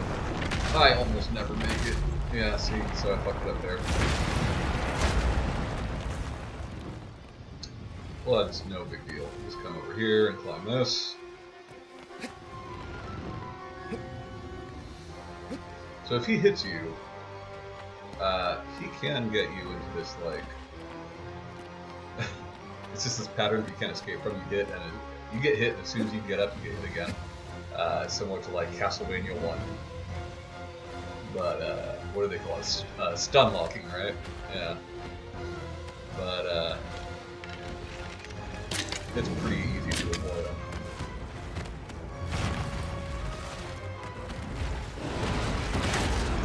Speaker 1: I almost never make it. Yeah, see, so I fucked it up there. Well, that's no big deal. Just come over here and climb this. So if he hits you, he can get you into this, like... it's just this pattern that you can't escape from. You hit, and you get hit, and as soon as you get up, you get hit again. Similar to, like, Castlevania 1. But, what do they call it? Stun locking, right? Yeah. But, it's pretty easy to avoid them.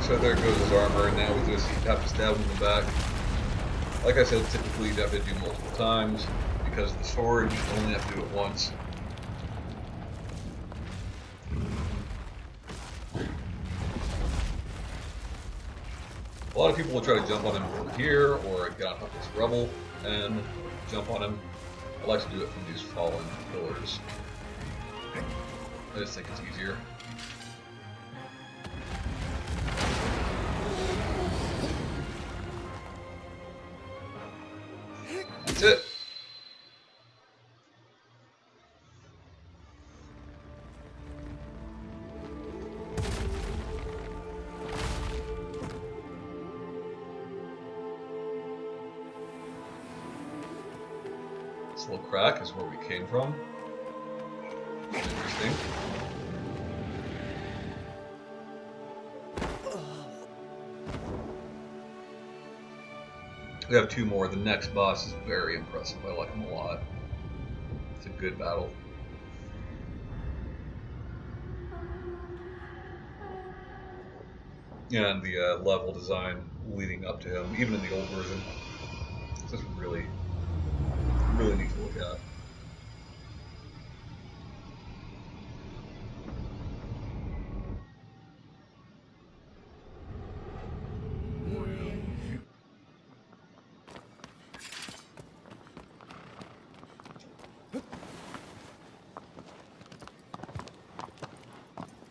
Speaker 1: So there goes his armor, and now we just have to stab him in the back. Like I said, typically you'd have to do multiple times. Because of the sword, you only have to do it once. A lot of people will try to jump on him from here, or get on top of this rubble and jump on him. I like to do it from these fallen pillars. I just think it's easier. That's it. This little crack is where we came from. Interesting. We have two more. The next boss is very impressive. I like him a lot. It's a good battle. And the level design leading up to him, even in the old version, it's just really neat to look at.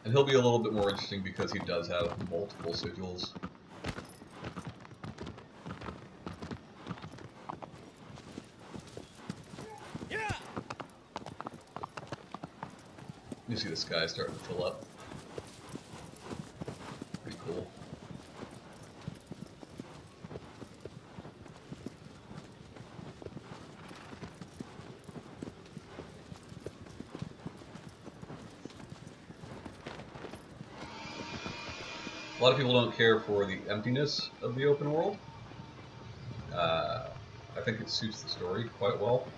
Speaker 1: And he'll be a little bit more interesting because he does have multiple sigils. You see the sky starting to fill up. Pretty cool. A lot of people don't care for the emptiness of the open world. I think it suits the story quite well.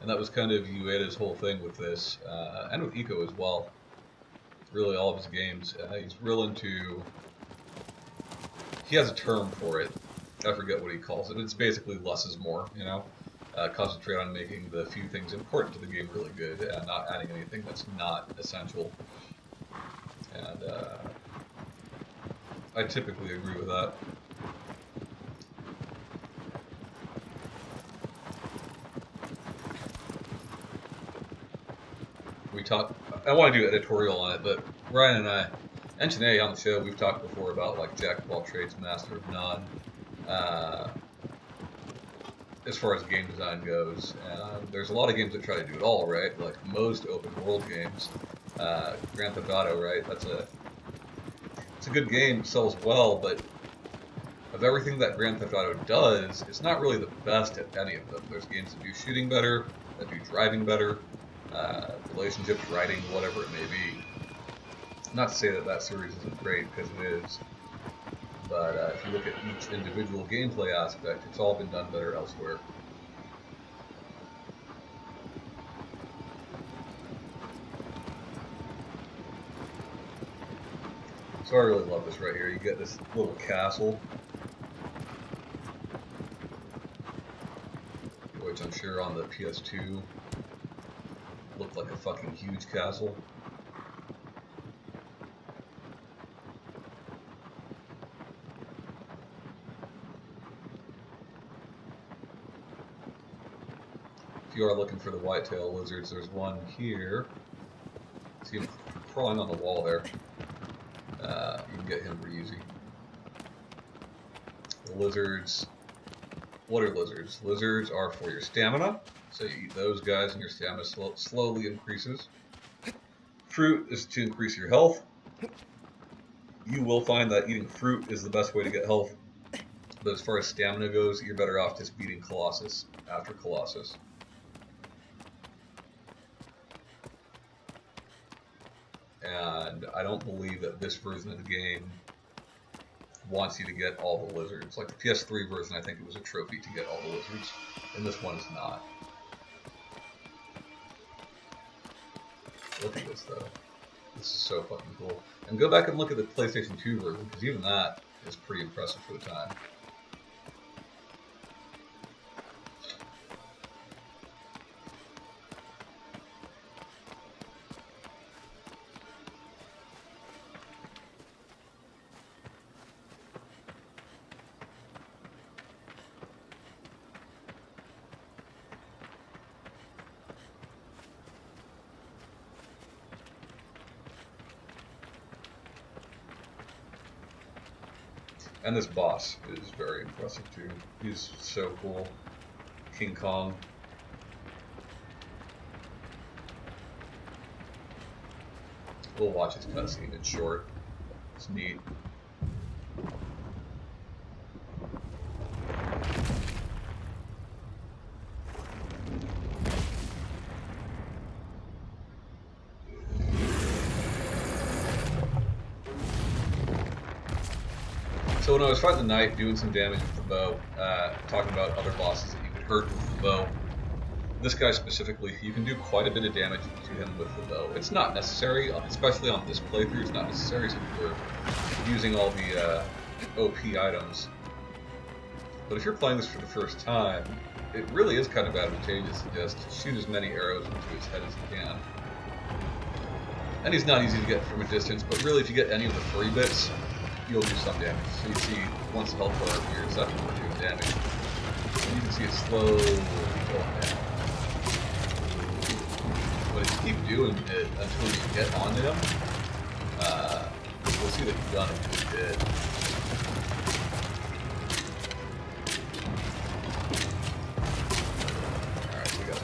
Speaker 1: And that was kind of Ueda's whole thing with this, and with Eco as well. Really, all of his games. He's real into... He has a term for it. I forget what he calls it. It's basically less is more, you know? Concentrate on making the few things important to the game really good, and not adding anything that's not essential. And I typically agree with that. I want to do editorial on it, but Ryan and I, and today on the show, we've talked before about like Jack of all trades, master of none, as far as game design goes. There's a lot of games that try to do it all, right? Like most open world games, Grand Theft Auto, right? It's a good game, sells well, but of everything that Grand Theft Auto does, it's not really the best at any of them. There's games that do shooting better, that do driving better, relationships, writing, whatever it may be. Not to say that that series isn't great, because it is, but if you look at each individual gameplay aspect, it's all been done better elsewhere. So I really love this right here. You get this little castle, which I'm sure on the PS2 looked like a fucking huge castle. If you are looking for the whitetail lizards, there's one here. See him crawling on the wall there. You can get him pretty easy. The lizards. What are lizards? Lizards are for your stamina. So you eat those guys and your stamina slowly increases. Fruit is to increase your health. You will find that eating fruit is the best way to get health. But as far as stamina goes, you're better off just beating Colossus after Colossus. And I don't believe that this version of the game wants you to get all the lizards. Like the PS3 version, I think it was a trophy to get all the lizards, and this one is not. Look at this though. This is so fucking cool. And go back and look at the PlayStation 2 version, because even that is pretty impressive for the time. And this boss is very impressive too. He's so cool. King Kong. We'll watch his cutscene. It's short. It's neat. So when I was fighting the knight, doing some damage with the bow, talking about other bosses that you could hurt with the bow, this guy specifically, you can do quite a bit of damage to him with the bow. It's not necessary, especially on this playthrough, it's not necessary since we're using all the OP items. But if you're playing this for the first time, it really is kind of advantageous to just shoot as many arrows into his head as you can. And he's not easy to get from a distance, but really if you get any of the furry bits, you'll do some damage. So you see, once the health bar appears, that's when we're doing damage. And you can see it slowly going down. But if you keep doing it until you get onto him, you'll see that you've done a good bit. Alright, we got it.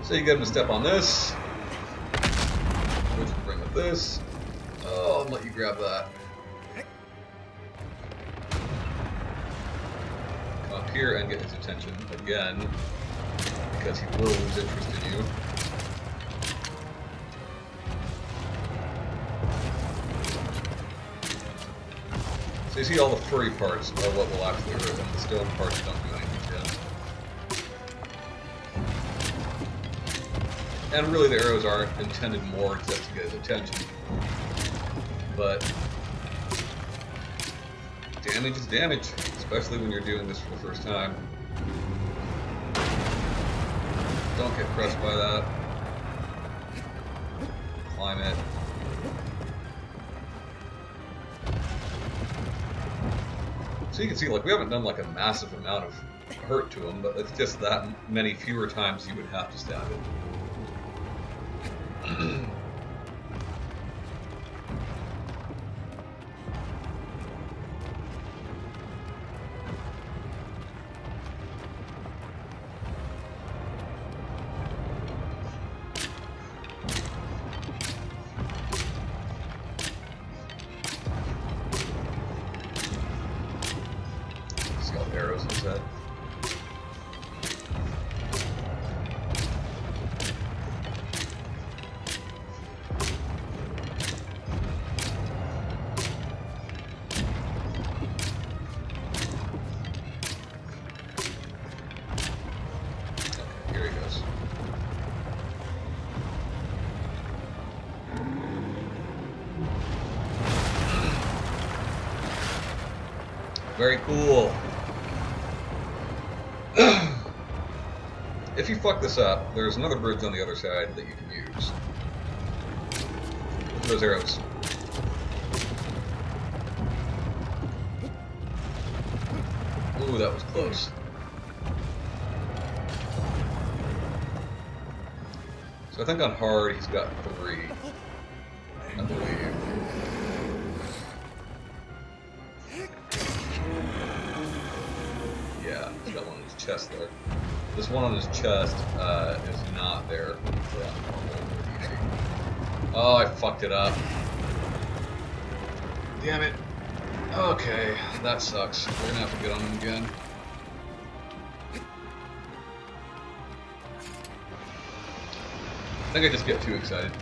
Speaker 1: So you get him to step on this, which will bring up this. Oh, I'll let you grab that. Come up here and get his attention again, because he will lose interest in you. So you see all the furry parts are what will actually hurt him. The stone parts don't do anything to him. And really the arrows aren't intended more just to get his attention. But Damage is damage, especially when you're doing this for the first time. Don't get crushed by that. Climb it. So you can see, like, we haven't done like a massive amount of hurt to him, but it's just that many fewer times you would have to stab it. See all the arrows in his head. Very cool. If you fuck this up, there's another bridge on the other side that you can use. Look at those arrows. Ooh, that was close. So I think on hard he's got 3, I believe. He's got one on his chest there. This one on his chest is not there. Oh, I fucked it up. Damn it. Okay, that sucks. We're gonna have to get on him again. I think I just get too excited.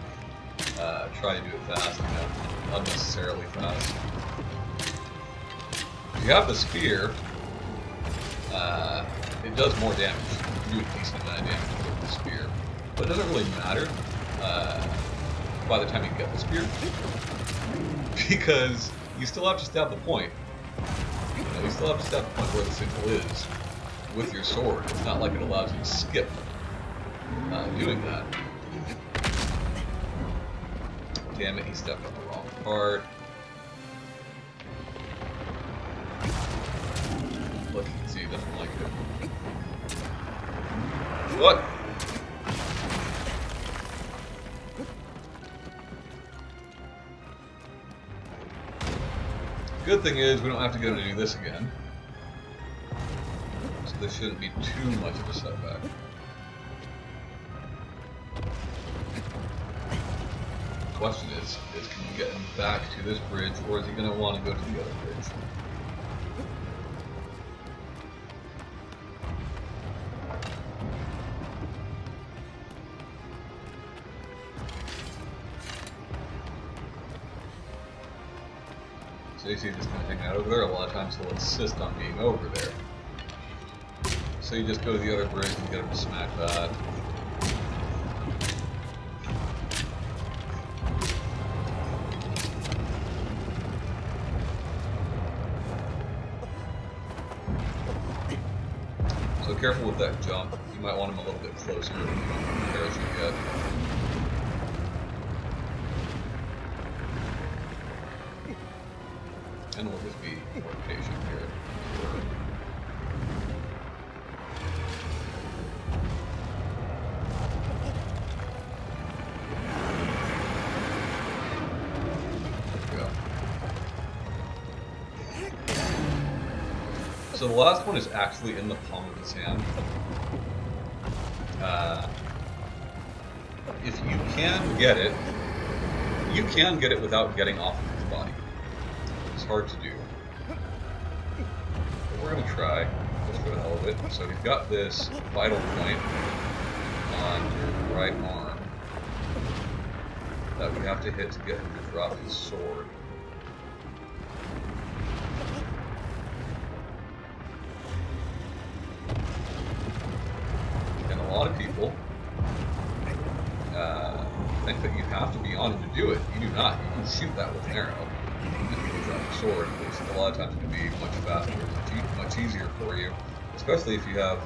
Speaker 1: Try to do it fast, unnecessarily fast. If you have the spear, it does more damage. You do a decent amount of damage with the spear. But it doesn't really matter by the time you get the spear. Because you still have to stab the point. You still have to stab the point where the signal is with your sword. It's not like it allows you to skip doing that. Damn it, he stepped on the wrong part. Look, you can see he doesn't like it. What? Good thing is we don't have to go to do this again. So this shouldn't be too much of a setback. The question is can you get him back to this bridge, or is he going to want to go to the other bridge? So you see, just kind of hanging out over there. A lot of times he'll insist on being over there. So you just go to the other bridge and get him to smack that. So careful with that jump. You might want him a little bit closer if you don't have the parachute yet. And we'll just be more patient here. There we go. So the last one is actually in the palm of his hand. If you can get it, without getting off of his body. It's hard to do. But we're going to try, just for the hell of it. So we've got this vital point on your right arm that we have to hit to get him to drop his sword. And a lot of people think that you have to be on him to do it. You do not. You can shoot that with an arrow. You just need to drop his sword, at least, a lot of times it can be much faster, much easier for you, especially if you have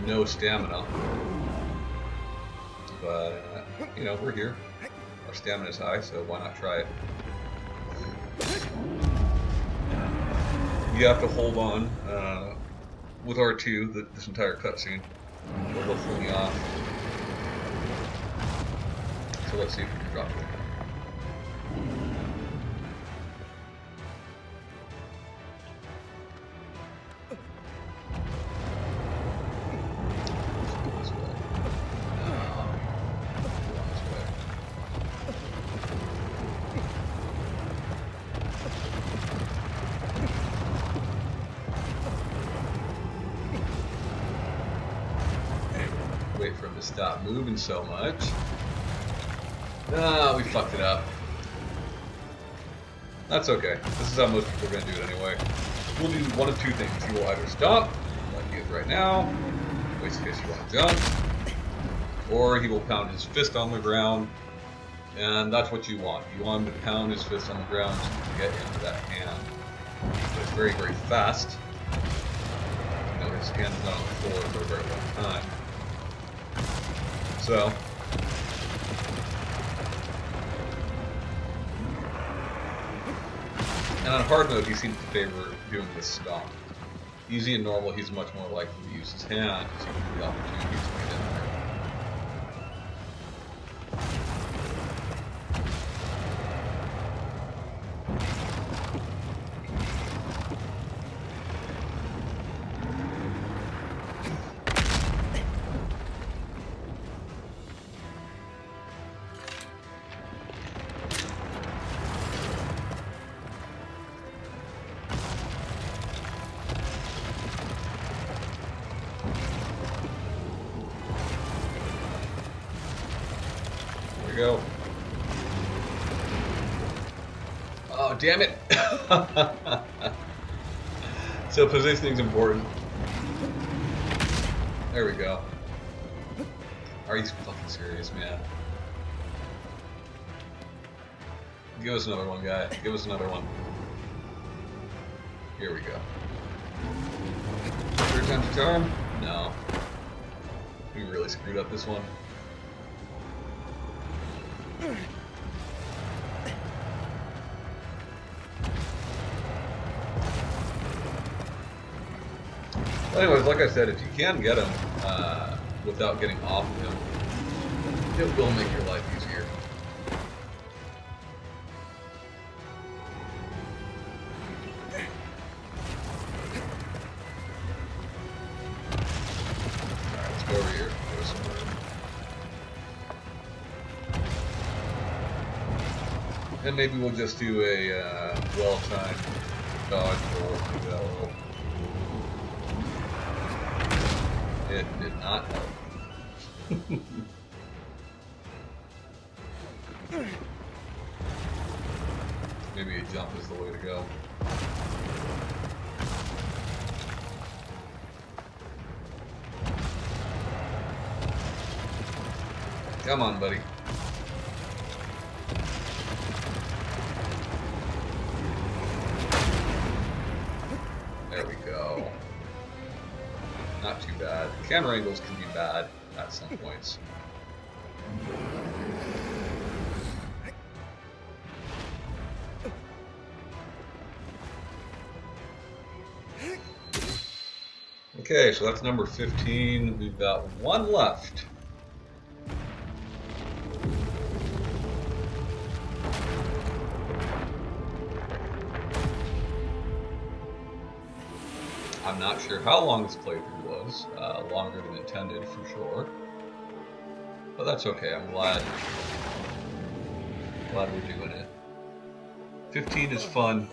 Speaker 1: no stamina. But, you know, we're here. Our stamina is high, so why not try it? You have to hold on with R2 this entire cutscene, or they'll pull me off. So let's see if we can drop it. Wait for him to stop moving so much. Ah, we fucked it up. That's okay. This is how most people are going to do it anyway. We'll do one of two things. He will either stop, like he is right now, in which case you want to jump, or he will pound his fist on the ground, and that's what you want. You want him to pound his fist on the ground so you can get into that hand. But it's very, very fast. You know, his hand is not on the floor for a very long time. So, and on hard mode, he seems to favor doing this stomp. Easy and normal, he's much more likely to use his hand, so you have the opportunity to get in there. Go. Oh, damn it. So positioning's important. There we go. Are you fucking serious, man? Give us another one, guy. Give us another one. Here we go. Third time's a charm? No. We really screwed up this one. Anyways, like I said, if you can get him without getting off of him, it will make your life easier. Alright, let's go over here. Go somewhere. And maybe we'll just do a well-timed dodge roll through that little. It did not help. Maybe a jump is the way to go. Come on, buddy. There we go. Not too bad. Camera angles can be bad at some points. Okay, so that's number 15. We've got one left. I'm not sure how long this playthrough was, longer than intended for sure, but that's okay. I'm glad we're doing it. 15 is fun.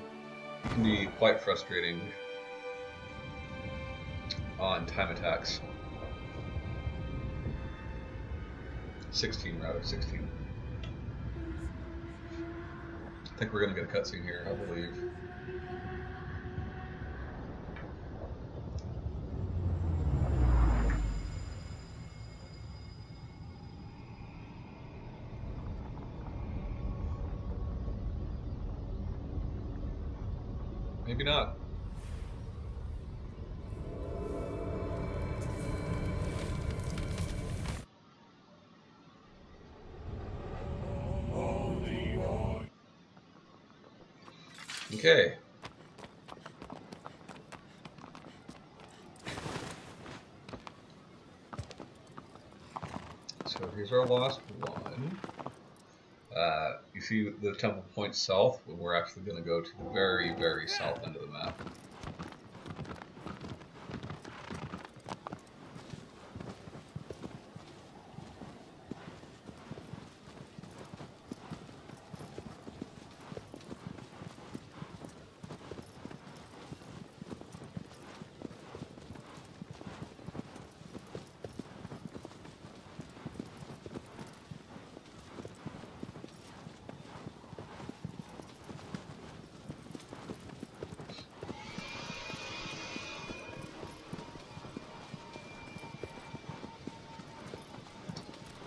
Speaker 1: It can be quite frustrating on time attacks. 16 rather, 16. I think we're gonna get a cutscene here, I believe. Maybe not. Okay. So here's our last one. You see the temple points south, but we're actually going to go to the very, very south end of the map.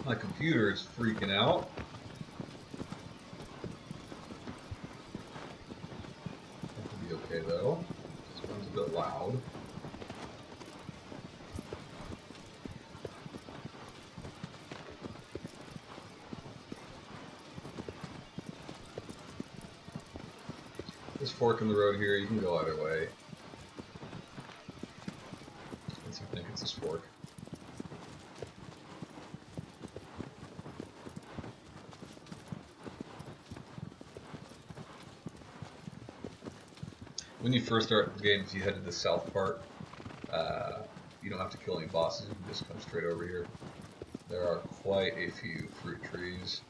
Speaker 1: My computer is freaking out. That will be okay though. This one's a bit loud. This fork in the road here, you can go either way. I think it's this fork. When you first start the game, if you head to the south part, you don't have to kill any bosses, you can just come straight over here. There are quite a few fruit trees.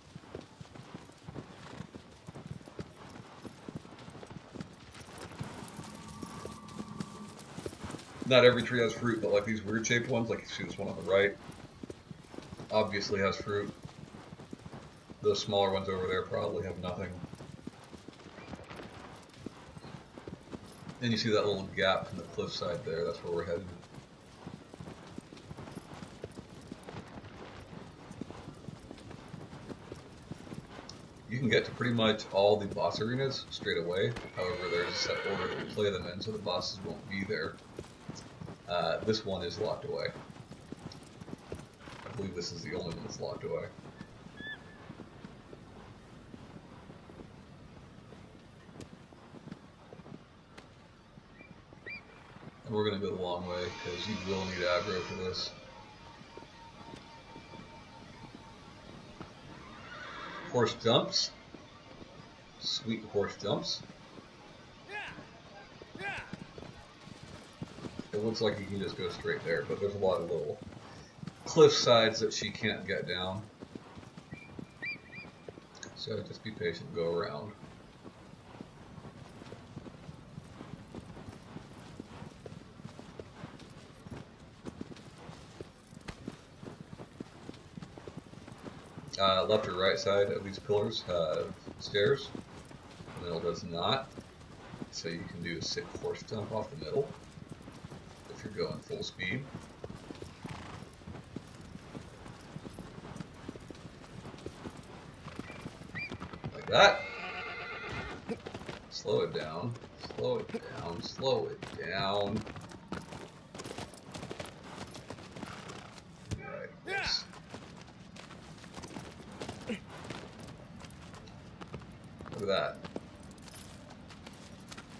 Speaker 1: Not every tree has fruit, but like these weird shaped ones, like you see this one on the right, obviously has fruit. Those smaller ones over there probably have nothing. And you see that little gap in the cliffside there, that's where we're headed. You can get to pretty much all the boss arenas straight away. However, there's a set order to play them in, so the bosses won't be there. This one is locked away. I believe this is the only one that's locked away. And we're going to go the long way, because you will need aggro for this. Horse jumps. Sweet horse jumps. It looks like you can just go straight there, but there's a lot of little cliff sides that she can't get down. So just be patient, go around. Left or right side of these pillars have stairs. The middle does not. So you can do a sick horse jump off the middle if you're going full speed. Like that. Slow it down. Slow it down. Slow it down. Alright, yes. Look at that.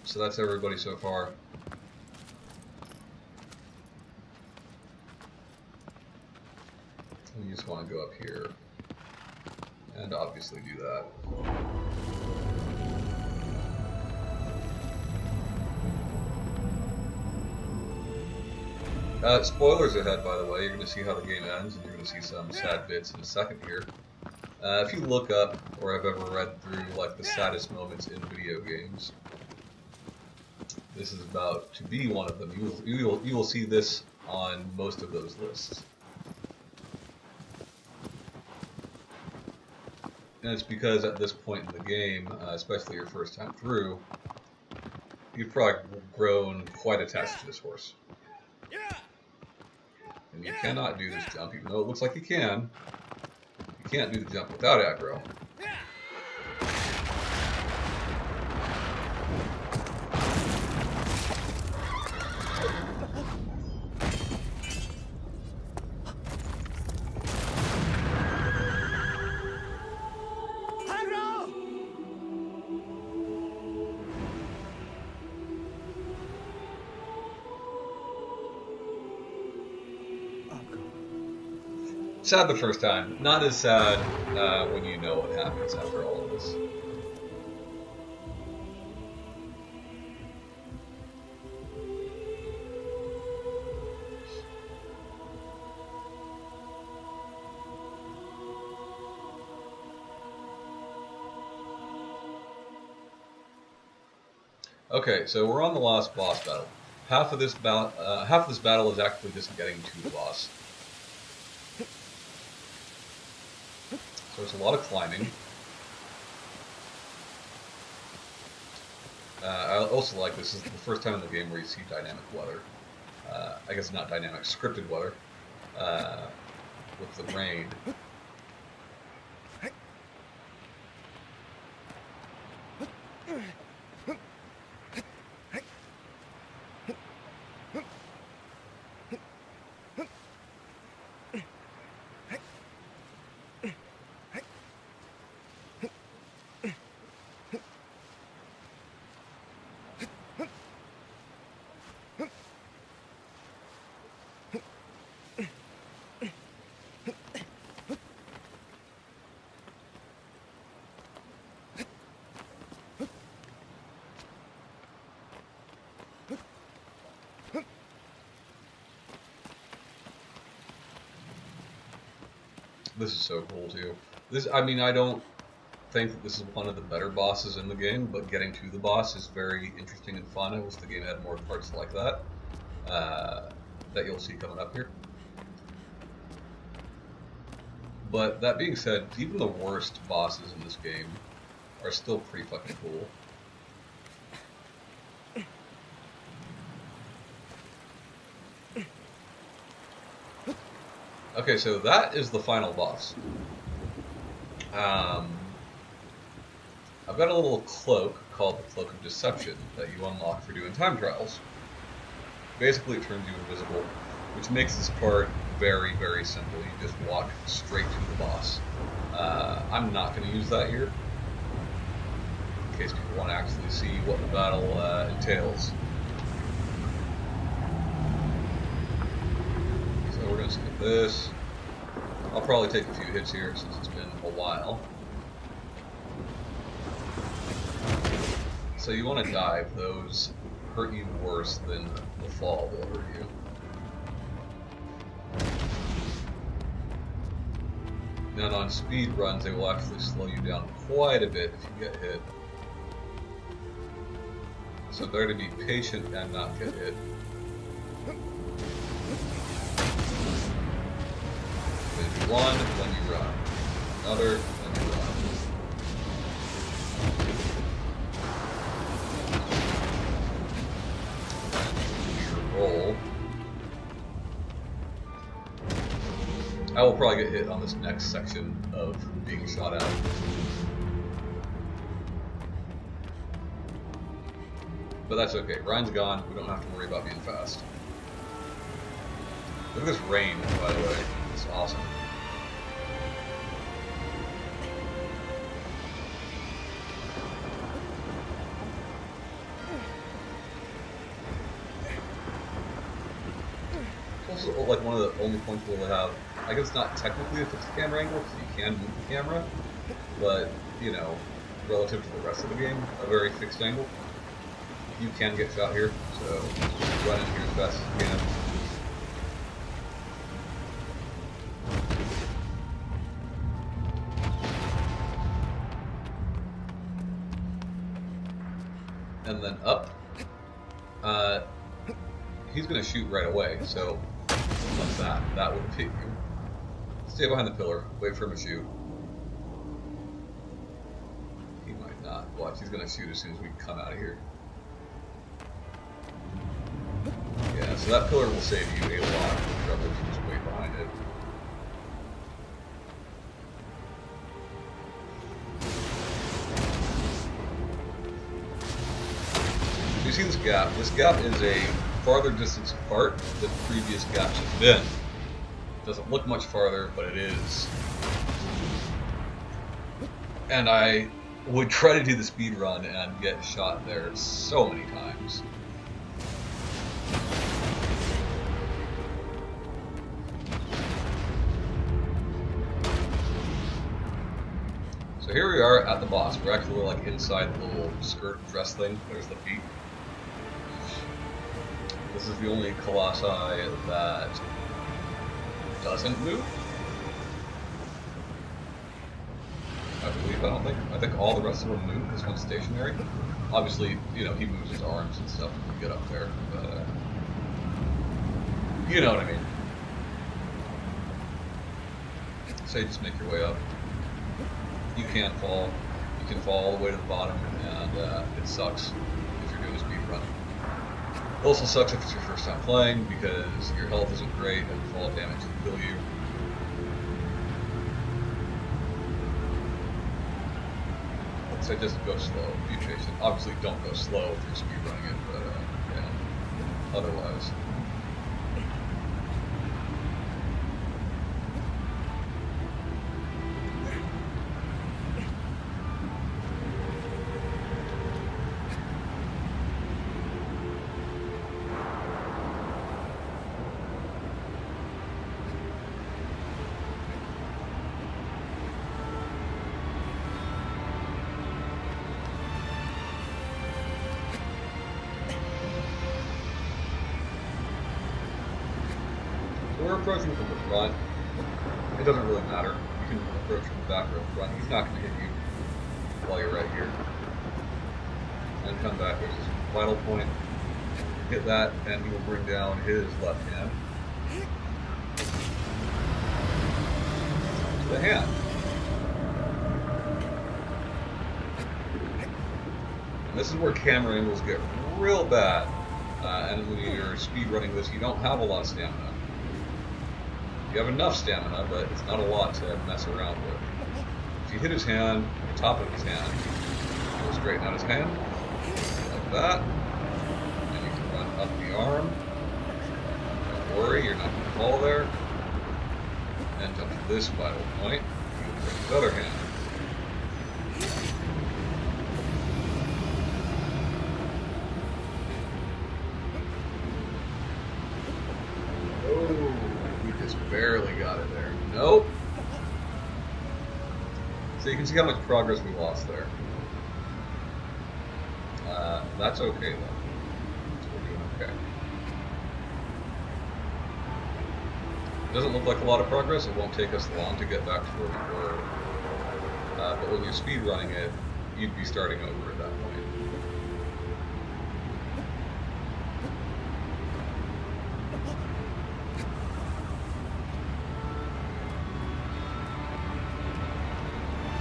Speaker 1: So that's everybody so far. You just want to go up here and obviously do that. Spoilers ahead, by the way. You're going to see how the game ends, and you're going to see some sad bits in a second here. If you look up, or have ever read through like the saddest moments in video games, this is about to be one of them. You will see this on most of those lists. And it's because at this point in the game, especially your first time through, you've probably grown quite attached to this horse. And you cannot do this jump, even though it looks like you can. You can't do the jump without aggro. Sad the first time, not as sad when you know what happens after all of this. Okay, so we're on the last boss battle. Half of this battle is actually just getting to the boss. So there's a lot of climbing. I also like this is the first time in the game where you see dynamic weather. I guess not dynamic, scripted weather with the rain. This is so cool too. I mean, I don't think that this is one of the better bosses in the game, but getting to the boss is very interesting and fun. I wish the game had more parts like that, that you'll see coming up here. But that being said, even the worst bosses in this game are still pretty fucking cool. Okay, so that is the final boss. I've got a little cloak called the Cloak of Deception that you unlock for doing time trials. Basically, it turns you invisible, which makes this part very, very simple. You just walk straight to the boss. I'm not going to use that here, in case people want to actually see what the battle entails. So we're going to skip this. I'll probably take a few hits here since it's been a while. So you want to dive. Those hurt you worse than the fall will hurt you. Now on speed runs, they will actually slow you down quite a bit if you get hit. So better to be patient and not get hit. Then you one, then you run. Another, then you run. Roll. I will probably get hit on this next section of being shot at. But that's okay. Ryan's gone. We don't have to worry about being fast. Look at this rain, by the way. It's awesome. Also, like one of the only points where we'll have, I guess it's not technically a fixed camera angle because you can move the camera, but you know, relative to the rest of the game, a very fixed angle. You can get shot here, so run in here as fast as you can. And then up. He's going to shoot right away, so what's that? That would hit you. Stay behind the pillar, wait for him to shoot. He might not. Watch, he's going to shoot as soon as we come out of here. Yeah, so that pillar will save you a lot of trouble if you just wait behind it. So you see this gap? This gap is a farther distance apart than previous gaps have been. It doesn't look much farther, but it is. And I would try to do the speed run and get shot there so many times. are at the boss. We're actually like inside the little skirt dress thing. There's the feet. This is the only Colossi that doesn't move. I believe. I think all the rest of them move. This one's stationary. Obviously, you know, he moves his arms and stuff when you get up there. But, you know what I mean. So you just make your way up. You can fall. You can fall all the way to the bottom, and it sucks if you're doing a speed run. It also sucks if it's your first time playing because your health isn't great and fall damage can kill you. So just go slow. Be patient. Obviously, don't go slow if you're speed running it, but yeah. Otherwise. We're approaching from the front. It doesn't really matter. You can approach from the back or the front. He's not going to hit you while you're right here. And come back. There's this vital point. Hit that, and he will bring down his left hand to the hand. And this is where camera angles get real bad. And when you're speed running this, you don't have a lot of stamina. You have enough stamina, but it's not a lot to mess around with. If you hit his hand, the top of his hand, you'll straighten out his hand, like that. And you can run up the arm. Don't worry, you're not going to fall there. And jump to this vital point. You will bring his other hand. Barely got it there. Nope. So you can see how much progress we lost there. That's okay though. We're doing okay. It doesn't look like a lot of progress. It won't take us long to get back to where we were. But when you're speed running it, you'd be starting over at that point.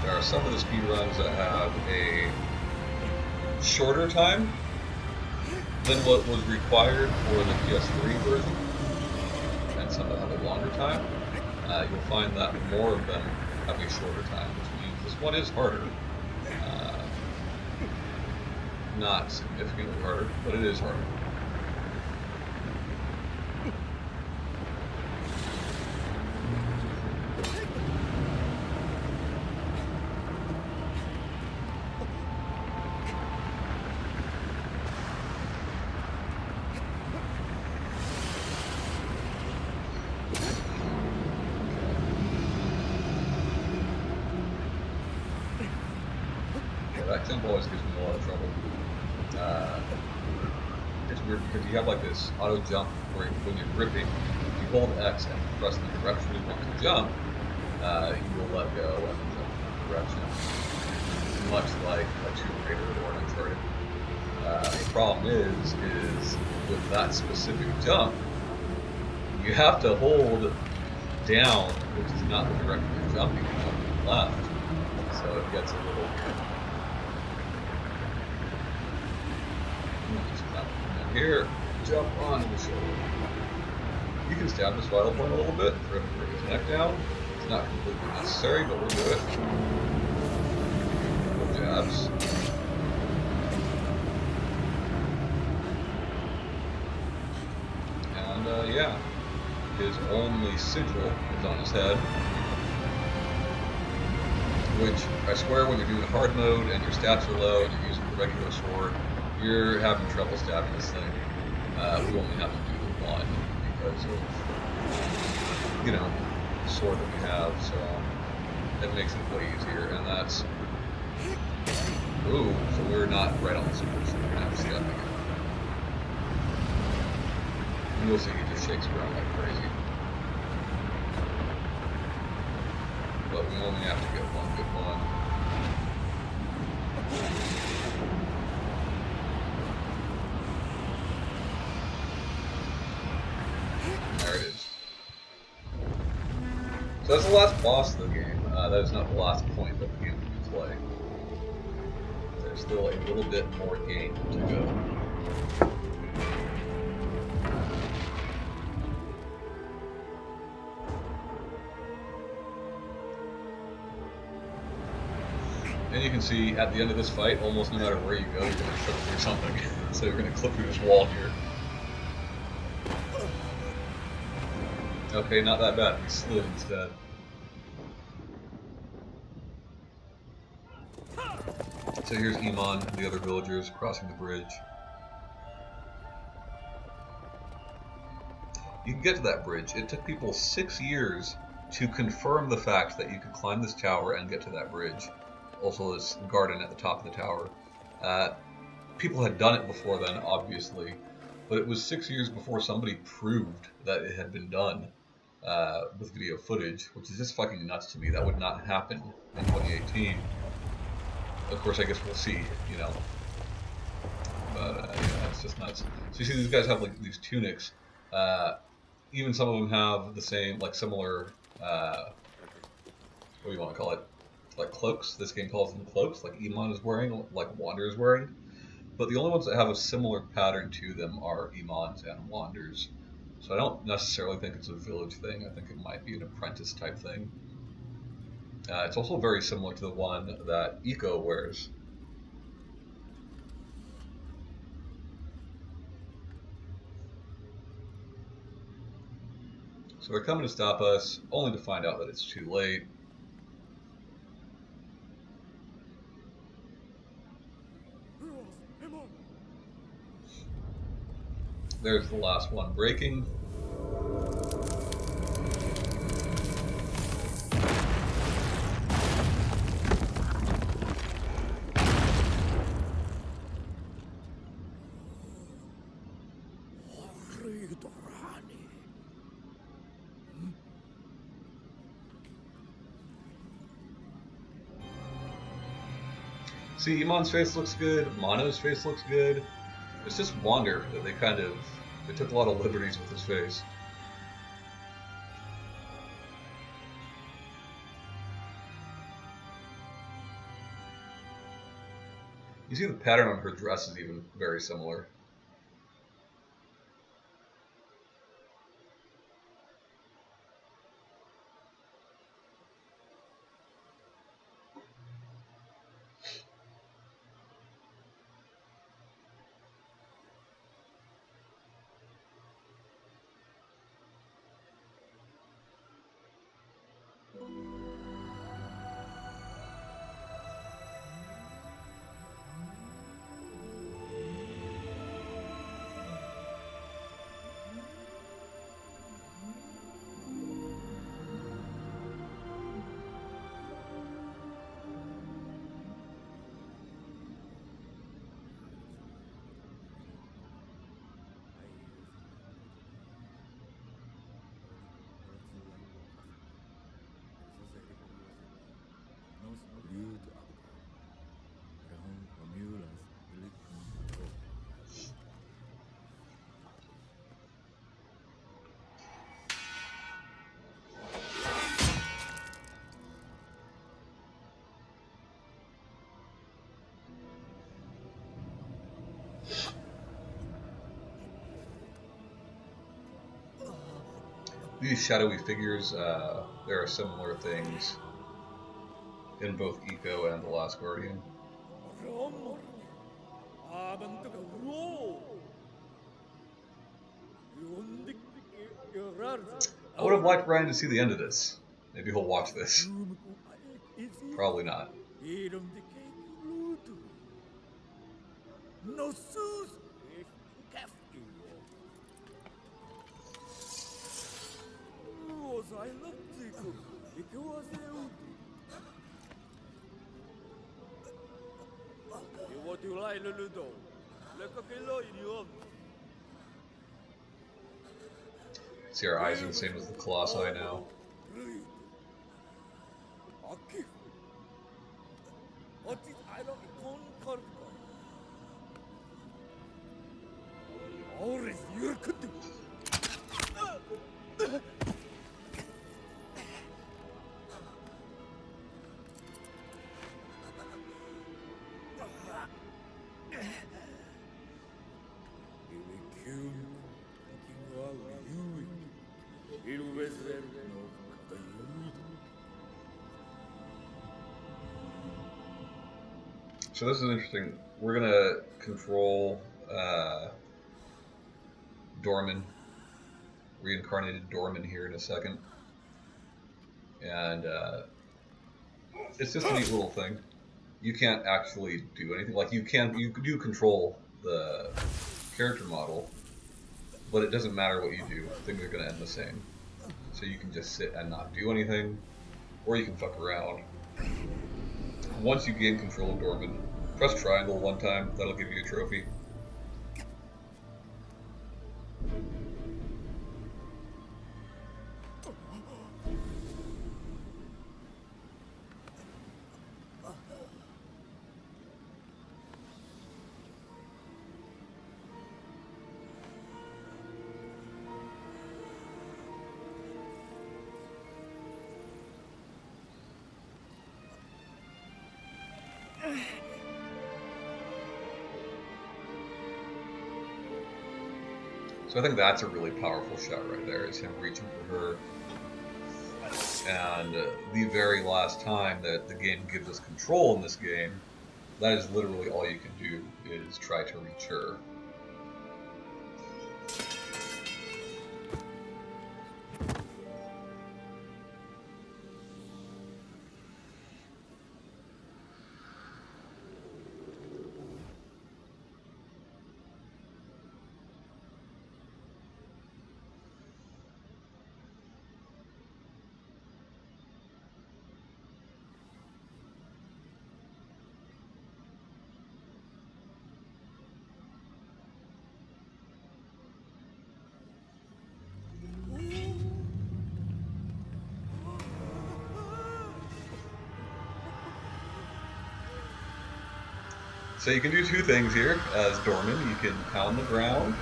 Speaker 1: There are some of the speedruns that have a shorter time than what was required for the PS3 version, and some that have a longer time. You'll find that more of them have a shorter time, which means this one is harder. Not significantly harder, but it is harder. That jump always gives me a lot of trouble. It's weird because you have like this auto jump where when you're gripping, if you hold X and press the direction you want to jump, you will let go and jump in that direction. Much like a Tomb Raider or an Uncharted. The problem is with that specific jump, you have to hold down, which is not the direction you're jumping, you're jumping left. So it gets a little weird. Here, jump on the shoulder. You can stab this vital point a little bit for him to bring his neck down. It's not completely necessary, but we'll do it. Couple jabs. And yeah, his only sigil is on his head. Which, I swear, when you're doing hard mode and your stats are low and you're using the regular sword, you're having trouble stabbing this thing. We only have to do one because of, you know, the sword that we have, so it makes it way easier, and that's Ooh, so we're not right on the super, so we're gonna have to see how big. And you'll see he just shakes around like crazy. But we only have to get one good one. There it is. So that's the last boss of the game. That is not the last point of the game that you play. There's still a little bit more game to go. And you can see at the end of this fight, almost no matter where you go, you're going to trip through something. So you're going to clip through this wall here. Okay, not that bad. He slid instead. So here's Iman and the other villagers crossing the bridge. You can get to that bridge. It took people 6 years to confirm the fact that you could climb this tower and get to that bridge. Also this garden at the top of the tower. People had done it before then, obviously, but it was 6 years before somebody proved that it had been done with video footage, which is just fucking nuts to me. That would not happen in 2018. Of course, I guess we'll see, you know. But yeah, it's just nuts. So you see, these guys have like these tunics. Even some of them have the same, like similar, what do you want to call it? Like cloaks. This game calls them cloaks, like Iman is wearing, like Wander is wearing. But the only ones that have a similar pattern to them are Iman's and Wander's. So I don't necessarily think it's a village thing. I think it might be an apprentice type thing. It's also very similar to the one that Eco wears. So they're coming to stop us, only to find out that it's too late. There's the last one breaking. See, Iman's face looks good, Mono's face looks good. It's just Wander that they took a lot of liberties with his face. You see the pattern on her dress is even very similar. These shadowy figures, there are similar things in both Eco and The Last Guardian. I would have liked Ryan to see the end of this. Maybe he'll watch this. Probably not. See, our eyes are the same as the Colossi now. So this is interesting. We're gonna control Dorman, reincarnated Dorman here in a second, and it's just a neat little thing. You can't actually do anything. Like you do control the character model, but it doesn't matter what you do. Things are gonna end the same. So you can just sit and not do anything, or you can fuck around. Once you gain control of Dorman, press triangle one time, that'll give you a trophy. So I think that's a really powerful shot right there, is him reaching for her. And the very last time that the game gives us control in this game, that is literally all you can do, is try to reach her. So you can do two things here as Dorman. You can pound the ground,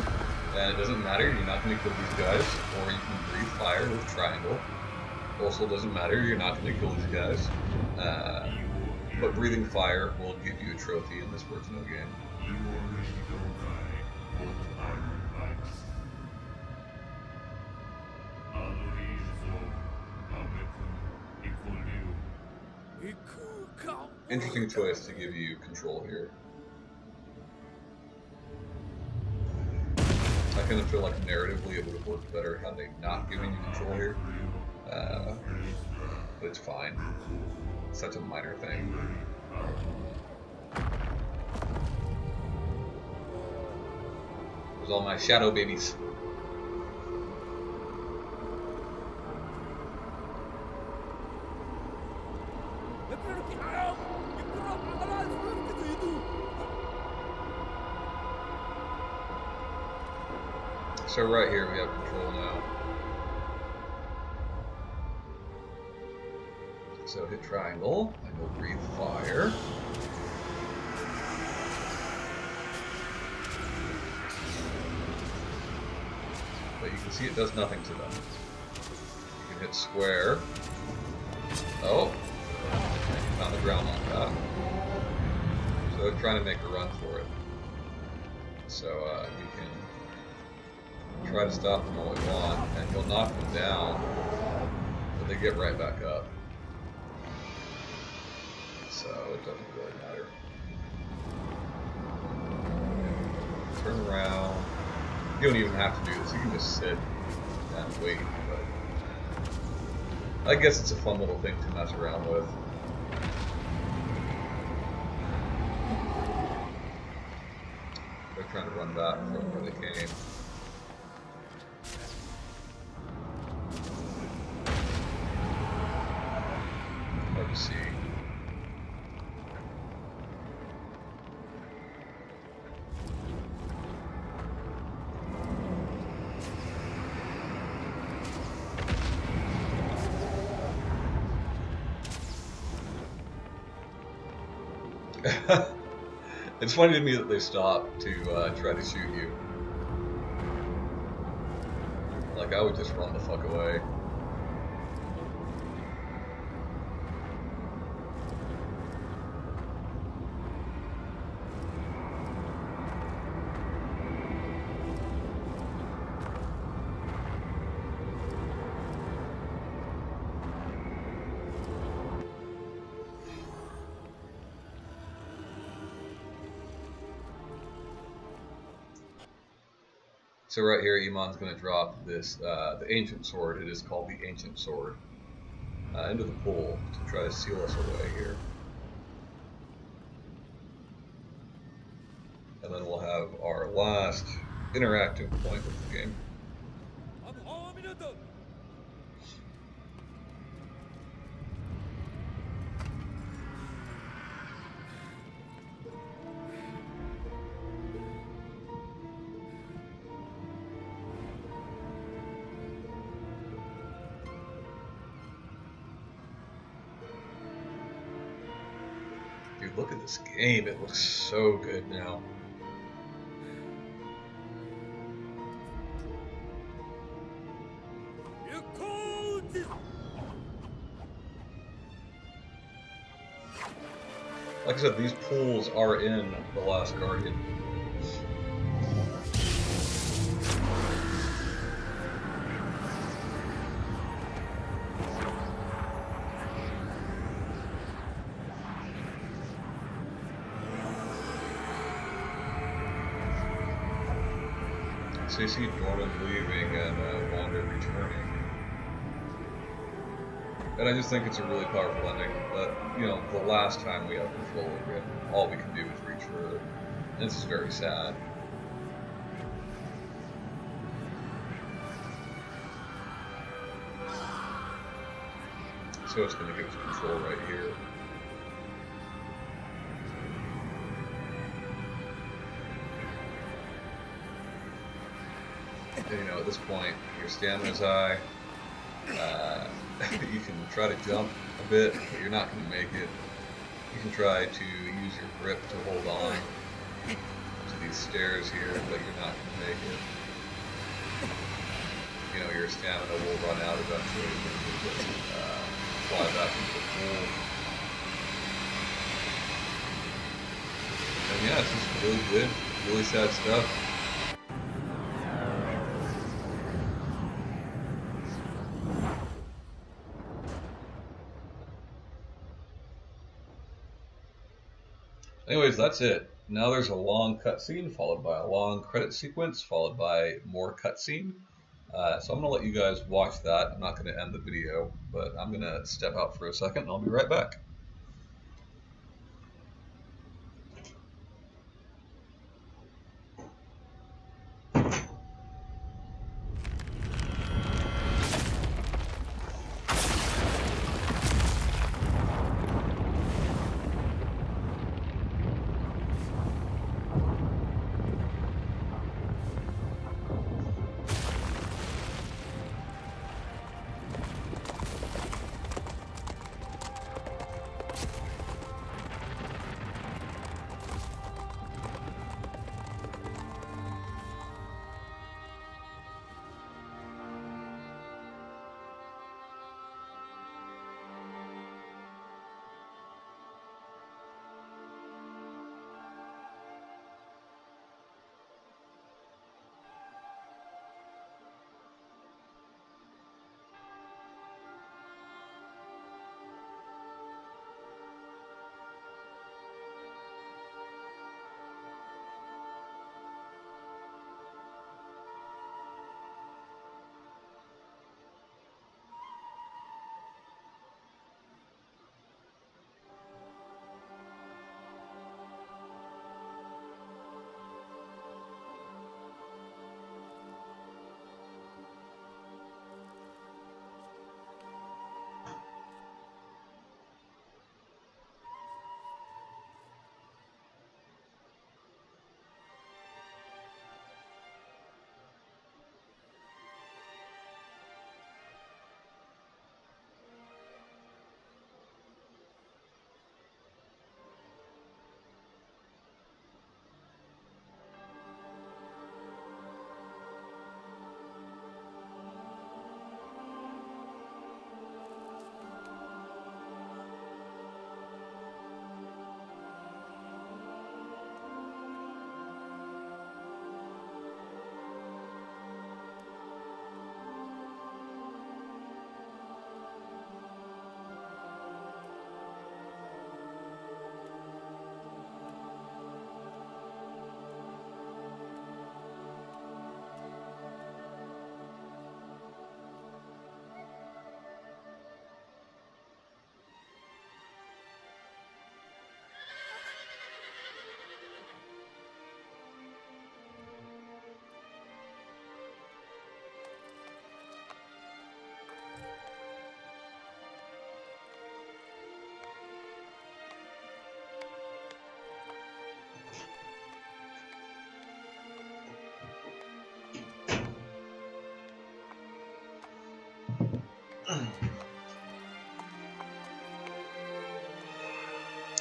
Speaker 1: and it doesn't matter, you're not going to kill these guys. Or you can breathe fire with triangle. Also doesn't matter, you're not going to kill these guys. But breathing fire will give you a trophy in this version of the game. Interesting choice to give you control here. I kind of feel like narratively it would have worked better had they not given you control here. But it's fine. It's such a minor thing. There's all my shadow babies. So right here we have control now. So hit triangle, and we'll breathe fire. But you can see it does nothing to them. You can hit square. Oh! And you found the ground on that. So they're trying to make a run for it. So you can try to stop them all you want, and you'll knock them down, but they get right back up. So it doesn't really matter. Turn around. You don't even have to do this, you can just sit and wait, but I guess it's a fun little thing to mess around with. They're trying to run back from where they came. Hard to see. It's funny to me that they stop to try to shoot you. Like, I would just run the fuck away. So right here, Iman's going to drop this, the Ancient Sword, it is called the Ancient Sword, into the pool to try to seal us away here. And then we'll have our last interactive point with the game. Dude, look at this game. It looks so good now. Like I said, these pools are in The Last Guardian. So you see Dorman leaving and Wander returning. And I just think it's a really powerful ending. But, you know, the last time we have control over it, all we can do is reach for it. And this is very sad. So it's going to give us control right here. And, you know, at this point, your stamina's high. You can try to jump a bit, but you're not going to make it. You can try to use your grip to hold on to these stairs here, but you're not going to make it. You know, your stamina will run out eventually when you just fly back into the pool. And yeah, it's just really good, really sad stuff. Anyways, that's it. Now there's a long cutscene, followed by a long credit sequence, followed by more cutscene. So I'm going to let you guys watch that. I'm not going to end the video, but I'm going to step out for a second, and I'll be right back.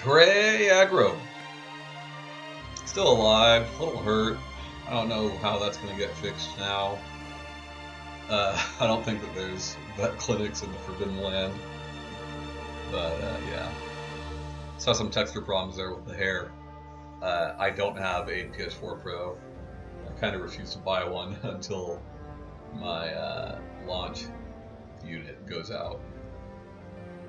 Speaker 1: Hooray, aggro! Still alive, a little hurt. I don't know how that's going to get fixed now. I don't think that there's vet clinics in the Forbidden Land. But yeah. Saw some texture problems there with the hair. I don't have a PS4 Pro. I kind of refuse to buy one until my launch unit goes out.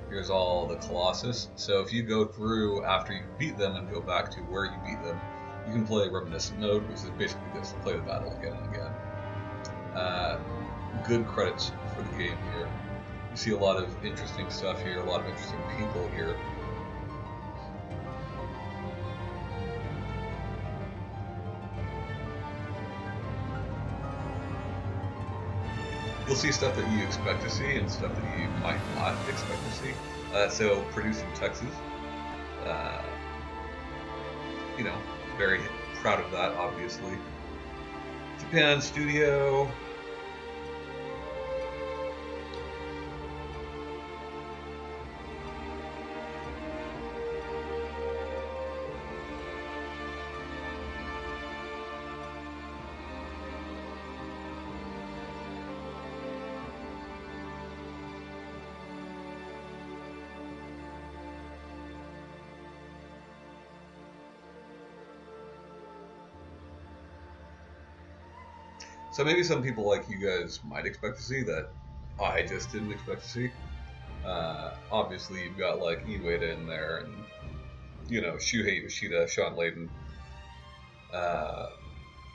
Speaker 1: Here's all the Colossus. So if you go through after you beat them and go back to where you beat them, you can play reminiscent mode, which is basically just play the battle again and again. Good credits for the game here. You see a lot of interesting stuff here, a lot of interesting people here. You'll see stuff that you expect to see and stuff that you might not expect to see. So, produced in Texas. You know, very proud of that, obviously. Japan studio. So maybe some people like you guys might expect to see that I just didn't expect to see. Obviously, you've got like Ueda in there, and you know Shuhei Yoshida, Sean Layden,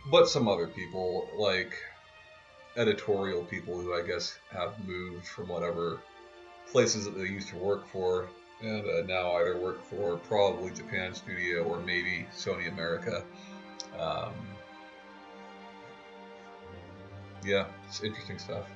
Speaker 1: but some other people like editorial people who I guess have moved from whatever places that they used to work for, and now either work for probably Japan Studio or maybe Sony America. Yeah, it's interesting stuff.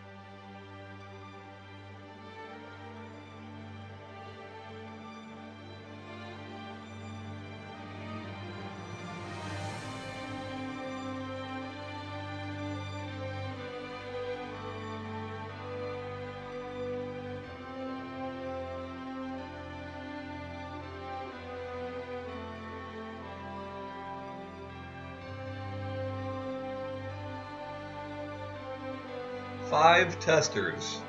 Speaker 1: Five testers.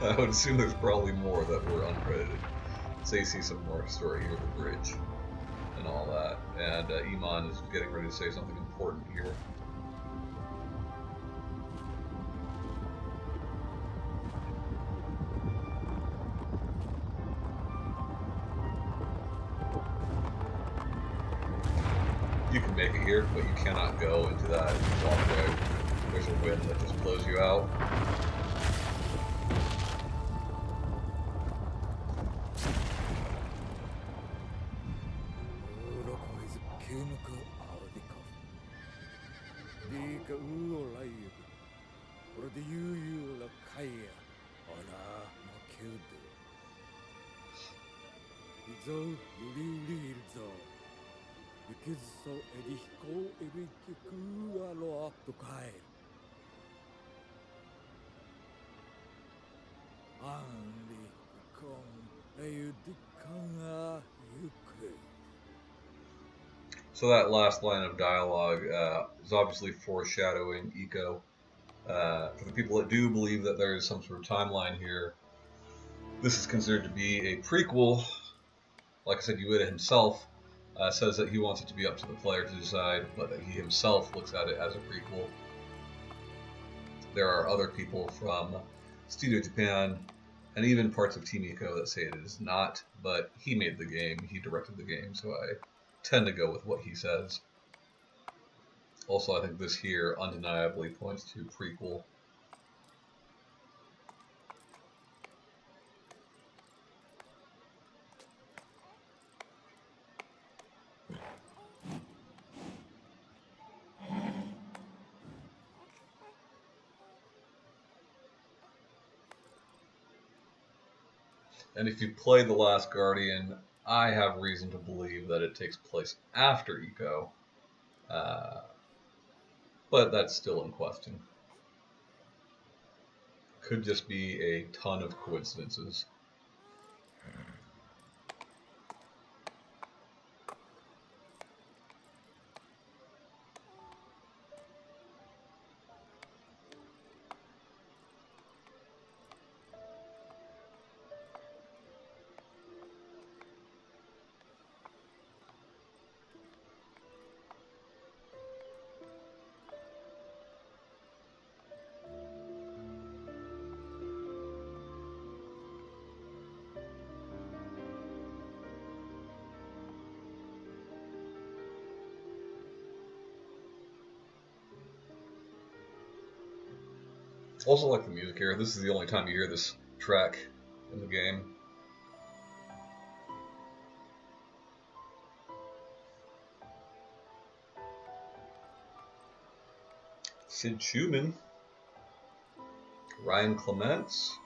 Speaker 1: I would assume there's probably more that were uncredited. So you see some more story here, the bridge and all that. And Iman is getting ready to say something important here. You can make it here, but you cannot go into that walkway. There's a wind that just blows you out. So that last line of dialogue is obviously foreshadowing Eco. For the people that do believe that there is some sort of timeline here, this is considered to be a prequel. Like I said, Ueda himself says that he wants it to be up to the player to decide, but that he himself looks at it as a prequel. There are other people from Studio Japan and even parts of Team Eco that say it is not, but he made the game, he directed the game, so I tend to go with what he says. Also, I think this here undeniably points to prequel. And if you play The Last Guardian, I have reason to believe that it takes place after Eco. But that's still in question. Could just be a ton of coincidences. Also like the music here. This is the only time you hear this track in the game. Sid Schumann, Ryan Clements.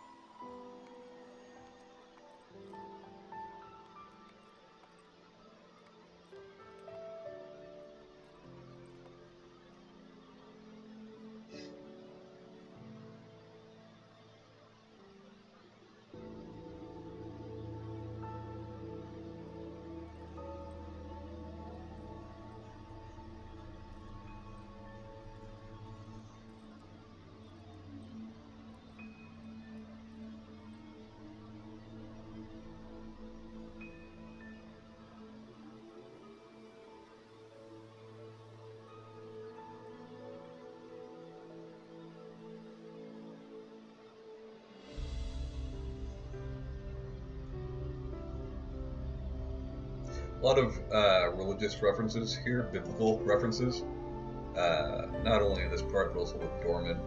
Speaker 1: A lot of religious references here, biblical references. Not only in this part, but also with Dorman.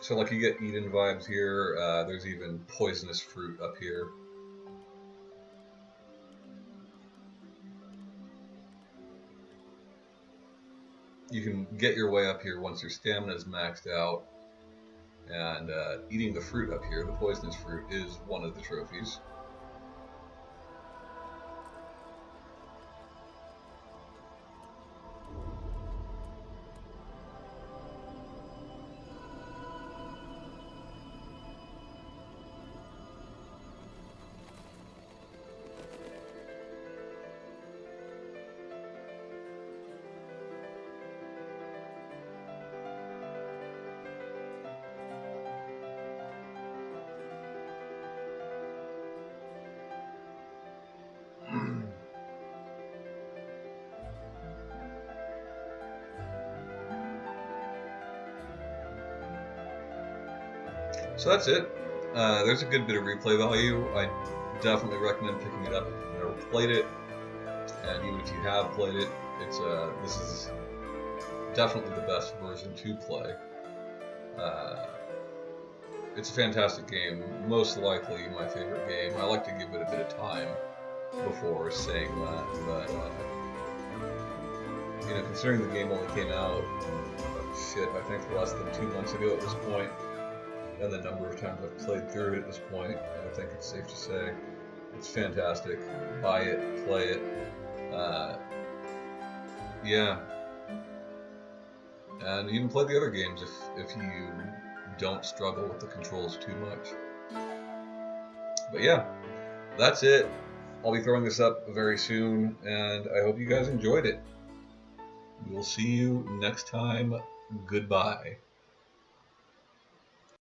Speaker 1: So like you get Eden vibes here, there's even poisonous fruit up here. You can get your way up here once your stamina is maxed out, and eating the fruit up here, the poisonous fruit, is one of the trophies. So that's it. There's a good bit of replay value. I definitely recommend picking it up if you've never played it, and even if you have played it, this is definitely the best version to play. It's a fantastic game, most likely my favorite game. I like to give it a bit of time before saying that, but you know, considering the game only came out, I think less than 2 months ago at this point, and the number of times I've played through it at this point, I think it's safe to say it's fantastic. Buy it, play it. Yeah. And even play the other games if you don't struggle with the controls too much. But yeah, that's it. I'll be throwing this up very soon, and I hope you guys enjoyed it. We'll see you next time. Goodbye.